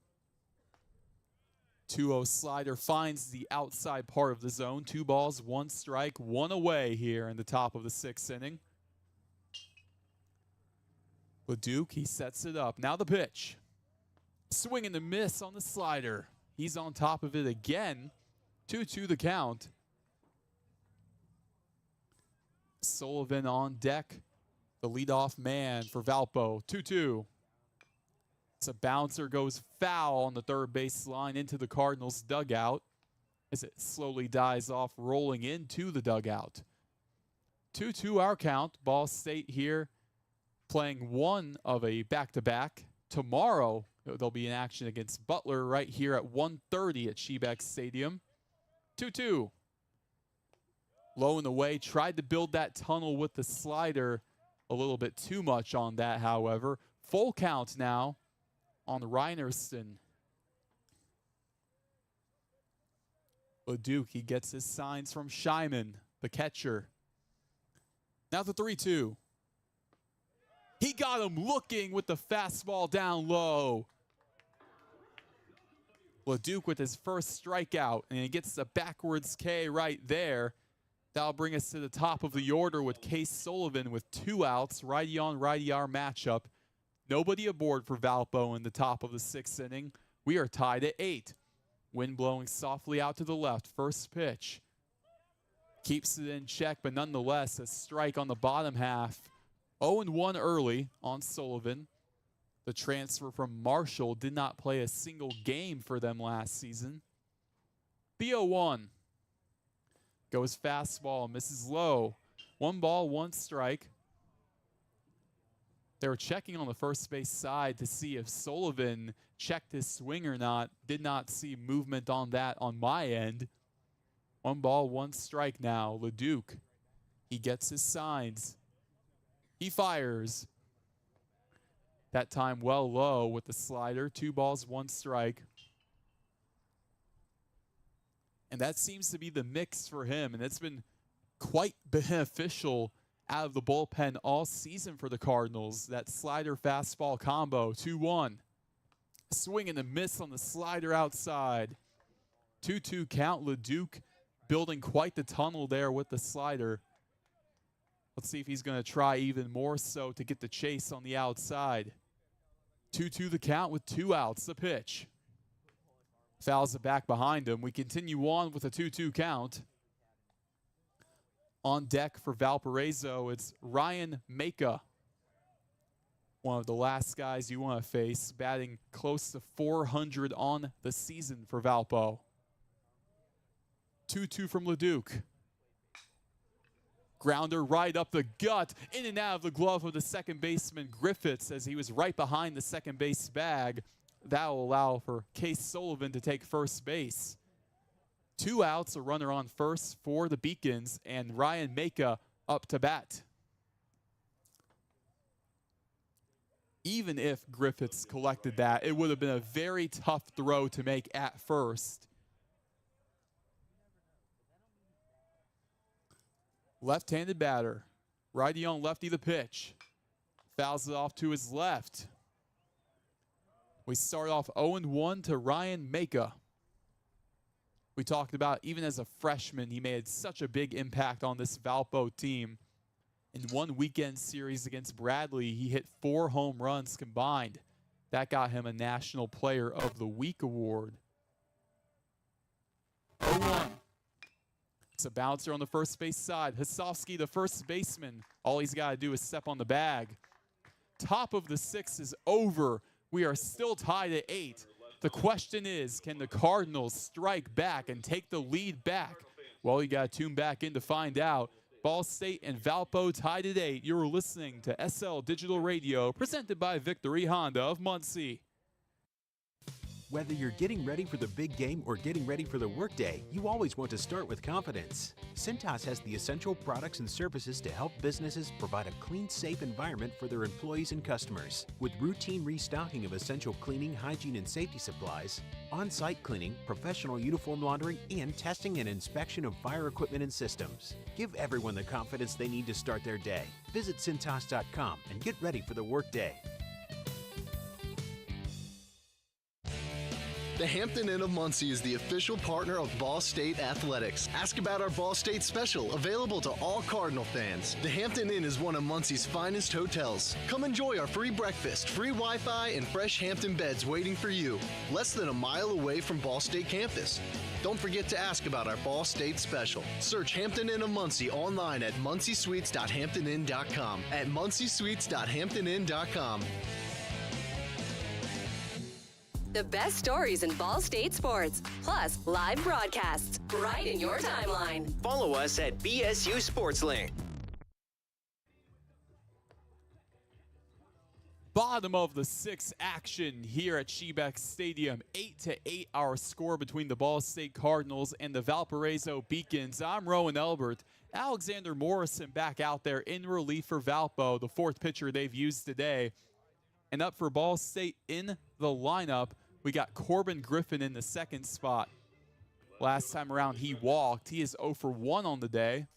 2-0 slider finds the outside part of the zone. 2 balls, 1 strike, 1 away here in the top of the 6th inning. Leduc, he sets it up. Now the pitch. Swing and a miss on the slider. He's on top of it again. 2-2 the count. Sullivan on deck. The leadoff man for Valpo. 2-2. So bouncer goes foul on the third baseline into the Cardinals dugout as it slowly dies off, rolling into the dugout. 2-2 our count. Ball State here playing one of a back-to-back. Tomorrow, there'll be an action against Butler right here at 1:30 at Shebeck Stadium. 2-2. Low and away, tried to build that tunnel with the slider. A little bit too much on that, however. Full count now on Reinerston. LeDuc, he gets his signs from Scheiman, the catcher. Now the 3-2. He got him looking with the fastball down low. LeDuc with his first strikeout, and he gets the backwards K right there. That'll bring us to the top of the order with Case Sullivan with 2 outs. Righty on righty our matchup. Nobody aboard for Valpo in the top of the 6th inning. We are tied at 8. Wind blowing softly out to the left. First pitch. Keeps it in check, but nonetheless a strike on the bottom half. 0-1 early on Sullivan. The transfer from Marshall did not play a single game for them last season. B-0-1. Goes fastball, misses low. 1 ball, 1 strike. They were checking on the first base side to see if Sullivan checked his swing or not. Did not see movement on that on my end. 1 ball, 1 strike now. LeDuc, he gets his signs. He fires. That time well low with the slider. 2 balls, 1 strike. And that seems to be the mix for him. And it's been quite beneficial out of the bullpen all season for the Cardinals. That slider fastball combo. 2-1. Swing and a miss on the slider outside. 2-2 count. LeDuc building quite the tunnel there with the slider. Let's see if he's going to try even more so to get the chase on the outside. 2-2 the count with 2 outs. The pitch. Fouls it back behind him. We continue on with a 2-2 count. On deck for Valparaiso, it's Ryan Maka. One of the last guys you want to face, batting close to 400 on the season for Valpo. 2-2 from LeDuc. Grounder right up the gut, in and out of the glove of the second baseman Griffiths as he was right behind the second base bag. That will allow for Case Sullivan to take first base. 2 outs, a runner on first for the Beacons, and Ryan Maka up to bat. Even if Griffiths collected that, it would have been a very tough throw to make at first. Left-handed batter. Righty on lefty the pitch. Fouls it off to his left. We start off 0-1 to Ryan Maka. We talked about even as a freshman, he made such a big impact on this Valpo team. In one weekend series against Bradley, he hit 4 home runs combined. That got him a National Player of the Week award. 0-1. It's a bouncer on the first base side. Hasovsky, the first baseman. All he's got to do is step on the bag. Top of the 6th is over. We are still tied at 8. The question is, can the Cardinals strike back and take the lead back? Well, you got to tune back in to find out. Ball State and Valpo tied at 8. You're listening to SL Digital Radio, presented by Victory Honda of Muncie. Whether you're getting ready for the big game or getting ready for the workday, you always want to start with confidence. Cintas has the essential products and services to help businesses provide a clean, safe environment for their employees and customers. With routine restocking of essential cleaning, hygiene, and safety supplies, on-site cleaning, professional uniform laundering, and testing and inspection of fire equipment and systems. Give everyone the confidence they need to start their day. Visit Cintas.com and get ready for the workday. The Hampton Inn of Muncie is the official partner of Ball State Athletics. Ask about our Ball State special, available to all Cardinal fans. The Hampton Inn is one of Muncie's finest hotels. Come enjoy our free breakfast, free Wi-Fi, and fresh Hampton beds waiting for you. Less than a mile away from Ball State campus. Don't forget to ask about our Ball State special. Search Hampton Inn of Muncie online at munciesuites.hamptoninn.com. At munciesuites.hamptoninn.com. The best stories in Ball State sports, plus live broadcasts right in your timeline. Follow us at BSU SportsLink. Bottom of the sixth action here at Shebeck Stadium. 8-8 our score between the Ball State Cardinals and the Valparaiso Beacons. I'm Roen Elbert. Alexander Morrison back out there in relief for Valpo, the fourth pitcher they've used today. And up for Ball State in the lineup, we got Corbin Griffin in the second spot. Last time around he walked. He is 0 for 1 on the day.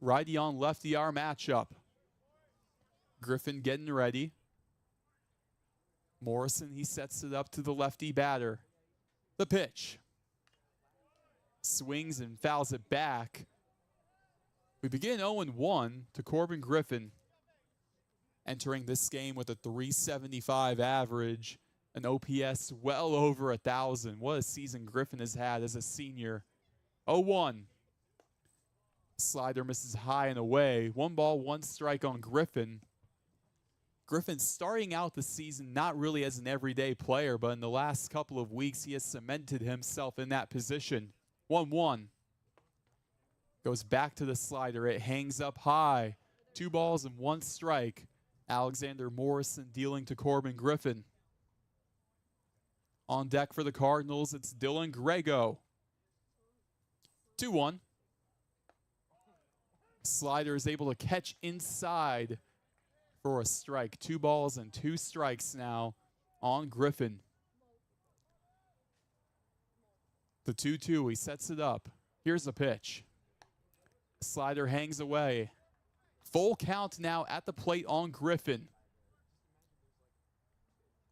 Righty on lefty our matchup. Griffin getting ready. Morrison, he sets it up to the lefty batter. The pitch. Swings and fouls it back. We begin 0-1 to Corbin Griffin. Entering this game with a .375 average, an OPS well over 1,000. What a season Griffin has had as a senior. 0-1. Slider misses high and away. 1 ball, 1 strike on Griffin. Griffin starting out the season not really as an everyday player, but in the last couple of weeks he has cemented himself in that position. 1-1. Goes back to the slider. It hangs up high. 2 balls and 1 strike. Alexander Morrison dealing to Corbin Griffin. On deck for the Cardinals, it's Dylan Grego. 2-1. Slider is able to catch inside for a strike. 2 balls and 2 strikes now on Griffin. The 2-2, he sets it up. Here's the pitch. Slider hangs away. Full count now at the plate on Griffin.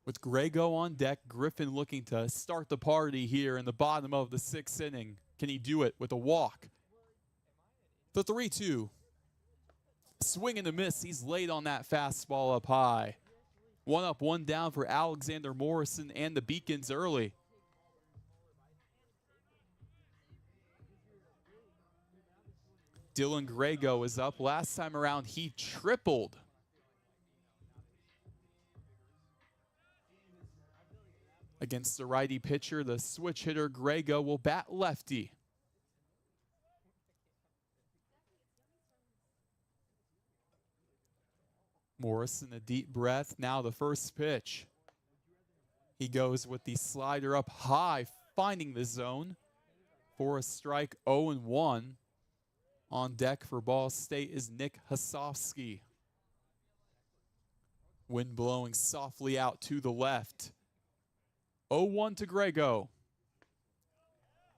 With Grego on deck, Griffin looking to start the party here in the bottom of the 6th inning. Can he do it with a walk? The 3-2. Swing and a miss. He's late on that fastball up high. 1 up, 1 down for Alexander Morrison and the Beacons early. Dylan Grego is up. Last time around, he tripled. Against the righty pitcher, the switch hitter Grego will bat lefty. Morrison, a deep breath. Now the first pitch. He goes with the slider up high, finding the zone for a strike. 0-1. On deck for Ball State is Nick Hasofsky. Wind blowing softly out to the left. 0-1 to Grego.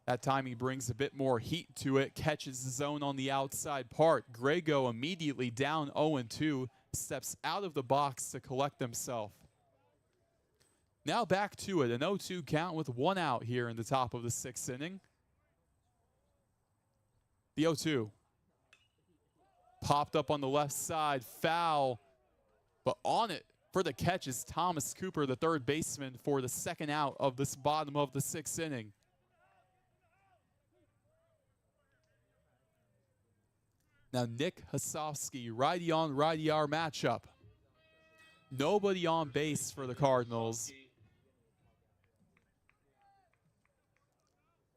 That time he brings a bit more heat to it, catches the zone on the outside part. Grego immediately down 0-2, steps out of the box to collect himself. Now back to it, an 0-2 count with 1 out here in the top of the 6th inning. The 0-2. Popped up on the left side, foul, but on it for the catch is Thomas Cooper, the third baseman, for the 2nd out of this bottom of the 6th inning. Now Nick Hasofsky, righty on righty our matchup. Nobody on base for the Cardinals.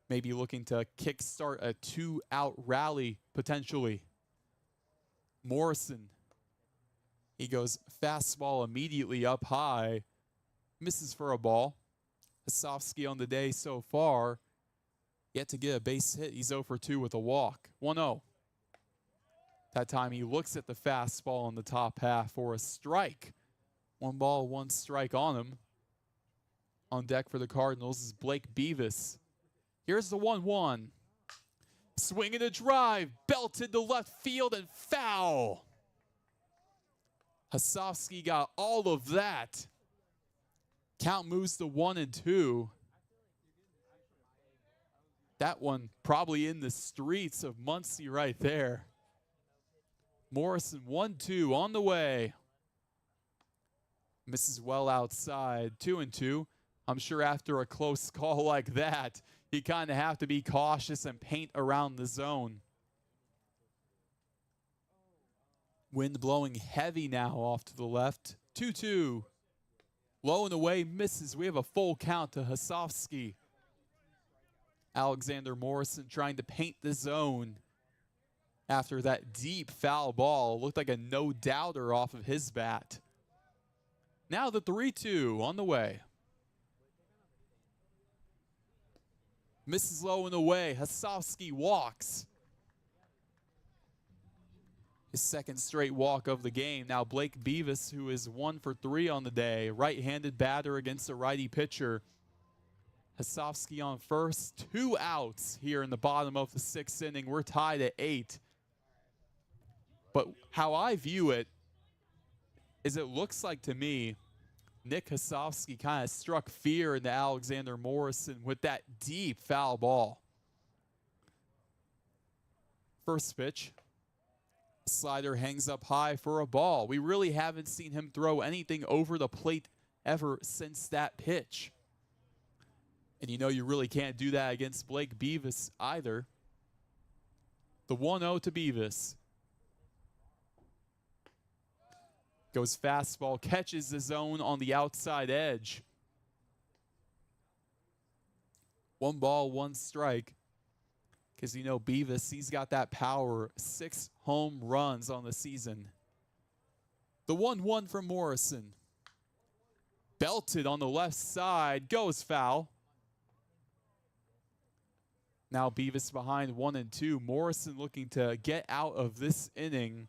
Maybe looking to kickstart a 2-out rally potentially. Morrison, he goes fastball immediately up high, misses for a ball. Hasofsky on the day so far, yet to get a base hit. He's 0 for 2 with a walk. 1-0. That time he looks at the fastball in the top half for a strike. 1 ball, 1 strike on him. On deck for the Cardinals is Blake Beavis. Here's the 1-1. Swing and a drive, belted to left field and foul. Hasofsky got all of that. Count moves to 1-2. That one probably in the streets of Muncie right there. Morrison 1-2 on the way. Misses well outside, 2-2. I'm sure after a close call like that, you kind of have to be cautious and paint around the zone. Wind blowing heavy now off to the left. 2-2. Low and away, misses. We have a full count to Hasofsky. Alexander Morrison trying to paint the zone after that deep foul ball. Looked like a no-doubter off of his bat. Now the 3-2 on the way. Misses low and away. Hasofsky walks. His second straight walk of the game. Now Blake Beavis, who is 1 for 3 on the day. Right-handed batter against a righty pitcher. Hasofsky on first. 2 outs here in the bottom of the 6th inning. We're tied at 8. But how I view it is it looks like to me Nick Hasofsky kind of struck fear into Alexander Morrison with that deep foul ball. First pitch. Slider hangs up high for a ball. We really haven't seen him throw anything over the plate ever since that pitch. And you know you really can't do that against Blake Beavis either. The 1-0 to Beavis. Goes fastball, catches the zone on the outside edge. 1 ball, 1 strike. Because you know Beavis, he's got that power. 6 home runs on the season. The 1-1 from Morrison. Belted on the left side, goes foul. Now Beavis behind 1-2. Morrison looking to get out of this inning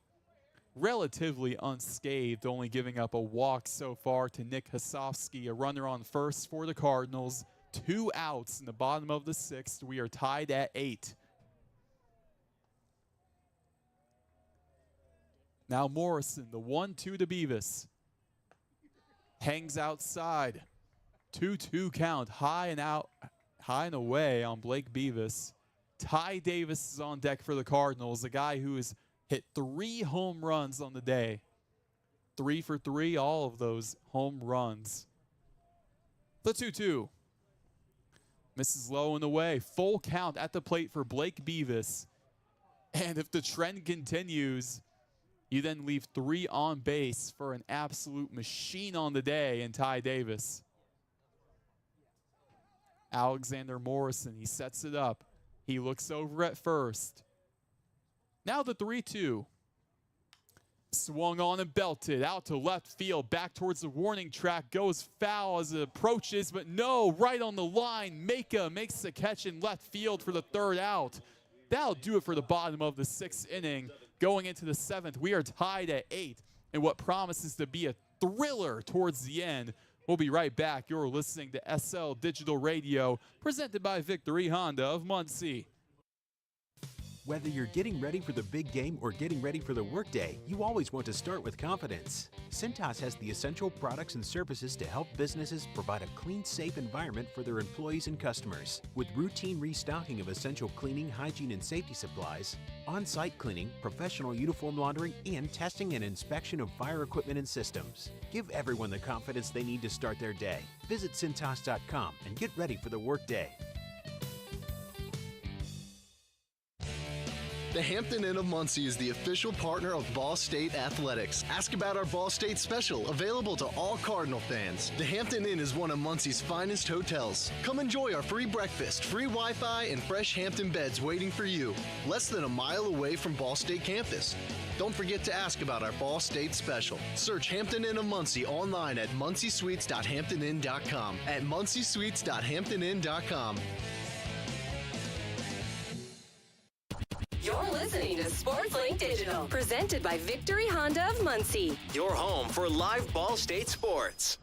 relatively unscathed, only giving up a walk so far to Nick Hasofsky. A runner on first for the Cardinals. 2 outs in the bottom of the 6th. We are tied at 8. Now Morrison, the 1-2 to Beavis. Hangs outside. 2-2 count, high and away on Blake Beavis. Ty Davis is on deck for the Cardinals, a guy who has hit 3 home runs on the day. 3 for 3, all of those home runs. The 2-2. Misses low and away. Full count at the plate for Blake Beavis. And if the trend continues, you then leave 3 on base for an absolute machine on the day in Ty Davis. Alexander Morrison, he sets it up. He looks over at first. Now the 3-2. Swung on and belted out to left field, back towards the warning track, goes foul as it approaches, but no, right on the line. Maka makes the catch in left field for the 3rd out. That'll do it for the bottom of the 6th inning. Going into the 7th, we are tied at 8 in what promises to be a thriller towards the end. We'll be right back. You're listening to SL Digital Radio, presented by Victory Honda of Muncie. Whether you're getting ready for the big game or getting ready for the workday, you always want to start with confidence. Cintas has the essential products and services to help businesses provide a clean, safe environment for their employees and customers. With routine restocking of essential cleaning, hygiene, and safety supplies, on-site cleaning, professional uniform laundering, and testing and inspection of fire equipment and systems. Give everyone the confidence they need to start their day. Visit Cintas.com and get ready for the workday. The Hampton Inn of Muncie is the official partner of Ball State Athletics. Ask about our Ball State special, available to all Cardinal fans. The Hampton Inn is one of Muncie's finest hotels. Come enjoy our free breakfast, free Wi-Fi, and fresh Hampton beds waiting for you. Less than a mile away from Ball State campus. Don't forget to ask about our Ball State special. Search Hampton Inn of Muncie online at munciesuites.hamptonin.com. At munciesuites.hamptonin.com. You're listening to SportsLink Digital, presented by Victory Honda of Muncie. Your home for live Ball State sports.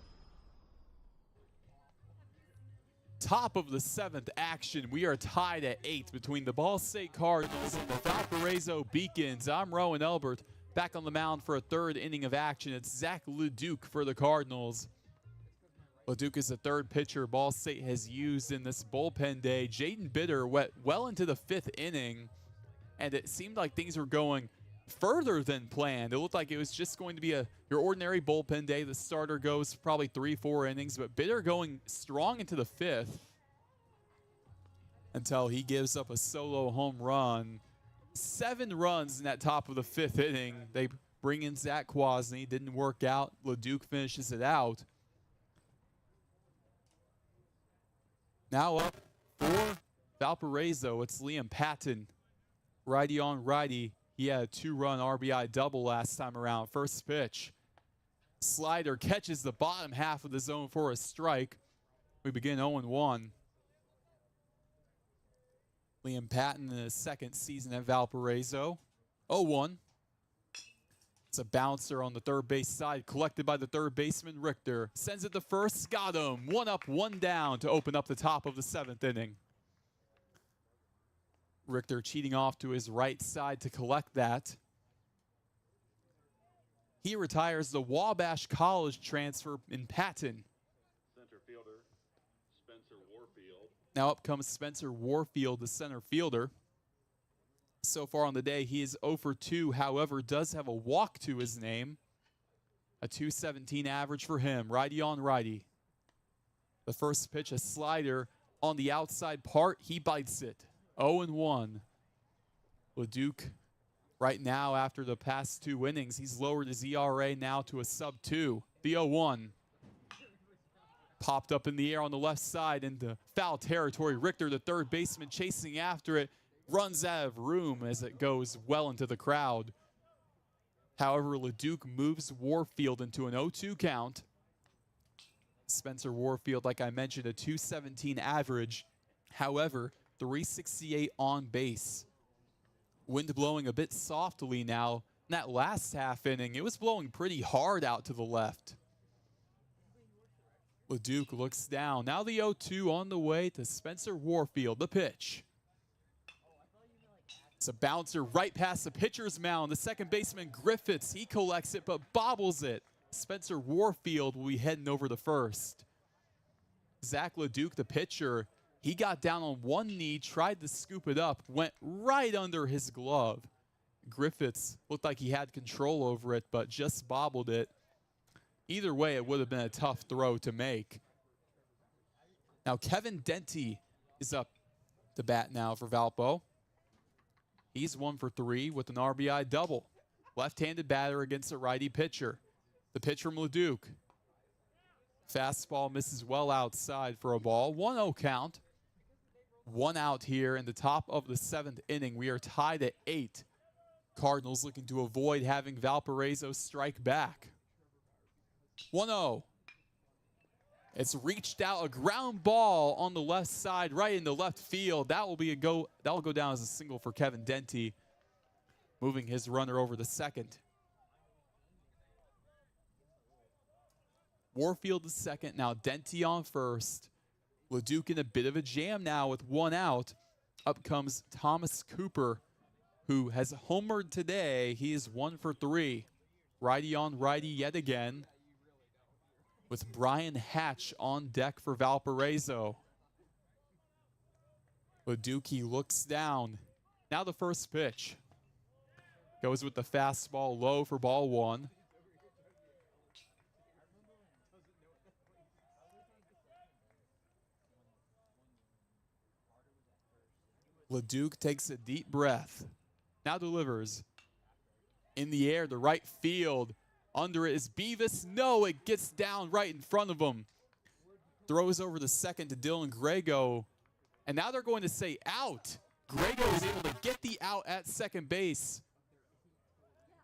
Top of the 7th action. We are tied at 8 between the Ball State Cardinals and the Valparaiso Beacons. I'm Roen Elbert, back on the mound for a 3rd inning of action. It's Zach Leduc for the Cardinals. Leduc is the 3rd pitcher Ball State has used in this bullpen day. Jaden Bitter went well into the 5th inning, and it seemed like things were going further than planned. It looked like it was just going to be your ordinary bullpen day. The starter goes probably 3-4 innings, but Bitter going strong into the 5th until he gives up a solo home run. 7 runs in that top of the 5th inning. They bring in Zach Kwasny. Didn't work out. Leduc finishes it out. Now up for Valparaiso, it's Liam Patton. Righty on righty. He had a 2-run RBI double last time around. First pitch. Slider catches the bottom half of the zone for a strike. We begin 0-1. Liam Patton in his second season at Valparaiso. 0-1. It's a bouncer on the third base side, collected by the third baseman Richter. Sends it to first, got him. 1 up, 1 down to open up the top of the 7th inning. Richter cheating off to his right side to collect that. He retires the Wabash College transfer in Patton. Center fielder, Spencer Warfield. Now up comes Spencer Warfield, the center fielder. So far on the day, he is 0 for 2, however, does have a walk to his name. A .217 average for him, righty on righty. The first pitch, a slider on the outside part, he bites it. 0-1. LeDuc, right now, after the past 2 innings, he's lowered his ERA now to a sub-2. The 0-1. Popped up in the air on the left side into foul territory. Richter, the third baseman, chasing after it, runs out of room as it goes well into the crowd. However, LeDuc moves Warfield into an 0-2 count. Spencer Warfield, like I mentioned, a .217 average. However, 368 on base. Wind blowing a bit softly now. In that last half inning, it was blowing pretty hard out to the left. LeDuc looks down. Now the 0-2 on the way to Spencer Warfield. The pitch. It's a bouncer right past the pitcher's mound. The second baseman Griffiths, he collects it but bobbles it. Spencer Warfield will be heading over to first. Zach LeDuc, the pitcher, he got down on one knee, tried to scoop it up, went right under his glove. Griffiths looked like he had control over it, but just bobbled it. Either way, it would have been a tough throw to make. Now, Kevin Denty is up to bat now for Valpo. He's 1 for 3 with an RBI double. Left-handed batter against a righty pitcher. The pitch from LeDuc. Fastball misses well outside for a ball. 1-0 count. 1 out here in the top of the 7th inning. We are tied at 8. Cardinals looking to avoid having Valparaiso strike back. 1-0. It's reached out, a ground ball on the left side, right into left field. That will be a go. That will go down as a single for Kevin Denty, moving his runner over to second. Warfield is second. Now Denty on first. LeDuc in a bit of a jam now with 1 out. Up comes Thomas Cooper, who has homered today. He is 1 for 3. Righty on righty yet again, with Brian Hatch on deck for Valparaiso. LeDuc looks down. Now the first pitch. Goes with the fastball low for ball 1. LeDuc takes a deep breath. Now delivers. In the air to right field. Under it is Beavis. No, it gets down right in front of him. Throws over the second to Dylan Grego. And now they're going to say out. Grego is able to get the out at second base.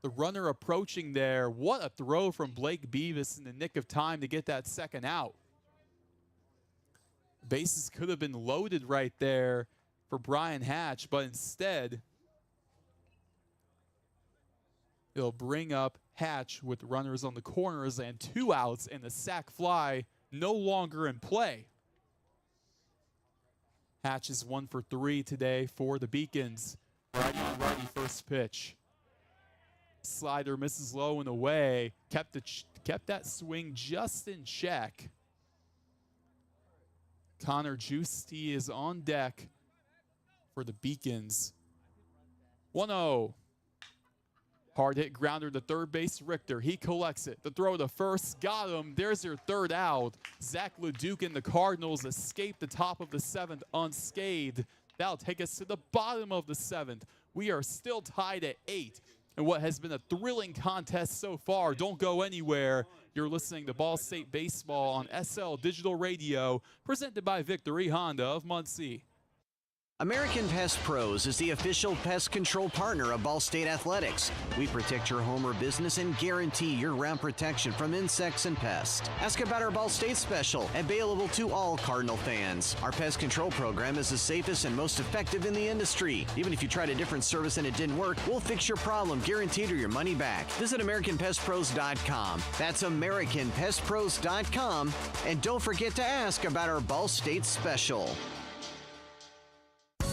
The runner approaching there. What a throw from Blake Beavis in the nick of time to get that second out. Bases could have been loaded right there for Brian Hatch, but instead it'll bring up Hatch with runners on the corners and 2 outs, and the sac fly no longer in play. Hatch is 1 for 3 today for the Beacons. Righty on righty first pitch. Slider misses low and away. Kept that swing just in check. Connor Giusti is on deck for the Beacons. 1-0. Hard hit grounder to third base Richter. He collects it. The throw to first. Got him. There's your 3rd out. Zach LeDuc and the Cardinals escape the top of the 7th unscathed. That'll take us to the bottom of the 7th. We are still tied at 8. And what has been a thrilling contest so far. Don't go anywhere. You're listening to Ball State Baseball on SL Digital Radio, presented by Victory Honda of Muncie. American Pest Pros is the official pest control partner of Ball State Athletics. We protect your home or business and guarantee year-round protection from insects and pests. Ask about our Ball State special, available to all Cardinal fans. Our pest control program is the safest and most effective in the industry. Even if you tried a different service and it didn't work, we'll fix your problem, guaranteed, or your money back. Visit AmericanPestPros.com. That's AmericanPestPros.com. And don't forget to ask about our Ball State special.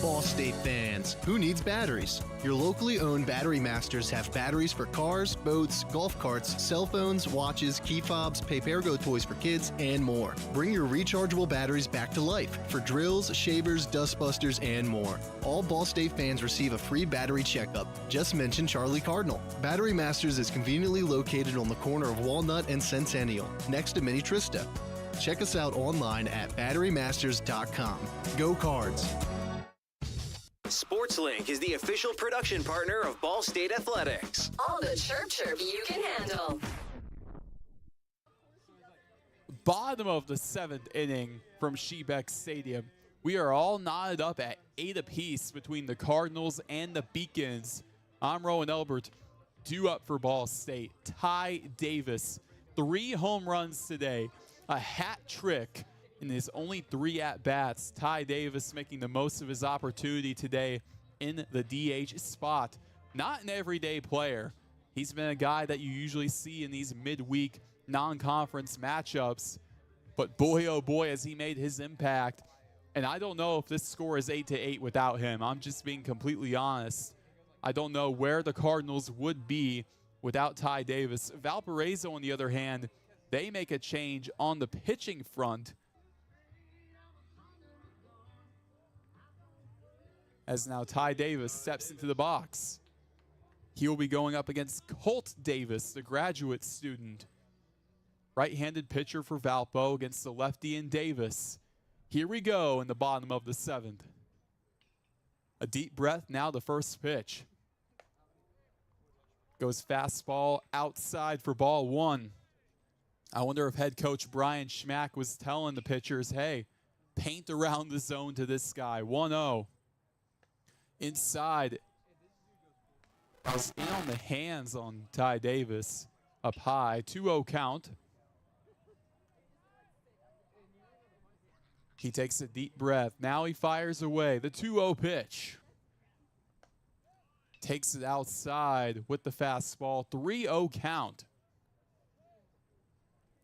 Ball State fans, who needs batteries? Your locally owned Battery Masters have batteries for cars, boats, golf carts, cell phones, watches, key fobs, pay-per-go toys for kids, and more. Bring your rechargeable batteries back to life for drills, shavers, dustbusters, and more. All Ball State fans receive a free battery checkup. Just mention Charlie Cardinal. Battery Masters is conveniently located on the corner of Walnut and Centennial, next to Mini Trista. Check us out online at batterymasters.com. Go Cards! SportsLink is the official production partner of Ball State Athletics. All the chirp you can handle. Bottom of the 7th inning from Shebeck Stadium. We are all knotted up at 8 apiece between the Cardinals and the Beacons. I'm Roen Elbert, due up for Ball State. Ty Davis, 3 home runs today, a hat trick in his only 3 at-bats. Ty Davis making the most of his opportunity today in the DH spot. Not an everyday player. He's been a guy that you usually see in these midweek non-conference matchups. But boy, oh boy, has he made his impact. And I don't know if this score is 8-8 without him. I'm just being completely honest. I don't know where the Cardinals would be without Ty Davis. Valparaiso, on the other hand, they make a change on the pitching front, as now Ty Davis steps into the box. He will be going up against Colt Davis, the graduate student. Right-handed pitcher for Valpo against the lefty in Davis. Here we go in the bottom of the 7th. A deep breath, now the first pitch. Goes fastball outside for ball 1. I wonder if head coach Brian Schmack was telling the pitchers, hey, paint around the zone to this guy. 1-0. Inside, I was in on the hands on Ty Davis, up high, 2-0 count. He takes a deep breath. Now he fires away. The 2-0 pitch. Takes it outside with the fastball, 3-0 count.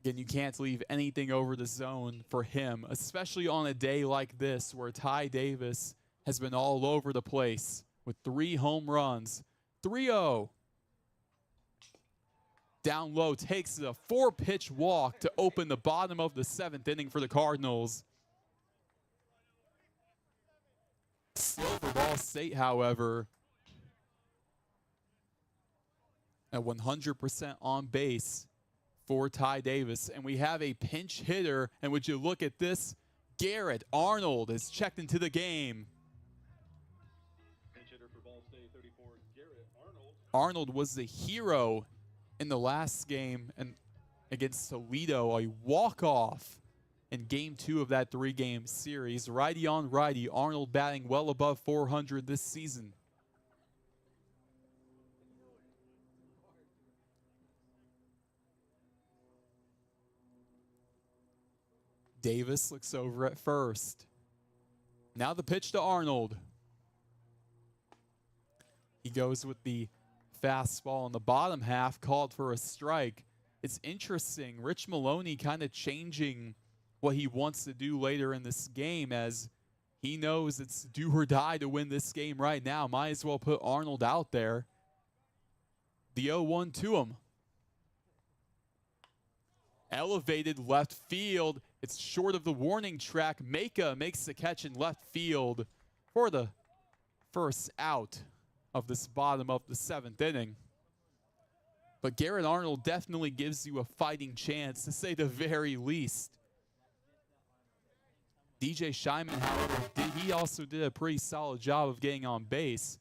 Again, you can't leave anything over the zone for him, especially on a day like this where Ty Davis has been all over the place with 3 home runs. 3-0. Down low, takes a 4-pitch walk to open the bottom of the 7th inning for the Cardinals. Still for Ball State, however, at 100% on base for Ty Davis. And we have a pinch hitter, and would you look at this, Garrett Arnold is checked into the game. Arnold was the hero in the last game and against Toledo, a walk-off in game 2 of that 3-game series. Righty on righty, Arnold batting well above 400 this season. Davis looks over at first. Now the pitch to Arnold. He goes with the fastball in the bottom half, called for a strike. It's interesting, Rich Maloney kind of changing what he wants to do later in this game, as he knows it's do or die to win this game right now. Might as well put Arnold out there. The 0-1 to him. Elevated left field. It's short of the warning track. Maka makes the catch in left field for the first out of this bottom of the 7th inning. But Garrett Arnold definitely gives you a fighting chance, to say the very least. DJ Scheinman, however, he also did a pretty solid job of getting on base.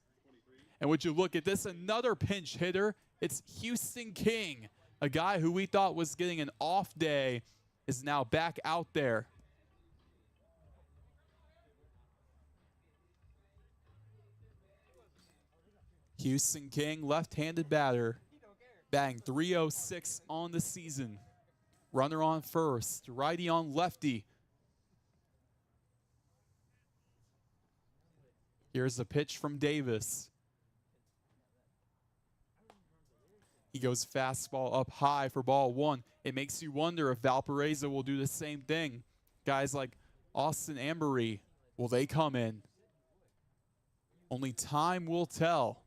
And would you look at this, another pinch hitter. It's Houston King, A guy who we thought was getting an off day is now back out there. Houston King, left-handed batter, batting .306 on the season. Runner on first, righty on lefty. Here's the pitch from Davis. He goes fastball up high for ball one. It makes you wonder if Valparaiso will do the same thing. Guys like Austin Ambery, will they come in? Only time will tell.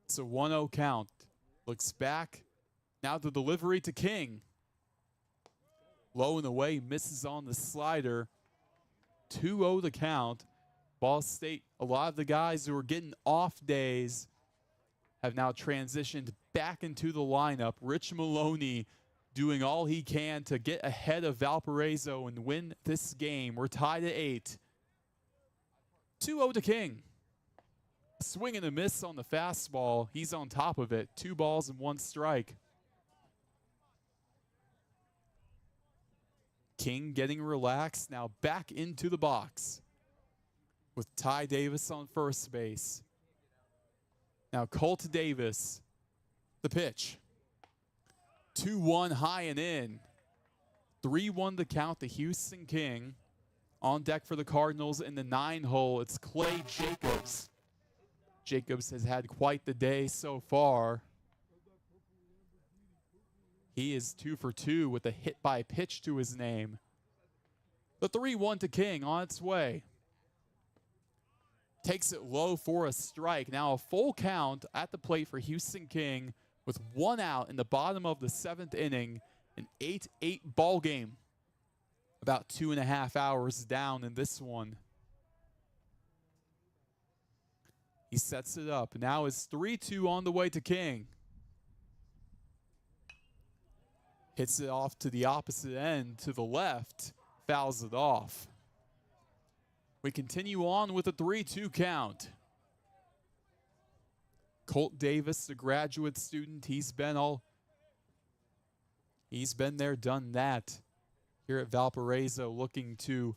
It's a 1-0 count. Looks back. Now the delivery to King. Low and away, misses on the slider. 2-0 the count. Ball State, a lot of the guys who are getting off days have now transitioned back into the lineup. Rich Maloney doing all he can to get ahead of Valparaiso and win this game. We're tied at 8. 2-0 to King. Swing and a miss on the fastball. He's on top of it. 2 balls and 1 strike. King getting relaxed, now back into the box with Ty Davis on first base. Now Colt Davis, the pitch. 2-1 high and in. 3-1 to count the Houston King. On deck for the Cardinals in the 9-hole, it's Clay Jacobs. Jacobs has had quite the day so far. He is 2 for 2 with a hit by pitch to his name. The 3-1 to King on its way. Takes it low for a strike. Now a full count at the plate for Houston King with 1 out in the bottom of the 7th inning. An 8-8 ball game. About 2.5 hours down in this one. He sets it up. Now it's 3-2 on the way to King. Hits it off to the opposite end, to the left. Fouls it off. We continue on with a 3-2 count. Colt Davis, the graduate student, he's been there, done that. Here at Valparaiso, looking to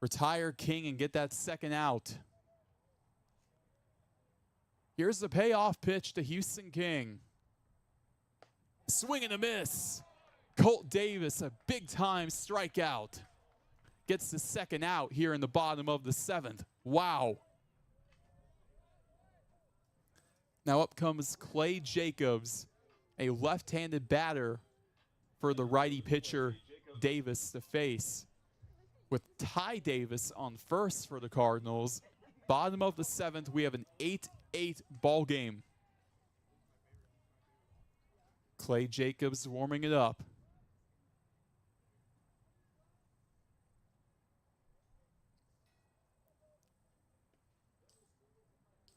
retire King and get that second out. Here's the payoff pitch to Houston King. Swing and a miss. Colt Davis, a big-time strikeout. Gets the second out here in the bottom of the 7th. Wow. Now up comes Clay Jacobs, a left-handed batter for the righty pitcher Davis to face. With Ty Davis on first for the Cardinals. Bottom of the 7th, we have an 8-8 ball game. Clay Jacobs warming it up.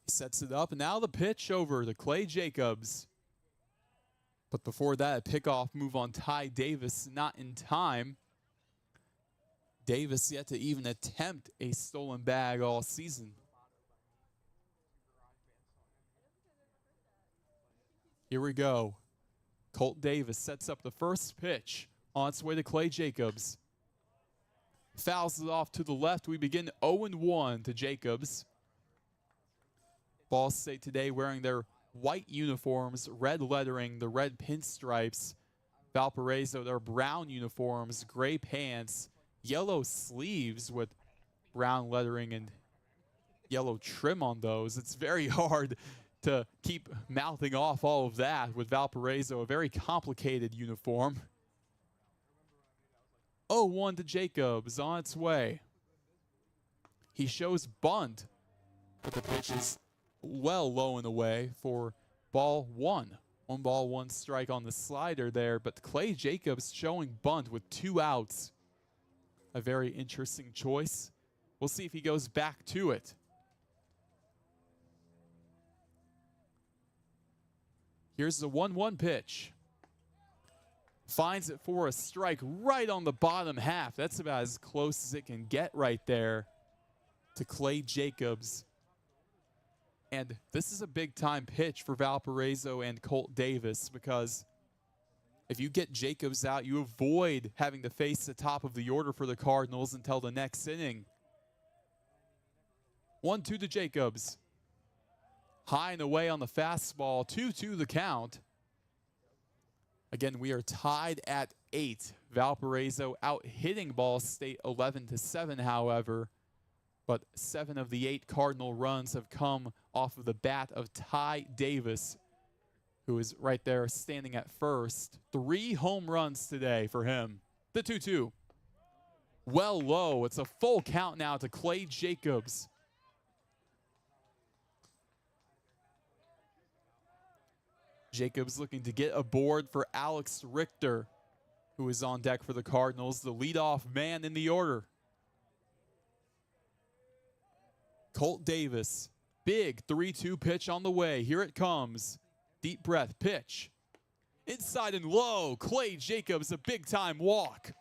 He sets it up, and now the pitch over to Clay Jacobs. But before that, a pickoff move on Ty Davis, not in time. Davis yet to even attempt a stolen bag all season. Here we go. Colt Davis sets up the first pitch on its way to Clay Jacobs. Fouls it off to the left. We begin 0-1 to Jacobs. Ball State today wearing their white uniforms, red lettering, the red pinstripes. Valparaiso, their brown uniforms, gray pants, yellow sleeves with brown lettering and yellow trim on those. It's very hard to keep mouthing off all of that with Valparaiso, a very complicated uniform. 0-1 to Jacobs on its way. He shows bunt, but the pitch is well low and away for ball 1. 1 ball, 1 strike on the slider there, but Clay Jacobs showing bunt with 2 outs. A very interesting choice. We'll see if he goes back to it. Here's the 1-1 pitch. Finds it for a strike right on the bottom half. That's about as close as it can get right there to Clay Jacobs. And this is a big-time pitch for Valparaiso and Colt Davis because if you get Jacobs out, you avoid having to face the top of the order for the Cardinals until the next inning. 1-2 to Jacobs. High and away on the fastball, 2-2 the count. Again, we are tied at 8. Valparaiso out hitting Ball State 11-7, however. But 7 of the 8 Cardinal runs have come off of the bat of Ty Davis, who is right there standing at first. 3 home runs today for him. The 2-2. Well low. It's a full count now to Clay Jacobs. Jacobs looking to get aboard for Alex Richter, who is on deck for the Cardinals, the leadoff man in the order. Colt Davis, big 3-2 pitch on the way. Here it comes. Deep breath, pitch. Inside and low, Clay Jacobs, a big-time walk.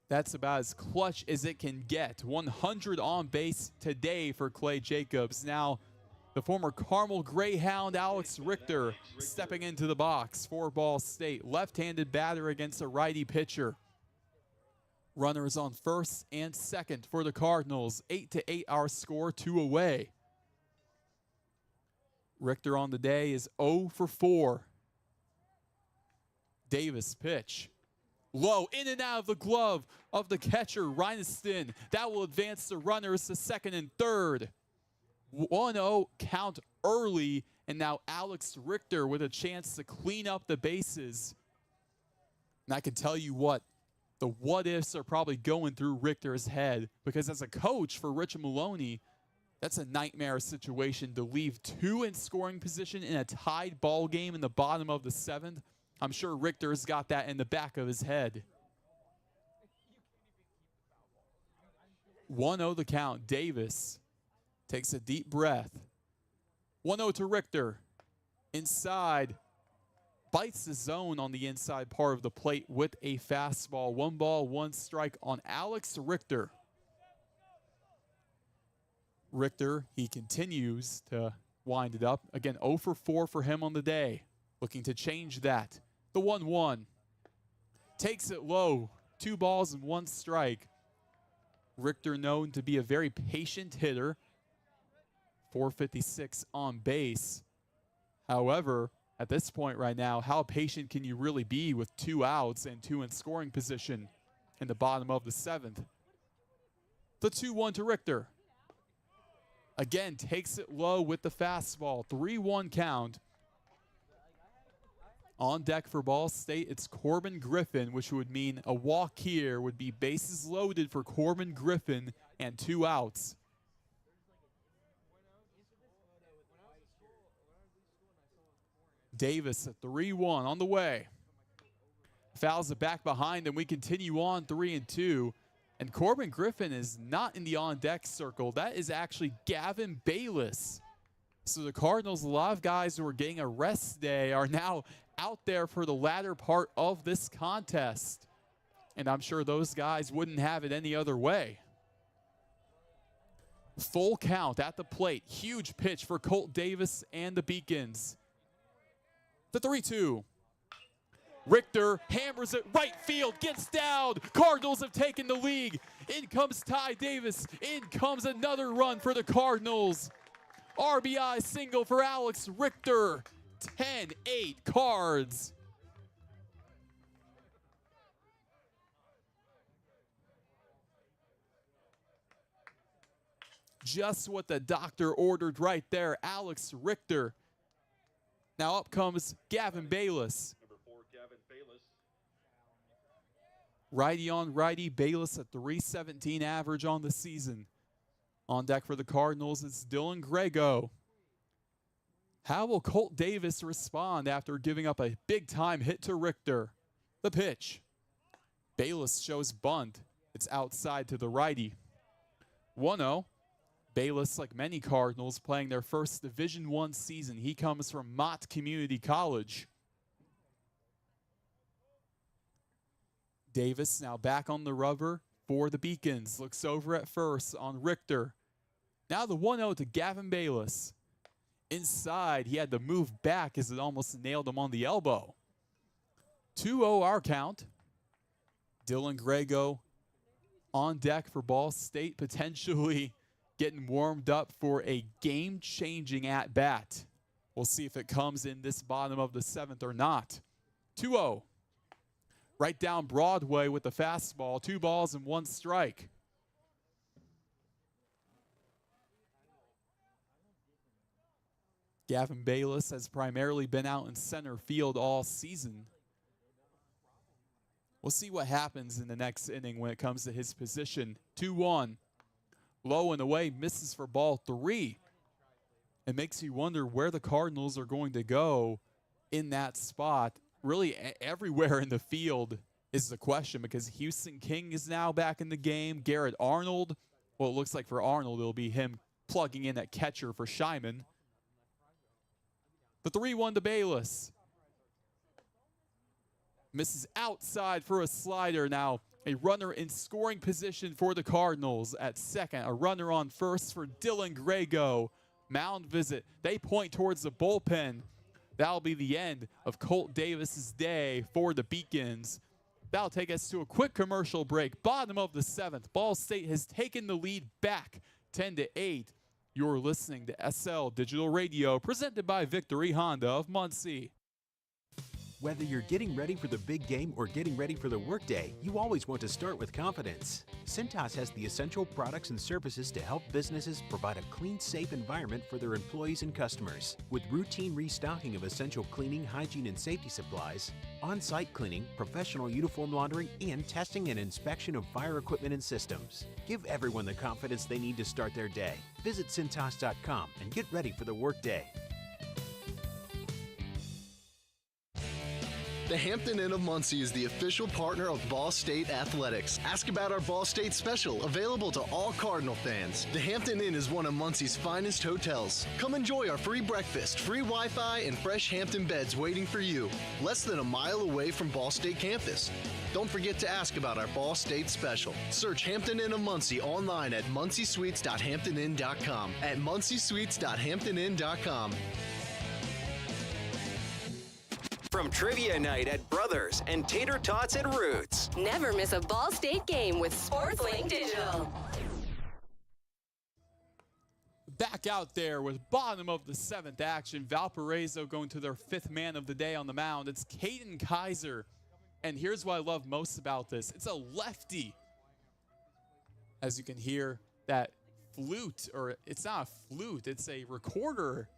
That's about as clutch as it can get. 100 on base today for Clay Jacobs. Now, the former Carmel Greyhound Alex Richter stepping into the box for Ball State. Left-handed batter against a righty pitcher. Runners on first and second for the Cardinals. 8-8 our score, 2 away. Richter on the day is 0 for 4. Davis pitch. Low, in and out of the glove of the catcher, Reineston. That will advance the runners to second and third. 1-0 count early, and now Alex Richter with a chance to clean up the bases. And I can tell you what ifs are probably going through Richter's head, because as a coach for Rich Maloney, that's a nightmare situation to leave 2 in scoring position in a tied ball game in the bottom of the 7th. I'm sure Richter's got that in the back of his head. 1-0 the count. Davis takes a deep breath. 1-0 to Richter. Inside. Bites the zone on the inside part of the plate with a fastball. 1 ball, 1 strike on Alex Richter. Richter, he continues to wind it up. Again, 0 for 4 for him on the day. Looking to change that. The 1-1. Takes it low. 2 balls and 1 strike. Richter known to be a very patient hitter. 456 on base. However, at this point right now, how patient can you really be with 2 outs and 2 in scoring position in the bottom of the 7th? The 2-1 to Richter. Again, takes it low with the fastball. 3-1 count. On deck for Ball State, it's Corbin Griffin, which would mean a walk here would be bases loaded for Corbin Griffin and 2 outs. Davis at 3-1 on the way. Fouls it back behind, and we continue on 3-2. And Corbin Griffin is not in the on-deck circle. That is actually Gavin Bayless. So the Cardinals, a lot of guys who are getting a rest day, are now out there for the latter part of this contest. And I'm sure those guys wouldn't have it any other way. Full count at the plate. Huge pitch for Colt Davis and the Beacons. The 3-2. Richter hammers it right field, gets down. Cardinals have taken the lead. In comes Ty Davis. In comes another run for the Cardinals. RBI single for Alex Richter. 10-8 Cards. Just what the doctor ordered right there. Alex Richter. Now up comes Gavin Bayless. Number 4, Gavin Bayless. Righty on righty, Bayless at 317 average on the season. On deck for the Cardinals, it's Dylan Grego. How will Colt Davis respond after giving up a big-time hit to Richter? The pitch. Bayless shows bunt. It's outside to the righty. 1-0. Bayless, like many Cardinals, playing their first Division I season. He comes from Mott Community College. Davis now back on the rubber, for the Beacons. Looks over at first on Richter. Now the 1-0 to Gavin Bayless. Inside, he had to move back as it almost nailed him on the elbow. 2-0 our count. Dylan Grego on deck for Ball State, potentially getting warmed up for a game-changing at-bat. We'll see if it comes in this bottom of the 7th or not. 2-0. Right down Broadway with the fastball. 2 balls and 1 strike. Gavin Bayless has primarily been out in center field all season. We'll see what happens in the next inning when it comes to his position. 2-1. Low and away, misses for ball 3. It makes you wonder where the Cardinals are going to go in that spot. Really, everywhere in the field is the question, because Houston King is now back in the game. Garrett Arnold, well, it looks like for Arnold, it'll be him plugging in at catcher for Shyman. The 3-1 to Bayless. Misses outside for a slider. Now a runner in scoring position for the Cardinals at second. A runner on first for Dylan Grego. Mound visit. They point towards the bullpen. That'll be the end of Colt Davis's day for the Beacons. That'll take us to a quick commercial break. Bottom of the 7th. Ball State has taken the lead back 10-8. You're listening to SL Digital Radio, presented by Victory Honda of Muncie. Whether you're getting ready for the big game or getting ready for the workday, you always want to start with confidence. Cintas has the essential products and services to help businesses provide a clean, safe environment for their employees and customers. With routine restocking of essential cleaning, hygiene, and safety supplies, on-site cleaning, professional uniform laundering, and testing and inspection of fire equipment and systems. Give everyone the confidence they need to start their day. Visit Cintas.com and get ready for the workday. The Hampton Inn of Muncie is the official partner of Ball State Athletics. Ask about our Ball State special, available to all Cardinal fans. The Hampton Inn is one of Muncie's finest hotels. Come enjoy our free breakfast, free Wi-Fi, and fresh Hampton beds waiting for you. Less than a mile away from Ball State campus. Don't forget to ask about our Ball State special. Search Hampton Inn of Muncie online at munciesweets.hamptoninn.com. At munciesweets.hamptoninn.com. From Trivia Night at Brothers and Tater Tots at Roots. Never miss a Ball State game with SportsLink Digital. Back out there with bottom of the 7th action. Valparaiso going to their 5th man of the day on the mound. It's Caden Kaiser. And here's what I love most about this. It's a lefty. As you can hear, that flute, or it's not a flute, it's a recorder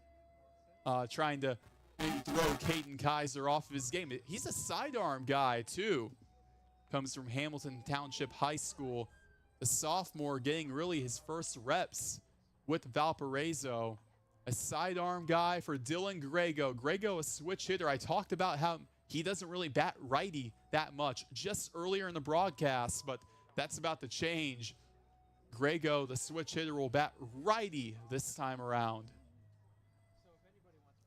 trying to maybe throw Caden Kaiser off of his game. He's a sidearm guy, too. Comes from Hamilton Township High School. The sophomore getting really his first reps with Valparaiso. A sidearm guy for Dylan Grego. Grego, a switch hitter. I talked about how he doesn't really bat righty that much just earlier in the broadcast, but that's about to change. Grego, the switch hitter, will bat righty this time around.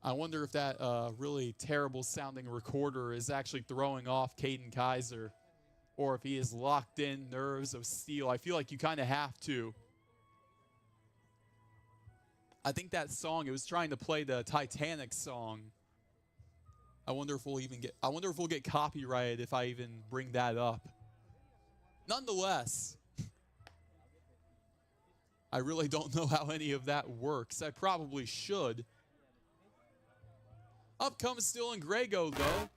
I wonder if that really terrible sounding recorder is actually throwing off Caden Kaiser, or if he is locked in nerves of steel. I feel like you kind of have to. I think that song, it was trying to play the Titanic song. I wonder if we'll get copyrighted if I even bring that up. Nonetheless, I really don't know how any of that works. I probably should. Up comes Dylan Grego, though.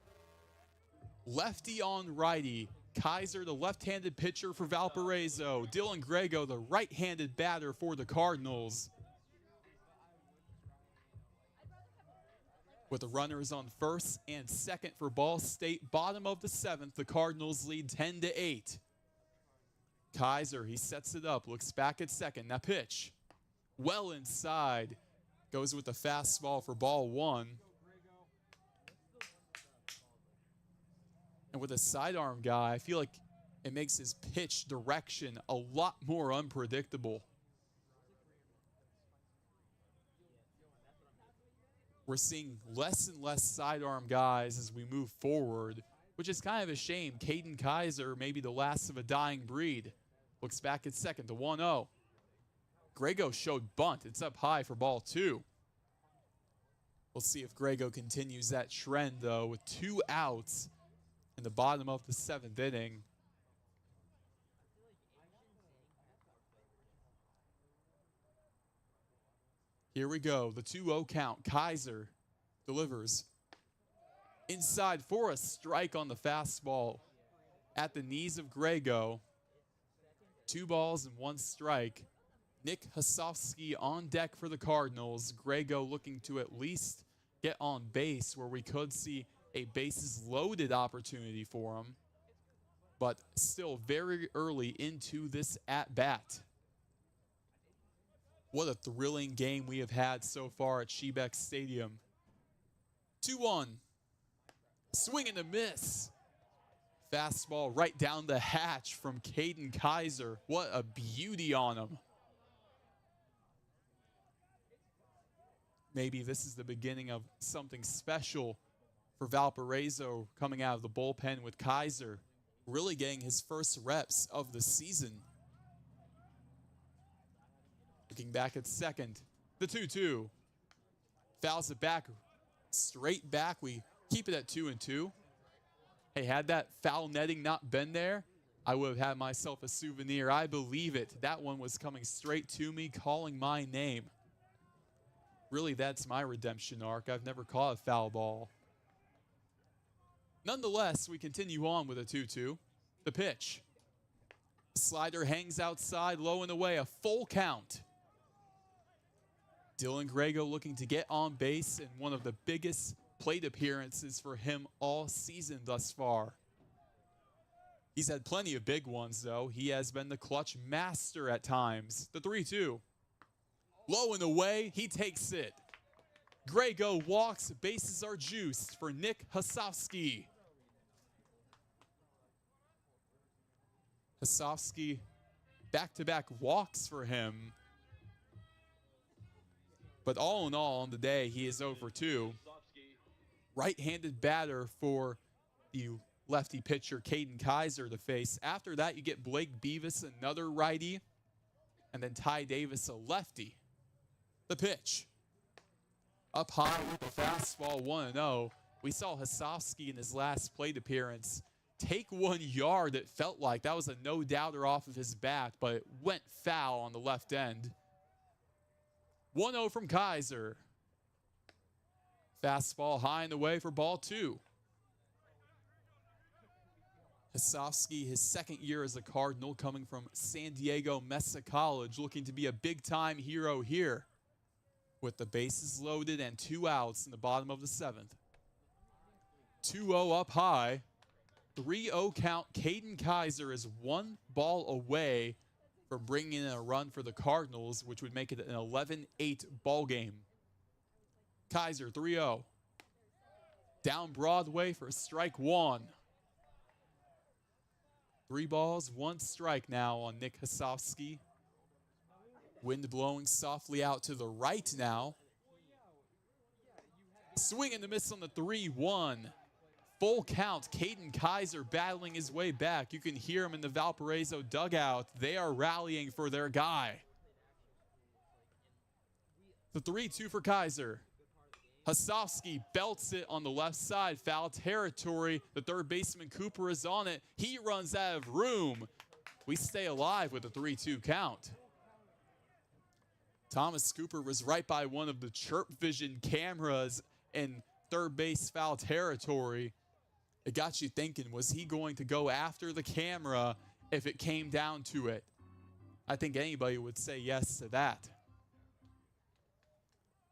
Lefty on righty. Kaiser, the left-handed pitcher for Valparaiso. Dylan Grego, the right-handed batter for the Cardinals. With the runners on first and second for Ball State, bottom of the 7th, the Cardinals lead 10-8. Kaiser, he sets it up, looks back at second. Now pitch. Well inside. Goes with the fastball for ball 1. And with a sidearm guy, I feel like it makes his pitch direction a lot more unpredictable. We're seeing less and less sidearm guys as we move forward, which is kind of a shame. Caden Kaiser may be the last of a dying breed. Looks back at second, the 1-0. Grego showed bunt. It's up high for ball 2. We'll see if Grego continues that trend, though, with 2 outs in the bottom of the 7th inning. Here we go, the 2-0 count. Kaiser delivers inside for a strike on the fastball at the knees of Grego. 2 balls and 1 strike. Nick Hasofsky on deck for the Cardinals. Grego looking to at least get on base where we could see a bases loaded opportunity for him, but still very early into this at-bat. What a thrilling game we have had so far at Shebeck Stadium. 2-1. Swing and a miss. Fastball right down the hatch from Caden Kaiser. What a beauty on him. Maybe this is the beginning of something special for Valparaiso coming out of the bullpen with Kaiser really getting his first reps of the season. Looking back at second, the 2-2. Fouls it back, straight back. We keep it at 2-2. Hey, had that foul netting not been there, I would have had myself a souvenir. I believe it. That one was coming straight to me, calling my name. Really, that's my redemption arc. I've never caught a foul ball. Nonetheless, we continue on with a 2-2. The pitch. Slider hangs outside, low and away, a full count. Dylan Grego looking to get on base in one of the biggest plate appearances for him all season thus far. He's had plenty of big ones, though. He has been the clutch master at times. The 3-2. Low and away, he takes it. Grego walks, bases are juiced for Nick Hasofsky. Hasofsky, back-to-back walks for him. But all in all, on the day, he is 0 for 2. Right-handed batter for the lefty pitcher, Caden Kaiser, to face. After that, you get Blake Beavis, another righty, and then Ty Davis, a lefty. The pitch. Up high with the fastball, 1-0. We saw Hasofsky in his last plate appearance take 1 yard, it felt like. That was a no-doubter off of his bat, but it went foul on the left end. 1-0 from Kaiser. Fastball high and away for ball 2. Hasofsky, his second year as a Cardinal, coming from San Diego Mesa College, looking to be a big-time hero here with the bases loaded and 2 outs in the bottom of the 7th. 2-0 up high. 3-0 count. Caden Kaiser is 1 ball away from bringing in a run for the Cardinals, which would make it an 11-8 ball game. Kaiser, 3-0. Down Broadway for strike 1. 3 balls, 1 strike now on Nick Hasofsky. Wind blowing softly out to the right now. Swing and a miss on the 3-1. Full count. Caden Kaiser battling his way back. You can hear him in the Valparaiso dugout. They are rallying for their guy. The 3-2 for Kaiser. Hasofsky belts it on the left side. Foul territory. The third baseman Cooper is on it. He runs out of room. We stay alive with a 3-2 count. Thomas Cooper was right by one of the Chirp Vision cameras in third base foul territory. It got you thinking, was he going to go after the camera if it came down to it? I think anybody would say yes to that.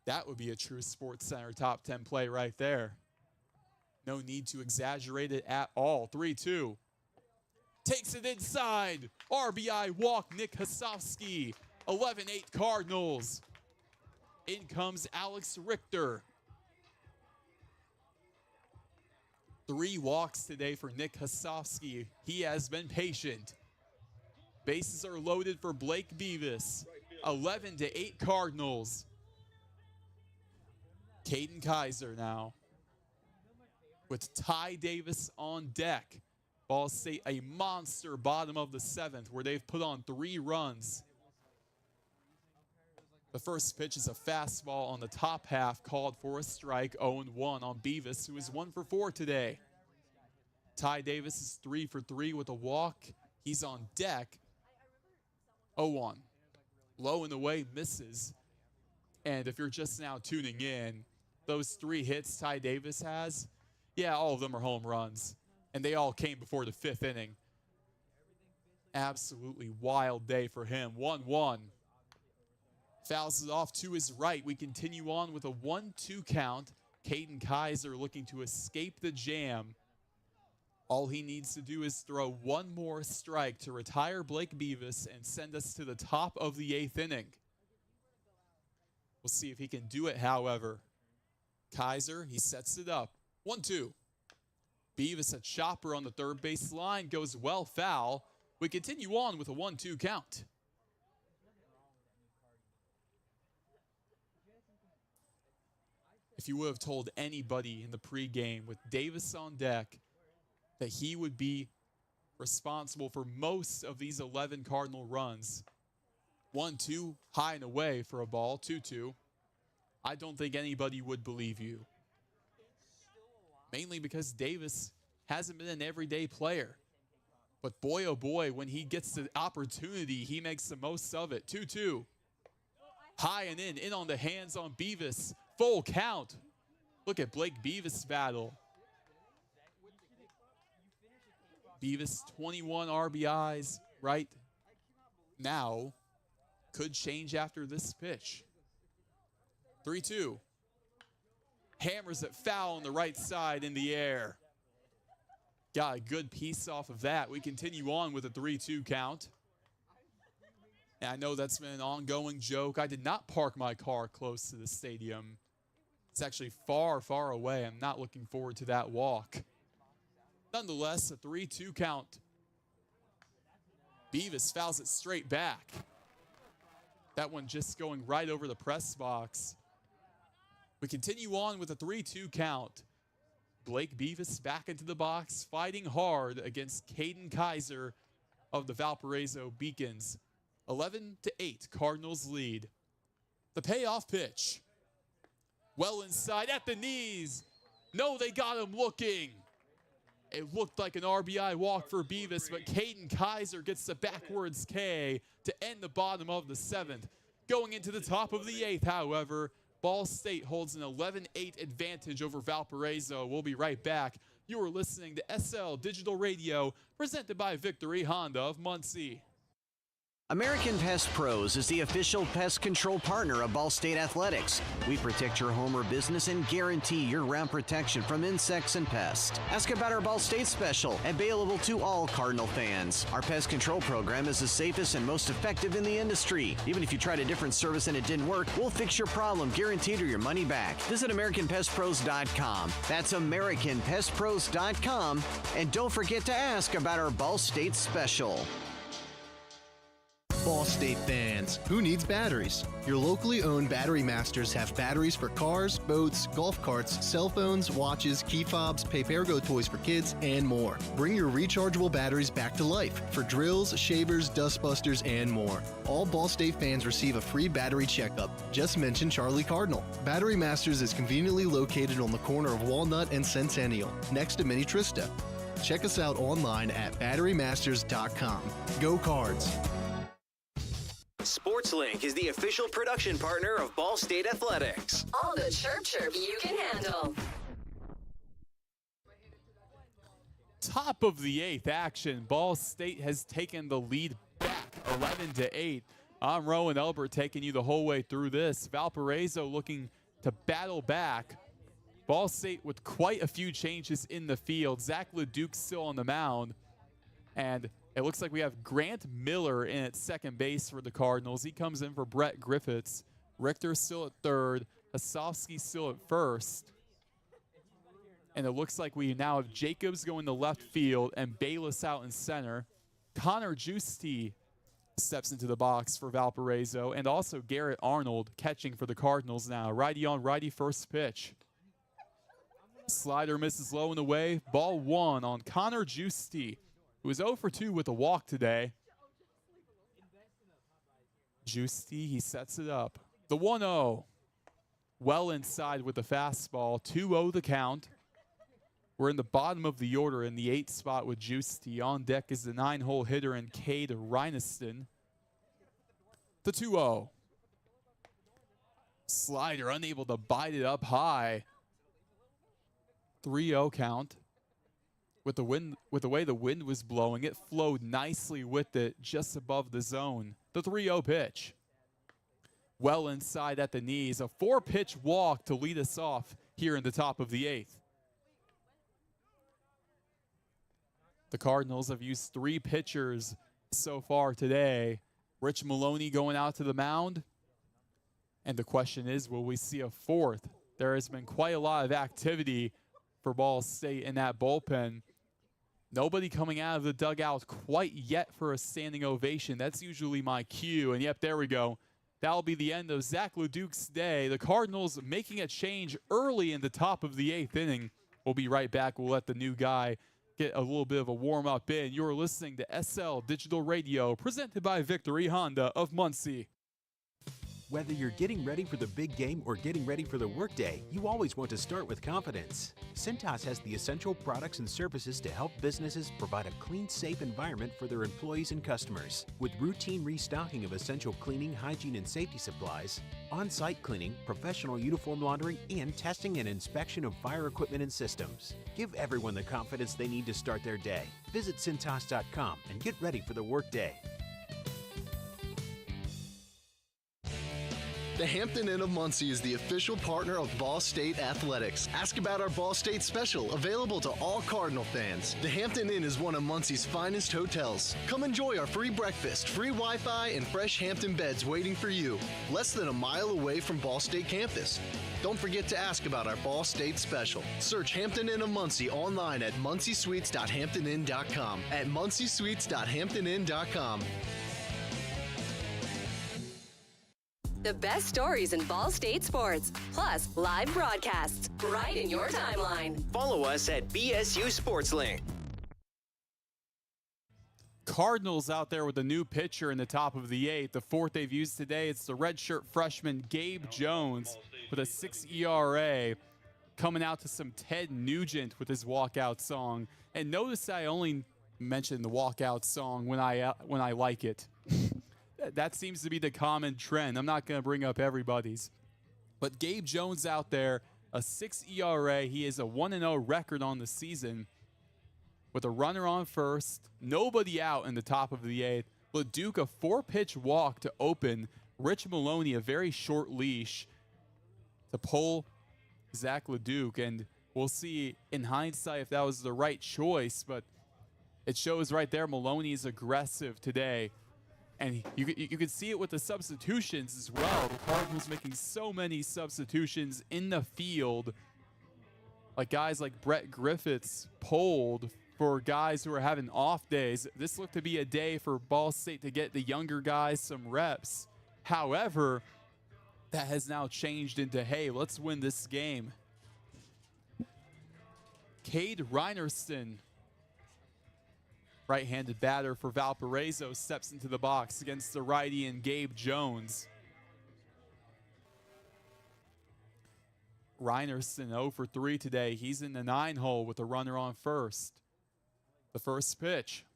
That would be a true Sports Center top 10 play right there. No need to exaggerate it at all. 3-2. Takes it inside. RBI walk, Nick Hasofsky. 11-8 Cardinals. In comes Alex Richter. 3 walks today for Nick Hasofsky. He has been patient. Bases are loaded for Blake Beavis. 11-8 Cardinals. Caden Kaiser now with Ty Davis on deck. Ball State a monster bottom of the 7th where they've put on 3 runs. The first pitch is a fastball on the top half, called for a strike, 0-1 on Beavis, who is 1 for 4 today. Ty Davis is 3 for 3 with a walk. He's on deck. 0-1. Low and away, misses. And if you're just now tuning in, those 3 hits Ty Davis has, yeah, all of them are home runs. And they all came before the 5th inning. Absolutely wild day for him. 1-1. Fouls it off to his right. We continue on with a 1-2 count. Caden Kaiser looking to escape the jam. All he needs to do is throw one more strike to retire Blake Beavis and send us to the top of the 8th inning. We'll see if he can do it, however. Kaiser, he sets it up. 1-2. Beavis, a chopper on the third base line, goes well foul. We continue on with a 1-2 count. If you would have told anybody in the pregame with Davis on deck that he would be responsible for most of these 11 Cardinal runs, 1-2, high and away for a ball, 2-2, I don't think anybody would believe you. Mainly because Davis hasn't been an everyday player. But boy, oh boy, when he gets the opportunity, he makes the most of it. 2-2. High and in on the hands on Beavis. Full count. Look at Blake Beavis' battle. Beavis, 21 RBIs right now. Could change after this pitch. 3-2. Hammers it foul on the right side in the air. Got a good piece off of that. We continue on with a 3-2 count. And I know that's been an ongoing joke. I did not park my car close to the stadium. It's actually far, far away. I'm not looking forward to that walk. Nonetheless, a 3-2 count. Beavis fouls it straight back. That one just going right over the press box. We continue on with a 3-2 count. Blake Beavis back into the box, fighting hard against Caden Kaiser of the Valparaiso Beacons. 11-8, Cardinals lead. The payoff pitch. Well inside at the knees. No, they got him looking. It looked like an RBI walk for Beavis, but Caden Kaiser gets the backwards K to end the bottom of the 7th. Going into the top of the 8th, however, Ball State holds an 11-8 advantage over Valparaiso. We'll be right back. You are listening to SL Digital Radio, presented by Victory Honda of Muncie. American Pest Pros is the official pest control partner of Ball State Athletics. We protect your home or business and guarantee year-round protection from insects and pests. Ask about our Ball State special, available to all Cardinal fans. Our pest control program is the safest and most effective in the industry. Even if you tried a different service and it didn't work, we'll fix your problem, guaranteed, or your money back. Visit AmericanPestPros.com. That's AmericanPestPros.com. And don't forget to ask about our Ball State special. Ball State fans, who needs batteries? Your locally owned Battery Masters have batteries for cars, boats, golf carts, cell phones, watches, key fobs, pay-per-go toys for kids, and more. Bring your rechargeable batteries back to life for drills, shavers, dustbusters, and more. All Ball State fans receive a free battery checkup. Just mention Charlie Cardinal. Battery Masters is conveniently located on the corner of Walnut and Centennial, next to Mini Trista. Check us out online at batterymasters.com. Go Cards! SportsLink is the official production partner of Ball State Athletics. All the chirp you can handle. Top of the 8th action. Ball State has taken the lead back, 11-8. I'm Roen Elbert taking you the whole way through this. Valparaiso looking to battle back. Ball State with quite a few changes in the field. Zach LeDuc still on the mound. And it looks like we have Grant Miller in at second base for the Cardinals. He comes in for Brett Griffiths. Richter still at third. Osofsky still at first. And it looks like we now have Jacobs going to left field and Bayless out in center. Connor Giusti steps into the box for Valparaiso. And also Garrett Arnold catching for the Cardinals now. Righty on righty first pitch. Slider misses low and away. Ball 1 on Connor Giusti, who is 0 for 2 with a walk today. Giusti, he sets it up. The 1-0. Well inside with the fastball. 2-0 the count. We're in the bottom of the order in the 8th spot with Giusti. On deck is the 9-hole hitter and Cade Reineston. The 2-0. Slider unable to bite it up high. 3-0 count. With the way the wind was blowing, it flowed nicely with it just above the zone. The 3-0 pitch. Well inside at the knees. A 4-pitch walk to lead us off here in the top of the 8th. The Cardinals have used 3 pitchers so far today. Rich Maloney going out to the mound. And the question is, will we see a 4th? There has been quite a lot of activity for Ball State in that bullpen. Nobody coming out of the dugout quite yet for a standing ovation. That's usually my cue. And yep, there we go. That'll be the end of Zach Leduc's day. The Cardinals making a change early in the top of the 8th inning. We'll be right back. We'll let the new guy get a little bit of a warm-up in. You're listening to SL Digital Radio, presented by Victory Honda of Muncie. Whether you're getting ready for the big game or getting ready for the workday, you always want to start with confidence. Cintas has the essential products and services to help businesses provide a clean, safe environment for their employees and customers. With routine restocking of essential cleaning, hygiene, and safety supplies, on-site cleaning, professional uniform laundering, and testing and inspection of fire equipment and systems. Give everyone the confidence they need to start their day. Visit Cintas.com and get ready for the workday. The Hampton Inn of Muncie is the official partner of Ball State Athletics. Ask about our Ball State special, available to all Cardinal fans. The Hampton Inn is one of Muncie's finest hotels. Come enjoy our free breakfast, free Wi-Fi, and fresh Hampton beds waiting for you. Less than a mile away from Ball State campus. Don't forget to ask about our Ball State special. Search Hampton Inn of Muncie online at munciesuites.hamptonin.com. At munciesuites.hamptonin.com. The best stories in Ball State sports, plus live broadcasts, right in your timeline. Follow us at BSU SportsLink. Cardinals out there with a new pitcher in the top of the 8th. The 4th they've used today, it's the redshirt freshman Gabe Jones with a 6 ERA, coming out to some Ted Nugent with his walkout song. And notice I only mention the walkout song when I like it. That seems to be the common trend. I'm not going to bring up everybody's. But Gabe Jones out there, a 6 ERA. He is a 1-0 record on the season with a runner on first, nobody out in the top of the 8th. Leduc, a 4-pitch walk to open. Rich Maloney, a very short leash to pull Zach Leduc. And we'll see in hindsight if that was the right choice. But it shows right there Maloney is aggressive today. And you could see it with the substitutions as well. The Cardinals making so many substitutions in the field. Like guys like Brett Griffiths pulled for guys who are having off days. This looked to be a day for Ball State to get the younger guys some reps. However, that has now changed into, hey, let's win this game. Cade Reineston, right-handed batter for Valparaiso, steps into the box against the righty and Gabe Jones. Reineston 0 for 3 today. He's in the 9-hole with a runner on first. The first pitch.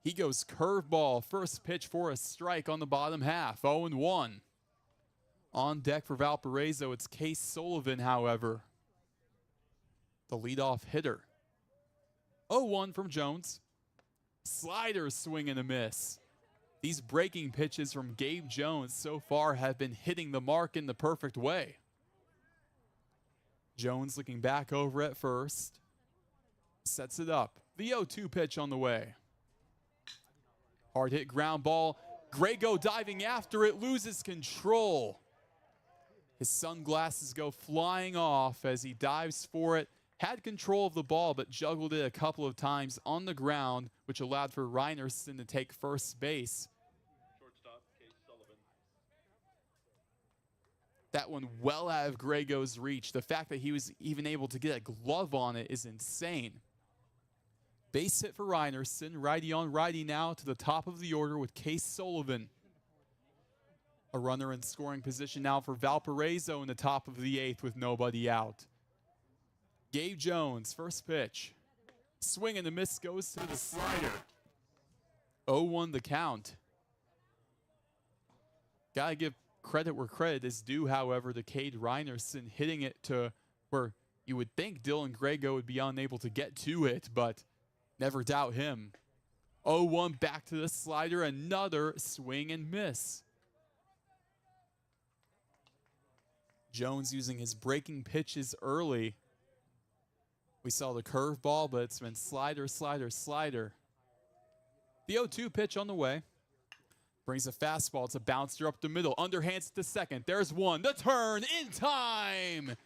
He goes curveball. First pitch for a strike on the bottom half. 0-1. On deck for Valparaiso, it's Case Sullivan, however, the leadoff hitter. 0-1 from Jones. Slider, swing and a miss. These breaking pitches from Gabe Jones so far have been hitting the mark in the perfect way. Jones looking back over at first. Sets it up. The 0-2 pitch on the way. Hard hit ground ball. Grego diving after it, loses control. His sunglasses go flying off as he dives for it. Had control of the ball, but juggled it a couple of times on the ground, which allowed for Reineston to take first base. Shortstop, Case Sullivan. That one well out of Grego's reach. The fact that he was even able to get a glove on it is insane. Base hit for Reinerson. Righty on righty now to the top of the order with Case Sullivan. A runner in scoring position now for Valparaiso in the top of the 8th with nobody out. Gabe Jones, first pitch. Swing and a miss goes to the slider. 0-1 the count. Gotta give credit where credit is due, however, to Cade Reinerson hitting it to where you would think Dylan Grego would be unable to get to it, but never doubt him. 0-1 back to the slider, another swing and miss. Jones using his breaking pitches early. We saw the curveball, but it's been slider, slider, slider. The 0-2 pitch on the way. Brings a fastball. It's a bouncer up the middle. Underhands to second. There's one. The turn in time.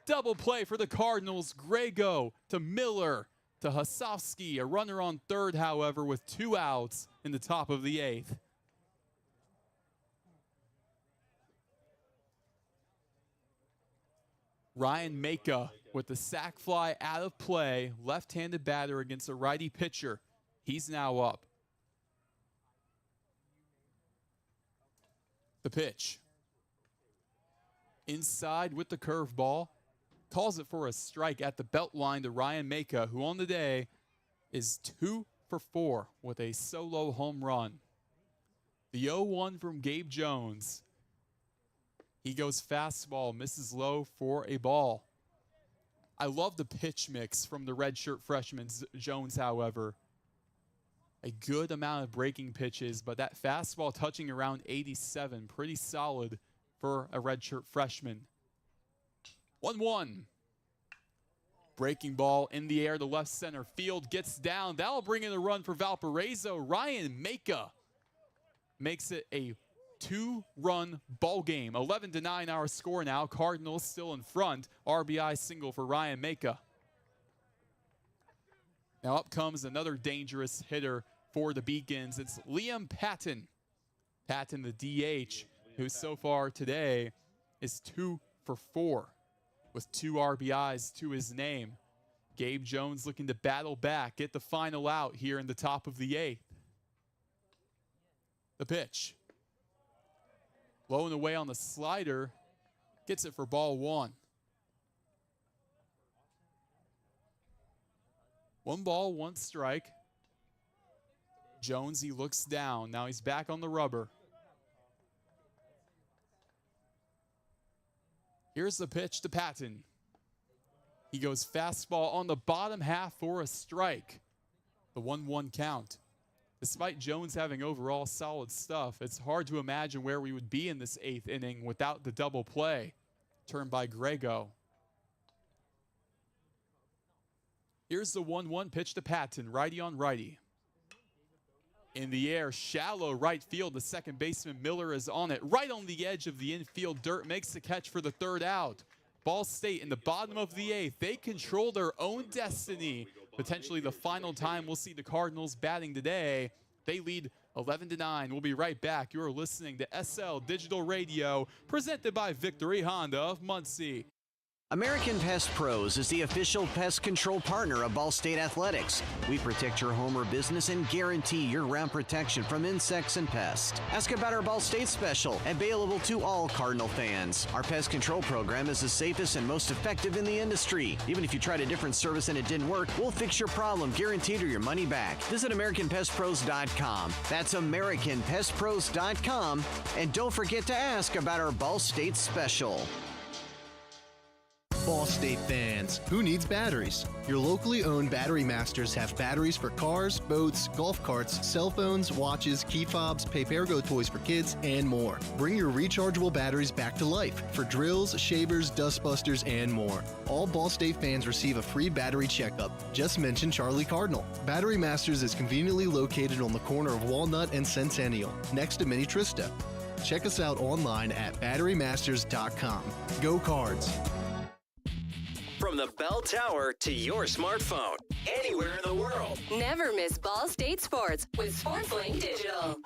Double play for the Cardinals. Grego to Miller to Hasofsky. A runner on third, however, with 2 outs in the top of the 8th. Ryan Maka with the sac fly out of play. Left-handed batter against a righty pitcher. He's now up. The pitch. Inside with the curveball. Calls it for a strike at the belt line to Ryan Maka, who on the day is 2 for 4 with a solo home run. The 0-1 from Gabe Jones. He goes fastball, misses low for a ball. I love the pitch mix from the redshirt freshman Jones, however. A good amount of breaking pitches, but that fastball touching around 87, pretty solid for a redshirt freshman. 1-1. Breaking ball in the air to left center field, gets down. That'll bring in a run for Valparaiso. Ryan Maka makes it a 2-run ball game. 11-9 our score now. Cardinals still in front. RBI single for Ryan Maka. Now up comes another dangerous hitter for the Beacons. It's Liam Patton. Patton, the DH, who so far today is 2 for 4 with 2 RBIs to his name. Gabe Jones looking to battle back, get the final out here in the top of the 8th. The pitch. Low and away on the slider. Gets it for ball 1. 1 ball, 1 strike. Jones, he looks down. Now he's back on the rubber. Here's the pitch to Patton. He goes fastball on the bottom half for a strike. The 1-1 count. Despite Jones having overall solid stuff, it's hard to imagine where we would be in this 8th inning without the double play turned by Grego. Here's the 1-1 pitch to Patton, righty on righty. In the air, shallow right field. The second baseman Miller is on it. Right on the edge of the infield dirt, makes the catch for the 3rd out. Ball State in the bottom of the 8th. They control their own destiny. Potentially the final time we'll see the Cardinals batting today. They lead 11-9. We'll be right back. You're listening to SL Digital Radio, presented by Victory Honda of Muncie. American Pest Pros is the official pest control partner of Ball State Athletics. We protect your home or business and guarantee year-round protection from insects and pests. Ask about our Ball State special, available to all Cardinal fans. Our pest control program is the safest and most effective in the industry. Even if you tried a different service and it didn't work, we'll fix your problem, guaranteed, or your money back. Visit AmericanPestPros.com. That's AmericanPestPros.com. And don't forget to ask about our Ball State special. Ball State fans, who needs batteries? Your locally owned Battery Masters have batteries for cars, boats, golf carts, cell phones, watches, key fobs, pay-per-go toys for kids, and more. Bring your rechargeable batteries back to life for drills, shavers, dustbusters, and more. All Ball State fans receive a free battery checkup. Just mention Charlie Cardinal. Battery Masters is conveniently located on the corner of Walnut and Centennial, next to Mini Trista. Check us out online at batterymasters.com. Go Cards! From the bell tower to your smartphone, anywhere in the world. Never miss Ball State Sports with SportsLink Digital.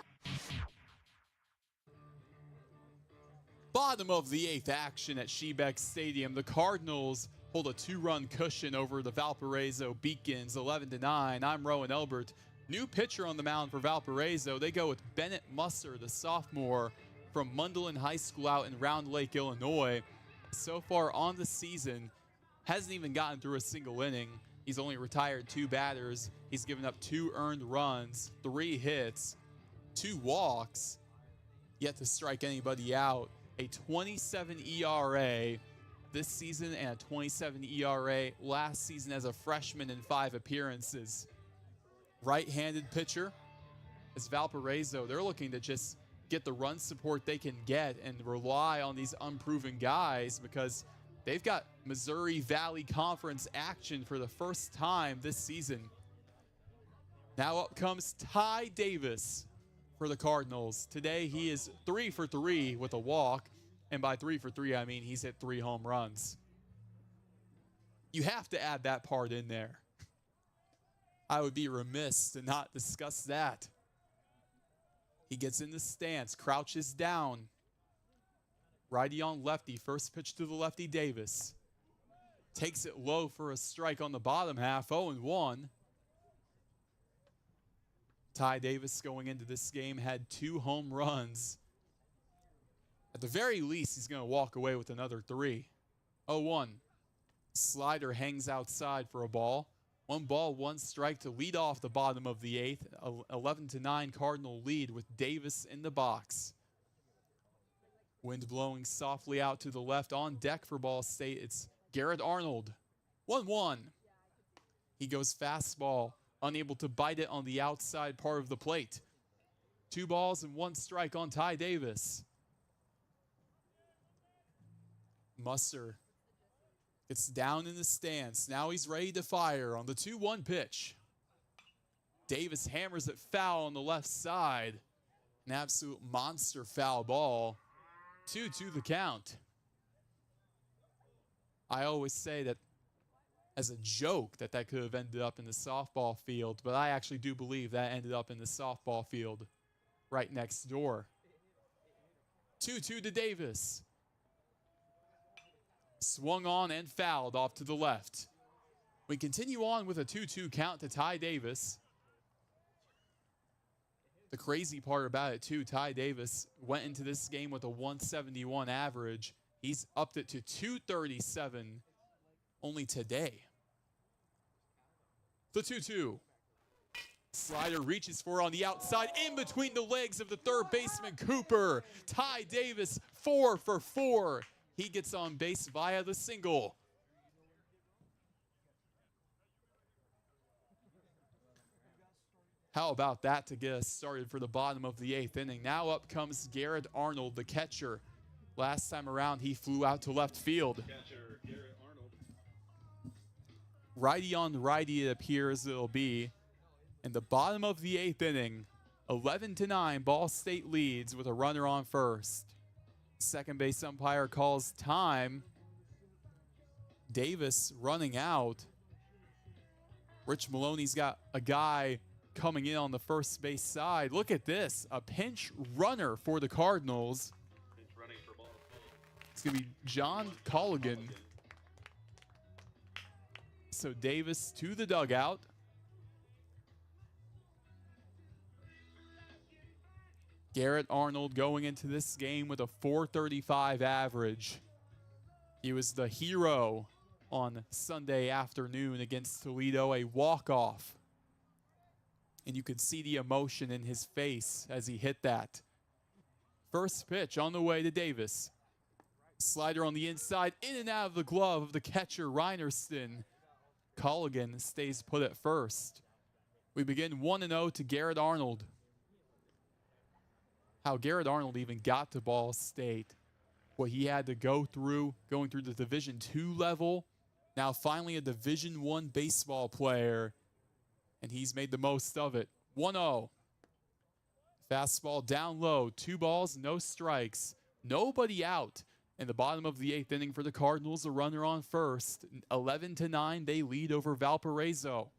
Bottom of the 8th action at Shebeck Stadium. The Cardinals hold a 2-run cushion over the Valparaiso Beacons, 11-9. I'm Roen Elbert. New pitcher on the mound for Valparaiso. They go with Bennett Musser, the sophomore from Mundelein High School out in Round Lake, Illinois. So far on the season, hasn't even gotten through a single inning. He's only retired 2 batters. He's given up 2 earned runs, 3 hits, 2 walks, yet to strike anybody out. A 27 ERA this season and a 27 ERA last season as a freshman in 5 appearances. Right-handed pitcher. As Valparaiso, they're looking to just get the run support they can get and rely on these unproven guys because they've got Missouri Valley Conference action for the first time this season. Now up comes Ty Davis for the Cardinals. Today he is 3 for 3 with a walk, and by 3 for 3 I mean he's hit 3 home runs. You have to add that part in there. I would be remiss to not discuss that. He gets in the stance, crouches down. Righty on lefty, first pitch to the lefty Davis. Takes it low for a strike on the bottom half, 0-1. Ty Davis going into this game had 2 home runs. At the very least, he's going to walk away with another 3. 0-1. Slider hangs outside for a ball. 1 ball, 1 strike to lead off the bottom of the 8th. 11-9 Cardinal lead with Davis in the box. Wind blowing softly out to the left. On deck for Ball State, it's Garrett Arnold. 1-1. He goes fastball, unable to bite it on the outside part of the plate. 2 balls and 1 strike on Ty Davis. Musser gets down in the stance. Now he's ready to fire on the 2-1 pitch. Davis hammers it foul on the left side. An absolute monster foul ball. 2-2 the count. I always say that as a joke that could have ended up in the softball field, but I actually do believe that ended up in the softball field right next door. 2-2 to Davis. Swung on and fouled off to the left. We continue on with a 2-2 count to Ty Davis. The crazy part about it, too, Ty Davis went into this game with a 171 average. He's upped it to 237 only today. The 2-2. Slider reaches for on the outside, in between the legs of the third baseman, Cooper. Ty Davis, 4 for 4. He gets on base via the single. How about that to get us started for the bottom of the 8th inning? Now up comes Garrett Arnold, the catcher. Last time around, he flew out to left field. Catcher Garrett Arnold. Righty on righty it appears it'll be. In the bottom of the 8th inning, 11-9, Ball State leads with a runner on first. Second base umpire calls time. Davis running out. Rich Maloney's got a guy coming in on the first base side. Look at this, a pinch runner for the Cardinals. Pinch running for Ball State. It's going to be John Colligan. So Davis to the dugout. Garrett Arnold going into this game with a 435 average. He was the hero on Sunday afternoon against Toledo, a walk-off. And you could see the emotion in his face as he hit that. First pitch on the way to Davis. Slider on the inside, in and out of the glove of the catcher, Reinerston. Colligan stays put at first. We begin 1-0 to Garrett Arnold. How Garrett Arnold even got to Ball State, what he had to go through, going through the Division II level, now finally a Division I baseball player, and he's made the most of it. 1-0. Fastball down low, 2 balls, no strikes, nobody out. In the bottom of the 8th inning for the Cardinals, a runner on first. 11-9, they lead over Valparaiso.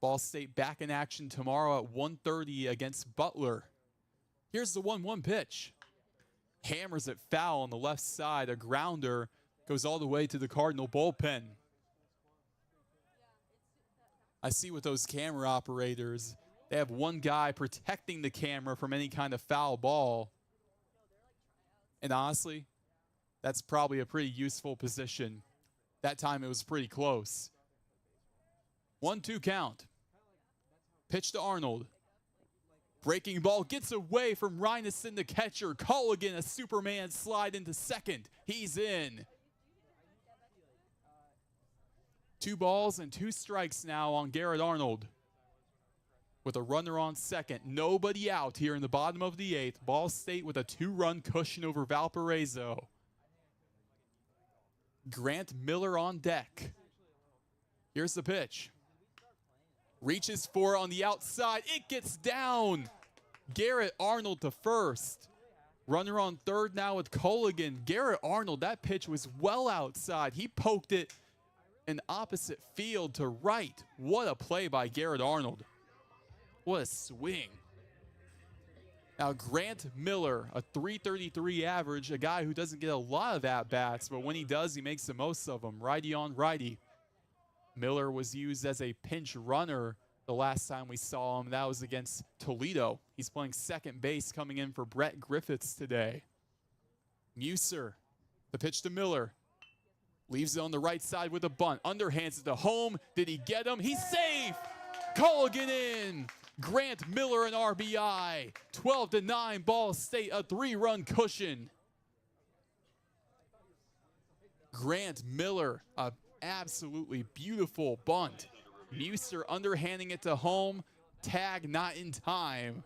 Ball State back in action tomorrow at 1:30 against Butler. Here's the 1-1 pitch. hammers it foul on the left side. A grounder goes all the way to the Cardinal bullpen. I see with those camera operators, they have one guy protecting the camera from any kind of foul ball. And honestly, that's probably a pretty useful position. That time it was pretty close. 1-2 count. Pitch to Arnold. Breaking ball gets away from Reinison, the catcher. Culligan, a Superman slide into second. He's in. 2 balls and 2 strikes now on Garrett Arnold. With a runner on second. Nobody out here in the bottom of the 8th. Ball State with a 2-run cushion over Valparaiso. Grant Miller on deck. Here's the pitch. Reaches for it on the outside. It gets down. Garrett Arnold to first. Runner on third now with Culligan. Garrett Arnold, that pitch was well outside. He poked it in opposite field to right. What a play by Garrett Arnold. What a swing. Now Grant Miller, a .333 average, a guy who doesn't get a lot of at-bats, but when he does, he makes the most of them. Righty on righty. Miller was used as a pinch runner the last time we saw him. That was against Toledo. He's playing second base coming in for Brett Griffiths today. Muser, the pitch to Miller. Leaves it on the right side with a bunt. Underhands it to home. Did he get him? He's safe! Culligan in! Grant Miller an RBI. 12-9 Ball State, a 3-run cushion. Grant Miller, a absolutely beautiful bunt. Muser underhanding it to home. Tag not in time.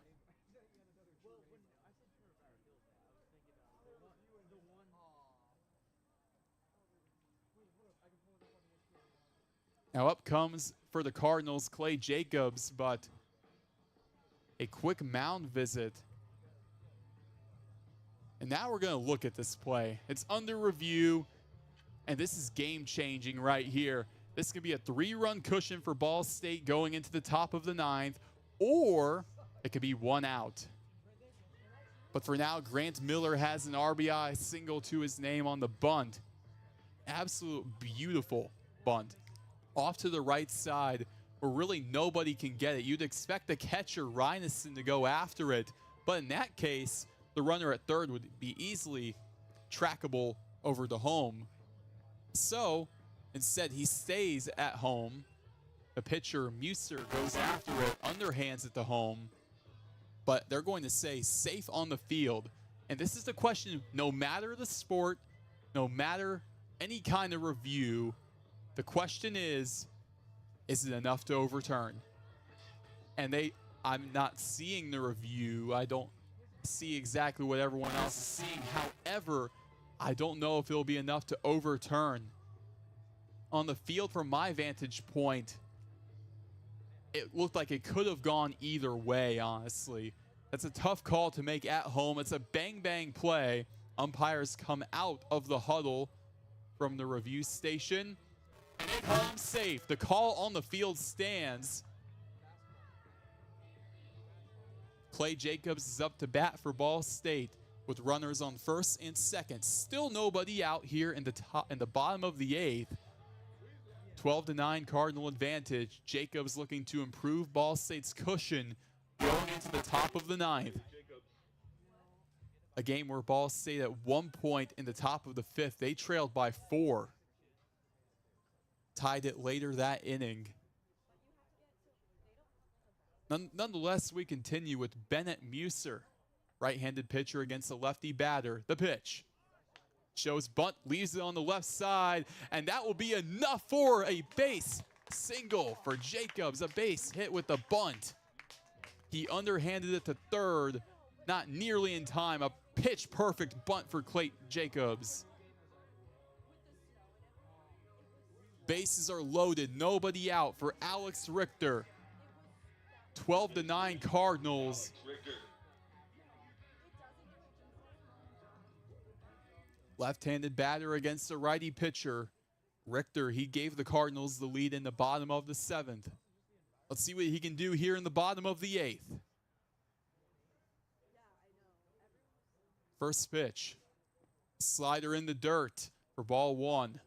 Now up comes for the Cardinals Clay Jacobs, but a quick mound visit. And now we're going to look at this play. It's under review. And this is game-changing right here. This could be a 3-run cushion for Ball State going into the top of the 9th, or it could be 1 out. But for now, Grant Miller has an RBI single to his name on the bunt. Absolute beautiful bunt. Off to the right side, where really nobody can get it. You'd expect the catcher, Reinison, to go after it. But in that case, the runner at third would be easily trackable over to home. So, instead, he stays at home. The pitcher, Muser, goes after it, underhands it to home. But they're going to say safe on the field. And this is the question, no matter the sport, no matter any kind of review, the question is it enough to overturn? And I'm not seeing the review. I don't see exactly what everyone else is seeing. However, I don't know if it'll be enough to overturn. On the field, from my vantage point, it looked like it could have gone either way, honestly. That's a tough call to make at home. It's a bang-bang play. Umpires come out of the huddle from the review station. And they call him safe. The call on the field stands. Clay Jacobs is up to bat for Ball State with runners on first and second. Still nobody out here in the bottom of the 8th. 12-9 Cardinal advantage. Jacobs looking to improve Ball State's cushion going into the top of the 9th. A game where Ball State at one point in the top of the 5th, they trailed by 4. Tied it later that inning. Nonetheless, we continue with Bennett Muser, right-handed pitcher against a lefty batter. The pitch. Shows bunt, leaves it on the left side, and that will be enough for a base single for Jacobs. A base hit with the bunt. He underhanded it to third, not nearly in time. A pitch-perfect bunt for Clay Jacobs. Bases are loaded, nobody out for Alex Richter. 12-9 Cardinals. Left-handed batter against a righty pitcher. Richter, he gave the Cardinals the lead in the bottom of the 7th. Let's see what he can do here in the bottom of the 8th. First pitch. Slider in the dirt for ball one.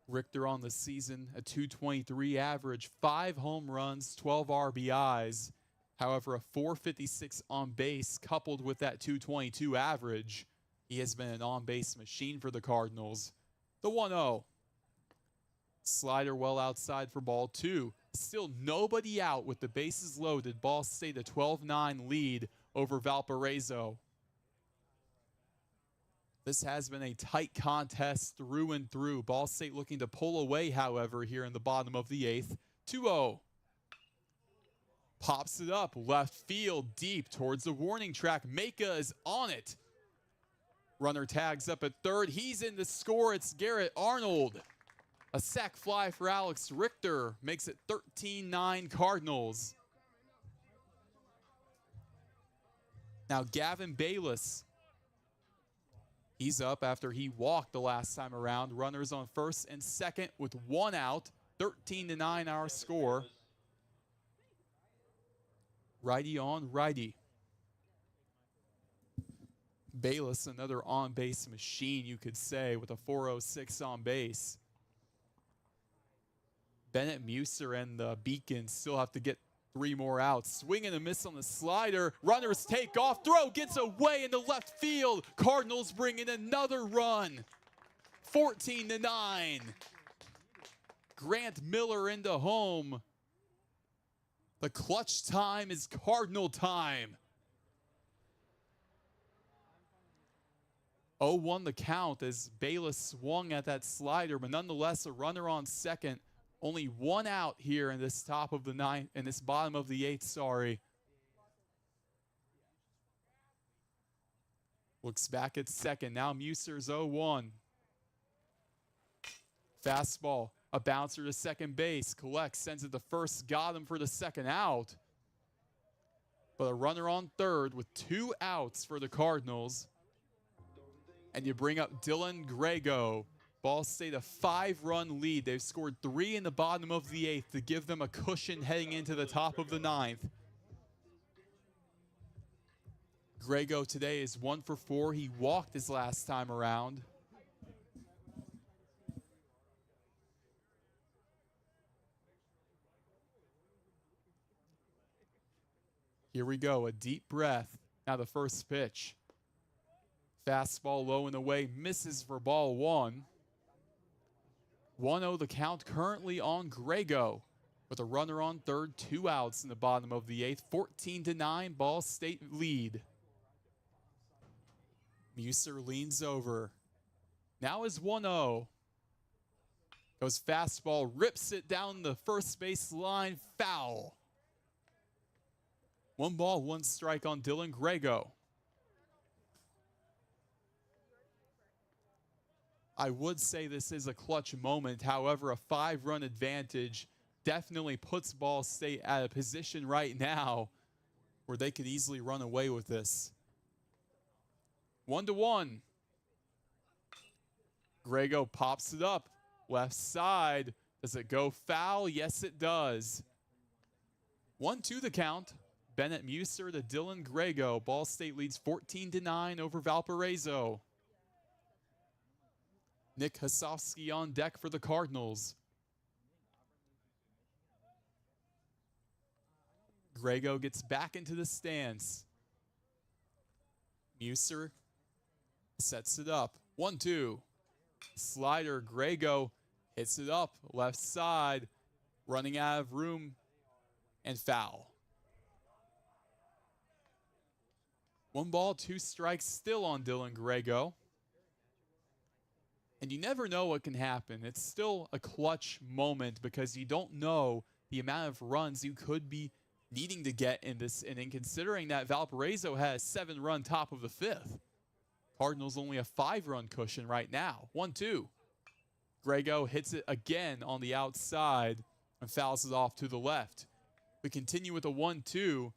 Richter on the season, a 223 average, 5 home runs, 12 RBIs. However, a 456 on base coupled with that 222 average. He has been an on-base machine for the Cardinals. The 1-0. Slider well outside for ball two. Still nobody out with the bases loaded. Ball State a 12-9 lead over Valparaiso. This has been a tight contest through and through. Ball State looking to pull away, however, here in the bottom of the 8th. 2-0. Pops it up, left field, deep towards the warning track. Maka is on it. Runner tags up at third. He's in to score. It's Garrett Arnold. A sac fly for Alex Richter makes it 13-9 Cardinals. Now Gavin Bayless. He's up after he walked the last time around. Runners on first and second with 1 out. 13-9 our score. Righty on righty. Bayless, another on-base machine, you could say, with a 406 on base. Bennett Muser and the Beacon still have to get 3 more outs. Swing and a miss on the slider. Runners take off. Throw gets away in the left field. Cardinals bring in another run. 14-9. Grant Miller into home. The clutch time is Cardinal time. 0-1 the count as Bayless swung at that slider, but nonetheless a runner on second. Only 1 out here in this top of the 9th, in this bottom of the 8th, sorry. Looks back at second. Now Muser's 0-1. Fastball. A bouncer to second base. Collects, sends it to first. Got him for the second out. But a runner on third with 2 outs for the Cardinals. And you bring up Dylan Grego. Ball State a 5-run lead. They've scored 3 in the bottom of the 8th to give them a cushion heading into the top of the 9th. Grego today is 1 for 4. He walked his last time around. Here we go, a deep breath. Now the first pitch. Fastball low and away, misses for ball 1. 1-0 the count currently on Grego with a runner on third, 2 outs in the bottom of the 8th. 14-9 Ball State lead. Muser leans over. Now is 1-0. Goes fastball, rips it down the first base line, foul. 1 ball, 1 strike on Dylan Grego. I would say this is a clutch moment. However, a 5-run advantage definitely puts Ball State at a position right now where they could easily run away with this. 1-1. Grego pops it up. Left side. Does it go foul? Yes, it does. 1-2 the count. Bennett Muser to Dylan Grego. Ball State leads 14-9 over Valparaiso. Nick Hasofsky on deck for the Cardinals. Grego gets back into the stance. Muser sets it up. 1-2. Slider, Grego hits it up. Left side. Running out of room. And foul. 1 ball, 2 strikes still on Dylan Grego. And you never know what can happen. It's still a clutch moment because you don't know the amount of runs you could be needing to get in this inning, considering that Valparaiso has 7-run top of the 5th. Cardinals only a 5-run cushion right now. 1-2. Grego hits it again on the outside and fouls it off to the left. We continue with a 1-2.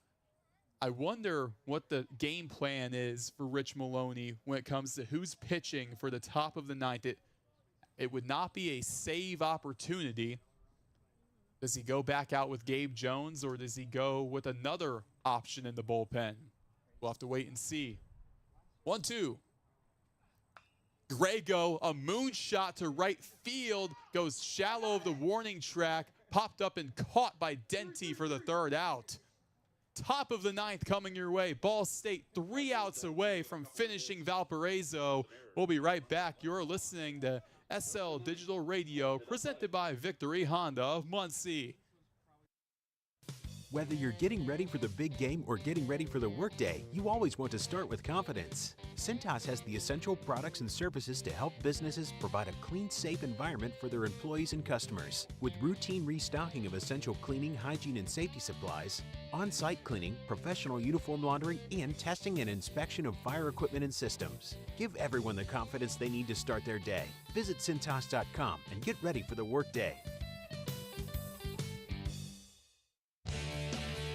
I wonder what the game plan is for Rich Maloney when it comes to who's pitching for the top of the 9th. It would not be a save opportunity. Does he go back out with Gabe Jones, or does he go with another option in the bullpen? We'll have to wait and see. 1-2. Grego, a moonshot to right field, goes shallow of the warning track, popped up and caught by Denty for the third out. Top of the ninth coming your way. Ball State 3 outs away from finishing Valparaiso. We'll be right back. You're listening to SL Digital Radio, presented by Victory Honda of Muncie. Whether you're getting ready for the big game or getting ready for the workday, you always want to start with confidence. Cintas has the essential products and services to help businesses provide a clean, safe environment for their employees and customers. With routine restocking of essential cleaning, hygiene, and safety supplies, on-site cleaning, professional uniform laundering, and testing and inspection of fire equipment and systems. Give everyone the confidence they need to start their day. Visit Cintas.com and get ready for the workday.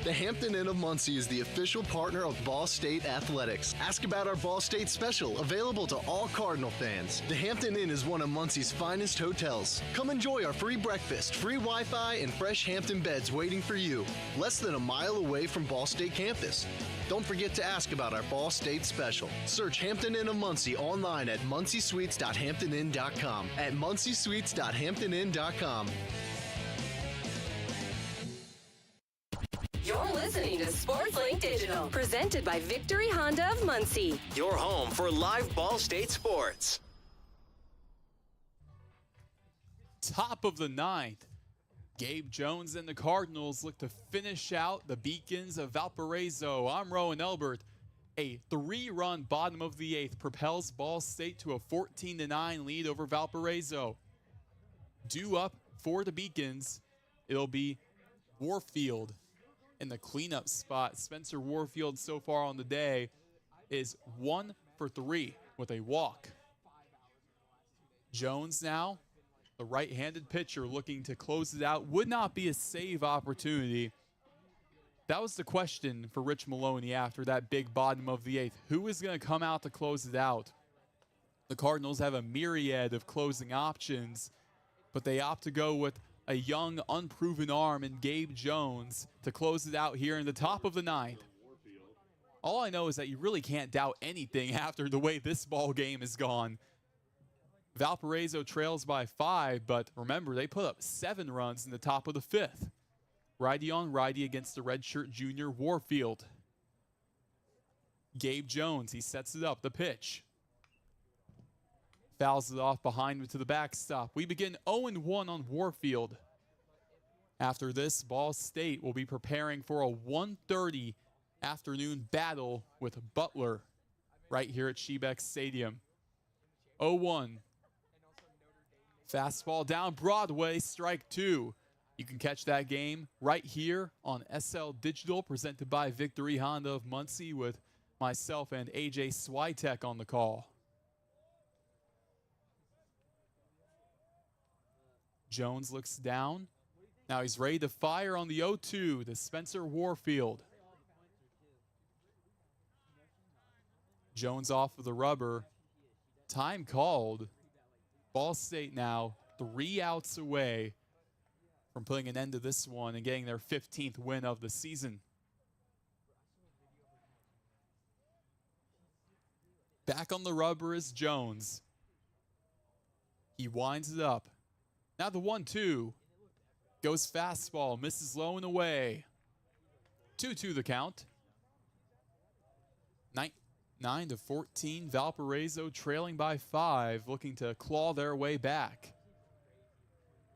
The Hampton Inn of Muncie is the official partner of Ball State Athletics. Ask about our Ball State special, available to all Cardinal fans. The Hampton Inn is one of Muncie's finest hotels. Come enjoy our free breakfast, free Wi-Fi, and fresh Hampton beds waiting for you. Less than a mile away from Ball State campus. Don't forget to ask about our Ball State special. Search Hampton Inn of Muncie online at munciesuites.hamptoninn.com. At munciesuites.hamptoninn.com. You're listening to SportsLink Digital, presented by Victory Honda of Muncie. Your home for live Ball State sports. Top of the ninth. Gabe Jones and the Cardinals look to finish out the Beacons of Valparaiso. I'm Roen Elbert. A 3-run bottom of the eighth propels Ball State to a 14-9 lead over Valparaiso. Due up for the Beacons, it'll be Warfield in the cleanup spot. Spencer Warfield so far on the day is 1 for 3 with a walk. Jones now, the right-handed pitcher, looking to close it out. Would not be a save opportunity. That was the question for Rich Maloney after that big bottom of the eighth. Who is going to come out to close it out? The Cardinals have a myriad of closing options, but they opt to go with a young, unproven arm in Gabe Jones to close it out here in the top of the ninth. All I know is that you really can't doubt anything after the way this ball game has gone. Valparaiso trails by 5, but remember, they put up 7 runs in the top of the 5th. Righty on righty against the redshirt junior Warfield. Gabe Jones, he sets it up, the pitch. Fouls it off behind him to the backstop. We begin 0-1 on Warfield. After this, Ball State will be preparing for a 1:30 afternoon battle with Butler right here at Shebeck Stadium. 0-1. Fastball down Broadway, strike 2. You can catch that game right here on SL Digital, presented by Victory Honda of Muncie, with myself and AJ Switek on the call. Jones looks down. Now he's ready to fire on the 0-2 to Spencer Warfield. Jones off of the rubber. Time called. Ball State now 3 outs away from putting an end to this one and getting their 15th win of the season. Back on the rubber is Jones. He winds it up. Now the 1-2. Goes fastball, misses low and away. 2-2 the count. 9-14, Valparaiso trailing by 5, looking to claw their way back.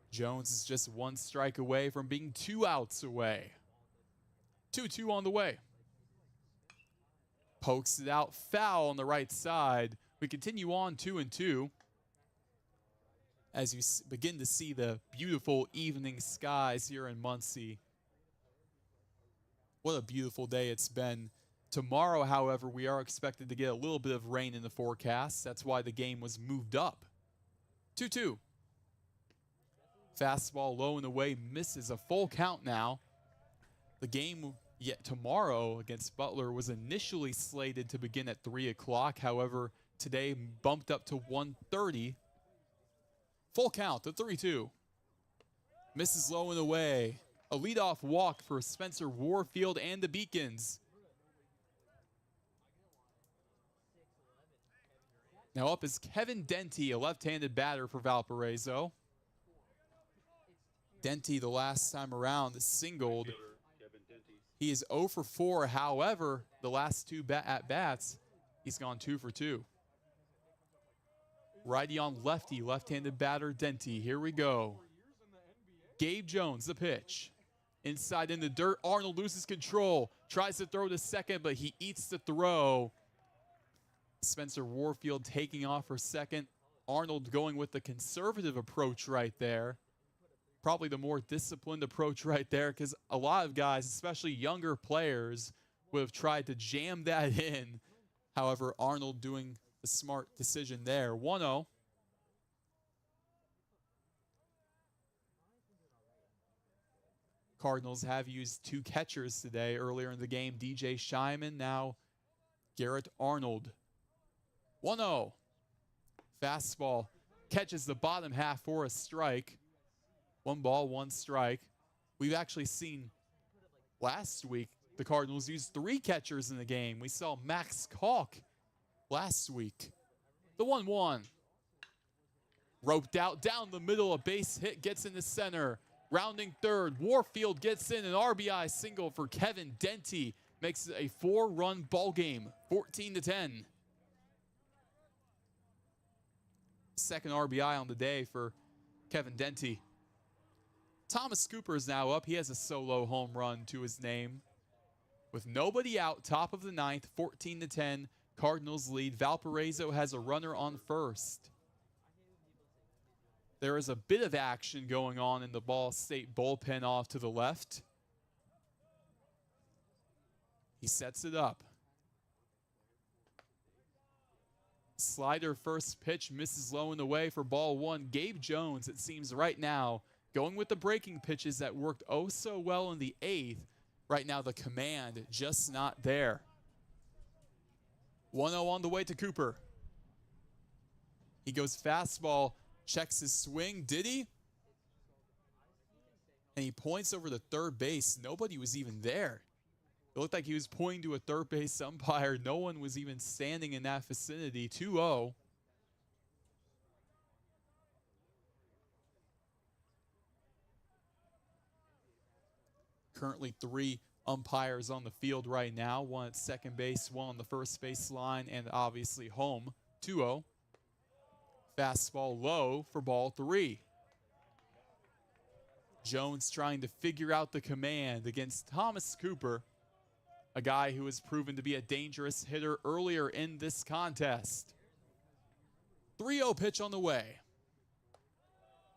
Jones is just 1 strike away from being 2 outs away. 2-2 on the way. Pokes it out, foul on the right side. We continue on 2-2. As you begin to see the beautiful evening skies here in Muncie. What a beautiful day it's been. Tomorrow, however, we are expected to get a little bit of rain in the forecast. That's why the game was moved up. 2-2. Fastball low and away, misses, a full count now. The game yet tomorrow against Butler was initially slated to begin at 3 o'clock. However, today bumped up to 1:30. Full count, the 3-2. Misses low and away. A leadoff walk for Spencer Warfield and the Beacons. Now up is Kevin Denty, a left-handed batter for Valparaiso. Denty, the last time around, singled. He is 0 for 4. However, the last two at-bats, he's gone 2 for 2. Righty on lefty, left-handed batter Denty. Here we go. Gabe Jones, the pitch. Inside in the dirt, Arnold loses control. Tries to throw to second, but he eats the throw. Spencer Warfield taking off for second. Arnold going with the conservative approach right there. Probably the more disciplined approach right there, because a lot of guys, especially younger players, would have tried to jam that in. However, Arnold doing the smart decision there. 1-0. Cardinals have used 2 catchers today. Earlier in the game, DJ Scheinman, now Garrett Arnold. 1-0. Fastball catches the bottom half for a strike. 1 ball, 1 strike. We've actually seen last week the Cardinals use 3 catchers in the game. We saw Max Kalk last week. The 1-1. Roped out down the middle, a base hit gets into center. Rounding third, Warfield gets in an RBI single for Kevin Denty. Makes it a 4-run ball game, 14-10. Second RBI on the day for Kevin Denty. Thomas Cooper is now up. He has a solo home run to his name. With nobody out, top of the 9th, 14-10. Cardinals lead. Valparaiso has a runner on first. There is a bit of action going on in the Ball State bullpen off to the left. He sets it up. Slider first pitch misses low and away for ball 1. Gabe Jones, it seems right now, going with the breaking pitches that worked oh so well in the 8th. Right now the command just not there. 1-0 on the way to Cooper. He goes fastball, checks his swing. Did he? And he points over to third base. Nobody was even there. It looked like he was pointing to a third base umpire. No one was even standing in that vicinity. 2-0. Currently 3 umpires on the field right now. 1 at second base, 1 on the first base line, and obviously home. 2-0. Fastball low for ball 3. Jones trying to figure out the command against Thomas Cooper, a guy who has proven to be a dangerous hitter earlier in this contest. 3-0 pitch on the way.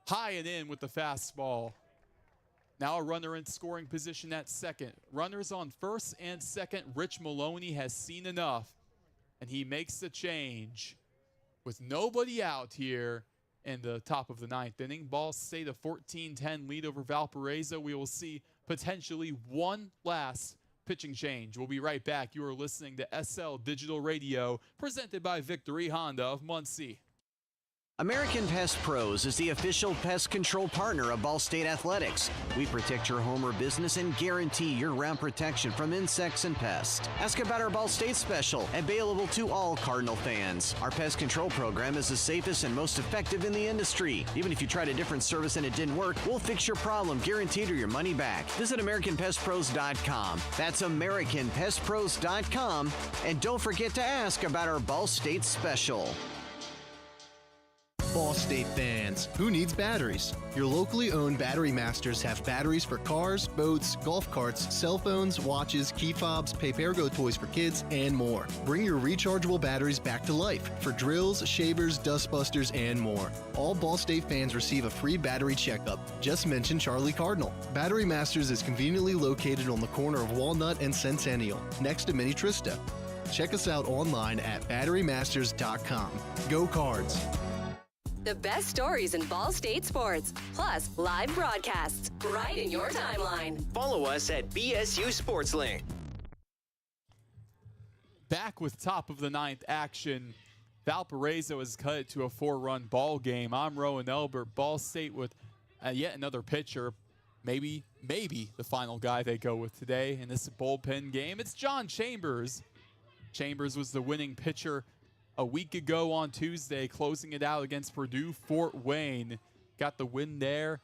High and in with the fastball. Now a runner in scoring position at second. Runners on first and second. Rich Maloney has seen enough, and he makes the change. With nobody out here in the top of the 9th inning, Ball State a 14-10 lead over Valparaiso. We will see potentially one last pitching change. We'll be right back. You are listening to SL Digital Radio, presented by Victory Honda of Muncie. American Pest Pros is the official pest control partner of Ball State Athletics. We protect your home or business and guarantee year-round protection from insects and pests. Ask about our Ball State special, available to all Cardinal fans. Our pest control program is the safest and most effective in the industry. Even if you tried a different service and it didn't work, we'll fix your problem, guaranteed, or your money back. Visit AmericanPestPros.com. That's AmericanPestPros.com. And don't forget to ask about our Ball State special. Ball State fans, who needs batteries? Your locally owned Battery Masters have batteries for cars, boats, golf carts, cell phones, watches, key fobs, pay-per-go toys for kids, and more. Bring your rechargeable batteries back to life for drills, shavers, dustbusters, and more. All Ball State fans receive a free battery checkup. Just mention Charlie Cardinal. Battery Masters is conveniently located on the corner of Walnut and Centennial, next to Mini Trista. Check us out online at batterymasters.com. Go Cards! The best stories in Ball State sports, plus live broadcasts right in your timeline. Follow us at BSU SportsLink. Back with top of the 9th action. Valparaiso has cut it to a 4-run ball game. I'm Roen Elbert. Ball State with yet another pitcher. Maybe the final guy they go with today in this bullpen game. It's John Chambers. Chambers was the winning pitcher a week ago on Tuesday, closing it out against Purdue Fort Wayne. Got the win there.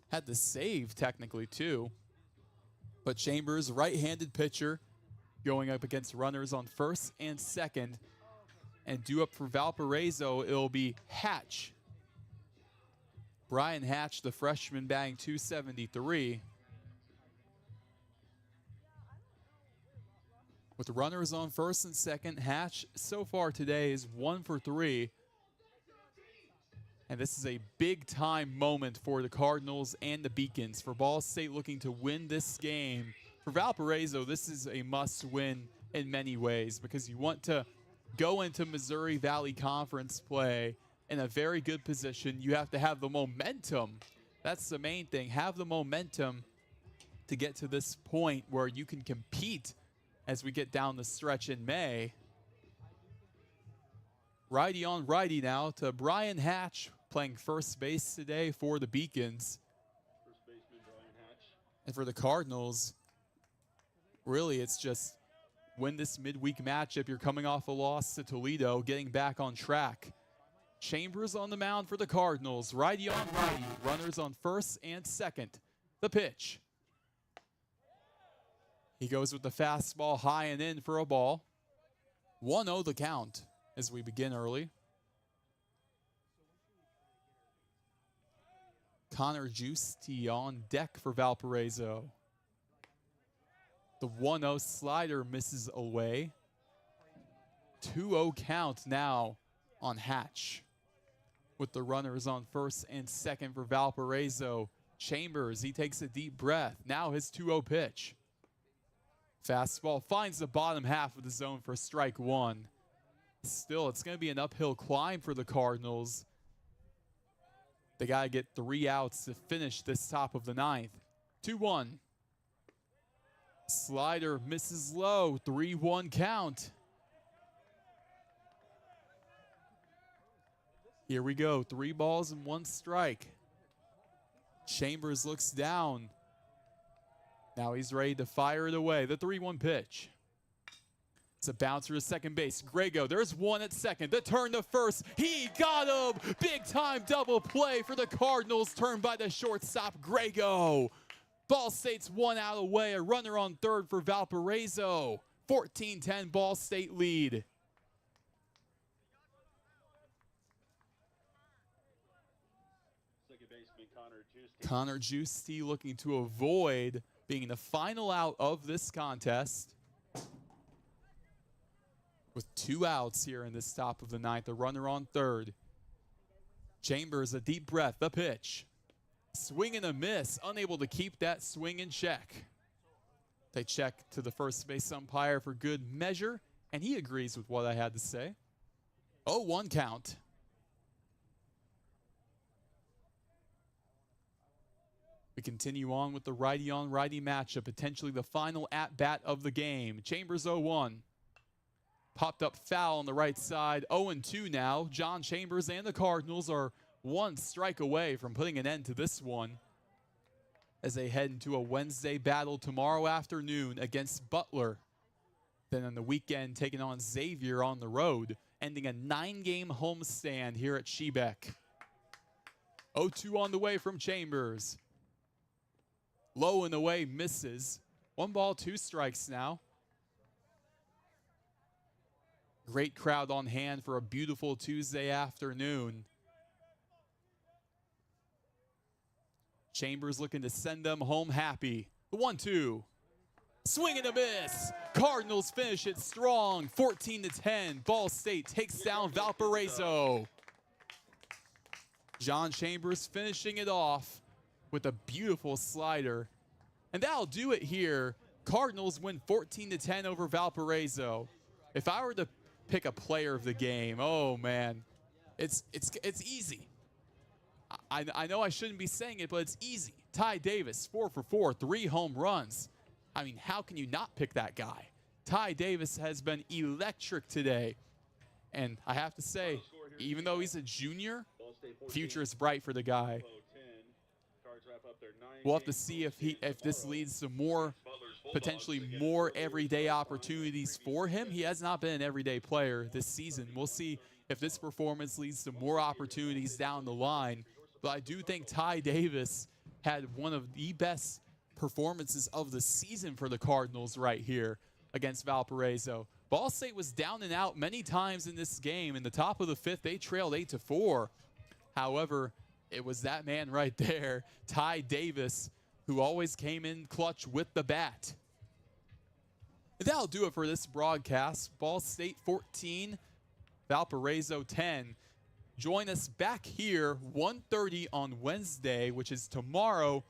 Had the save, technically, too. But Chambers, right-handed pitcher, going up against runners on first and second. And due up for Valparaiso, it'll be Hatch. Brian Hatch, the freshman, batting .273. With runners on first and second, Hatch so far today is 1 for 3. And this is a big-time moment for the Cardinals and the Beacons. For Ball State looking to win this game. For Valparaiso, this is a must-win in many ways because you want to go into Missouri Valley Conference play in a very good position. You have to have the momentum. That's the main thing. Have the momentum to get to this point where you can compete as we get down the stretch in May. Righty on righty now to Brian Hatch, playing first base today for the Beacons. First baseman Brian Hatch. And for the Cardinals, really it's just win this midweek matchup. You're coming off a loss to Toledo, getting back on track. Chambers on the mound for the Cardinals. Righty on righty. Runners on first and second. The pitch. He goes with the fastball high and in for a ball. 1-0 the count as we begin early. Connor Giusti on deck for Valparaiso. The 1-0 slider misses away. 2-0 count now on Hatch. With the runners on first and second for Valparaiso. Chambers, he takes a deep breath. Now his 2-0 pitch. Fastball finds the bottom half of the zone for strike one. Still, it's going to be an uphill climb for the Cardinals. They got to get 3 outs to finish this top of the ninth. 2-1. Slider misses low. 3-1 count. Here we go. 3 balls and 1 strike. Chambers looks down. Now he's ready to fire it away. The 3-1 pitch. It's a bouncer to second base. Grego, there's one at second. The turn to first. He got him. Big time double play for the Cardinals. Turned by the shortstop, Grego. Ball State's 1 out away. A runner on third for Valparaiso. 14-10 Ball State lead. Second baseman Connor Giusti. Connor Giusti looking to avoid being the final out of this contest. With 2 outs here in this top of the ninth, a runner on third. Chambers, a deep breath, the pitch. Swing and a miss, unable to keep that swing in check. They check to the first base umpire for good measure, and he agrees with what I had to say. 0-1 count. We continue on with the righty-on-righty matchup, potentially the final at-bat of the game. Chambers 0-1. Popped up foul on the right side. 0-2 now. John Chambers and the Cardinals are 1 strike away from putting an end to this one as they head into a Wednesday battle tomorrow afternoon against Butler. Then on the weekend, taking on Xavier on the road, ending a 9-game homestand here at Shebeck. 0-2 on the way from Chambers. Low and away, misses. 1 ball, 2 strikes now. Great crowd on hand for a beautiful Tuesday afternoon. Chambers looking to send them home happy. The 1-2. Swing and a miss. Cardinals finish it strong. 14-10. Ball State takes down Valparaiso. John Chambers finishing it off with a beautiful slider. And that'll do it here. Cardinals win 14-10 over Valparaiso. If I were to pick a player of the game, oh man, it's easy. I know I shouldn't be saying it, but it's easy. Ty Davis, 4 for 4, 3 home runs. I mean, how can you not pick that guy? Ty Davis has been electric today. And I have to say, even though he's a junior, future is bright for the guy. We'll have to see if this leads to more potentially more everyday opportunities for him. He has not been an everyday player this season. We'll see if this performance leads to more opportunities down the line. But I do think Ty Davis had one of the best performances of the season for the Cardinals right here against Valparaiso. Ball State was down and out many times in this game. In the top of the fifth, they trailed 8-4. However, it was that man right there, Ty Davis, who always came in clutch with the bat. And that'll do it for this broadcast. Ball State 14, Valparaiso 10. Join us back here 1:30 on Wednesday, which is tomorrow,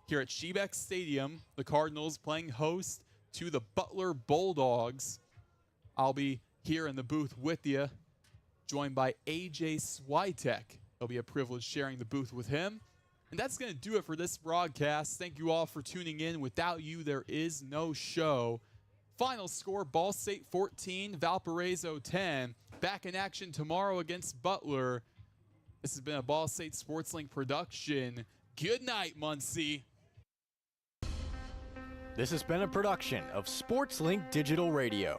here at Shebeck Stadium. The Cardinals playing host to the Butler Bulldogs. I'll be here in the booth with you, joined by AJ Switek. It'll be a privilege sharing the booth with him. And that's going to do it for this broadcast. Thank you all for tuning in. Without you, there is no show. Final score, Ball State 14, Valparaiso 10. Back in action tomorrow against Butler. This has been a Ball State Sports Link production. Good night, Muncie. This has been a production of Sports Link Digital Radio.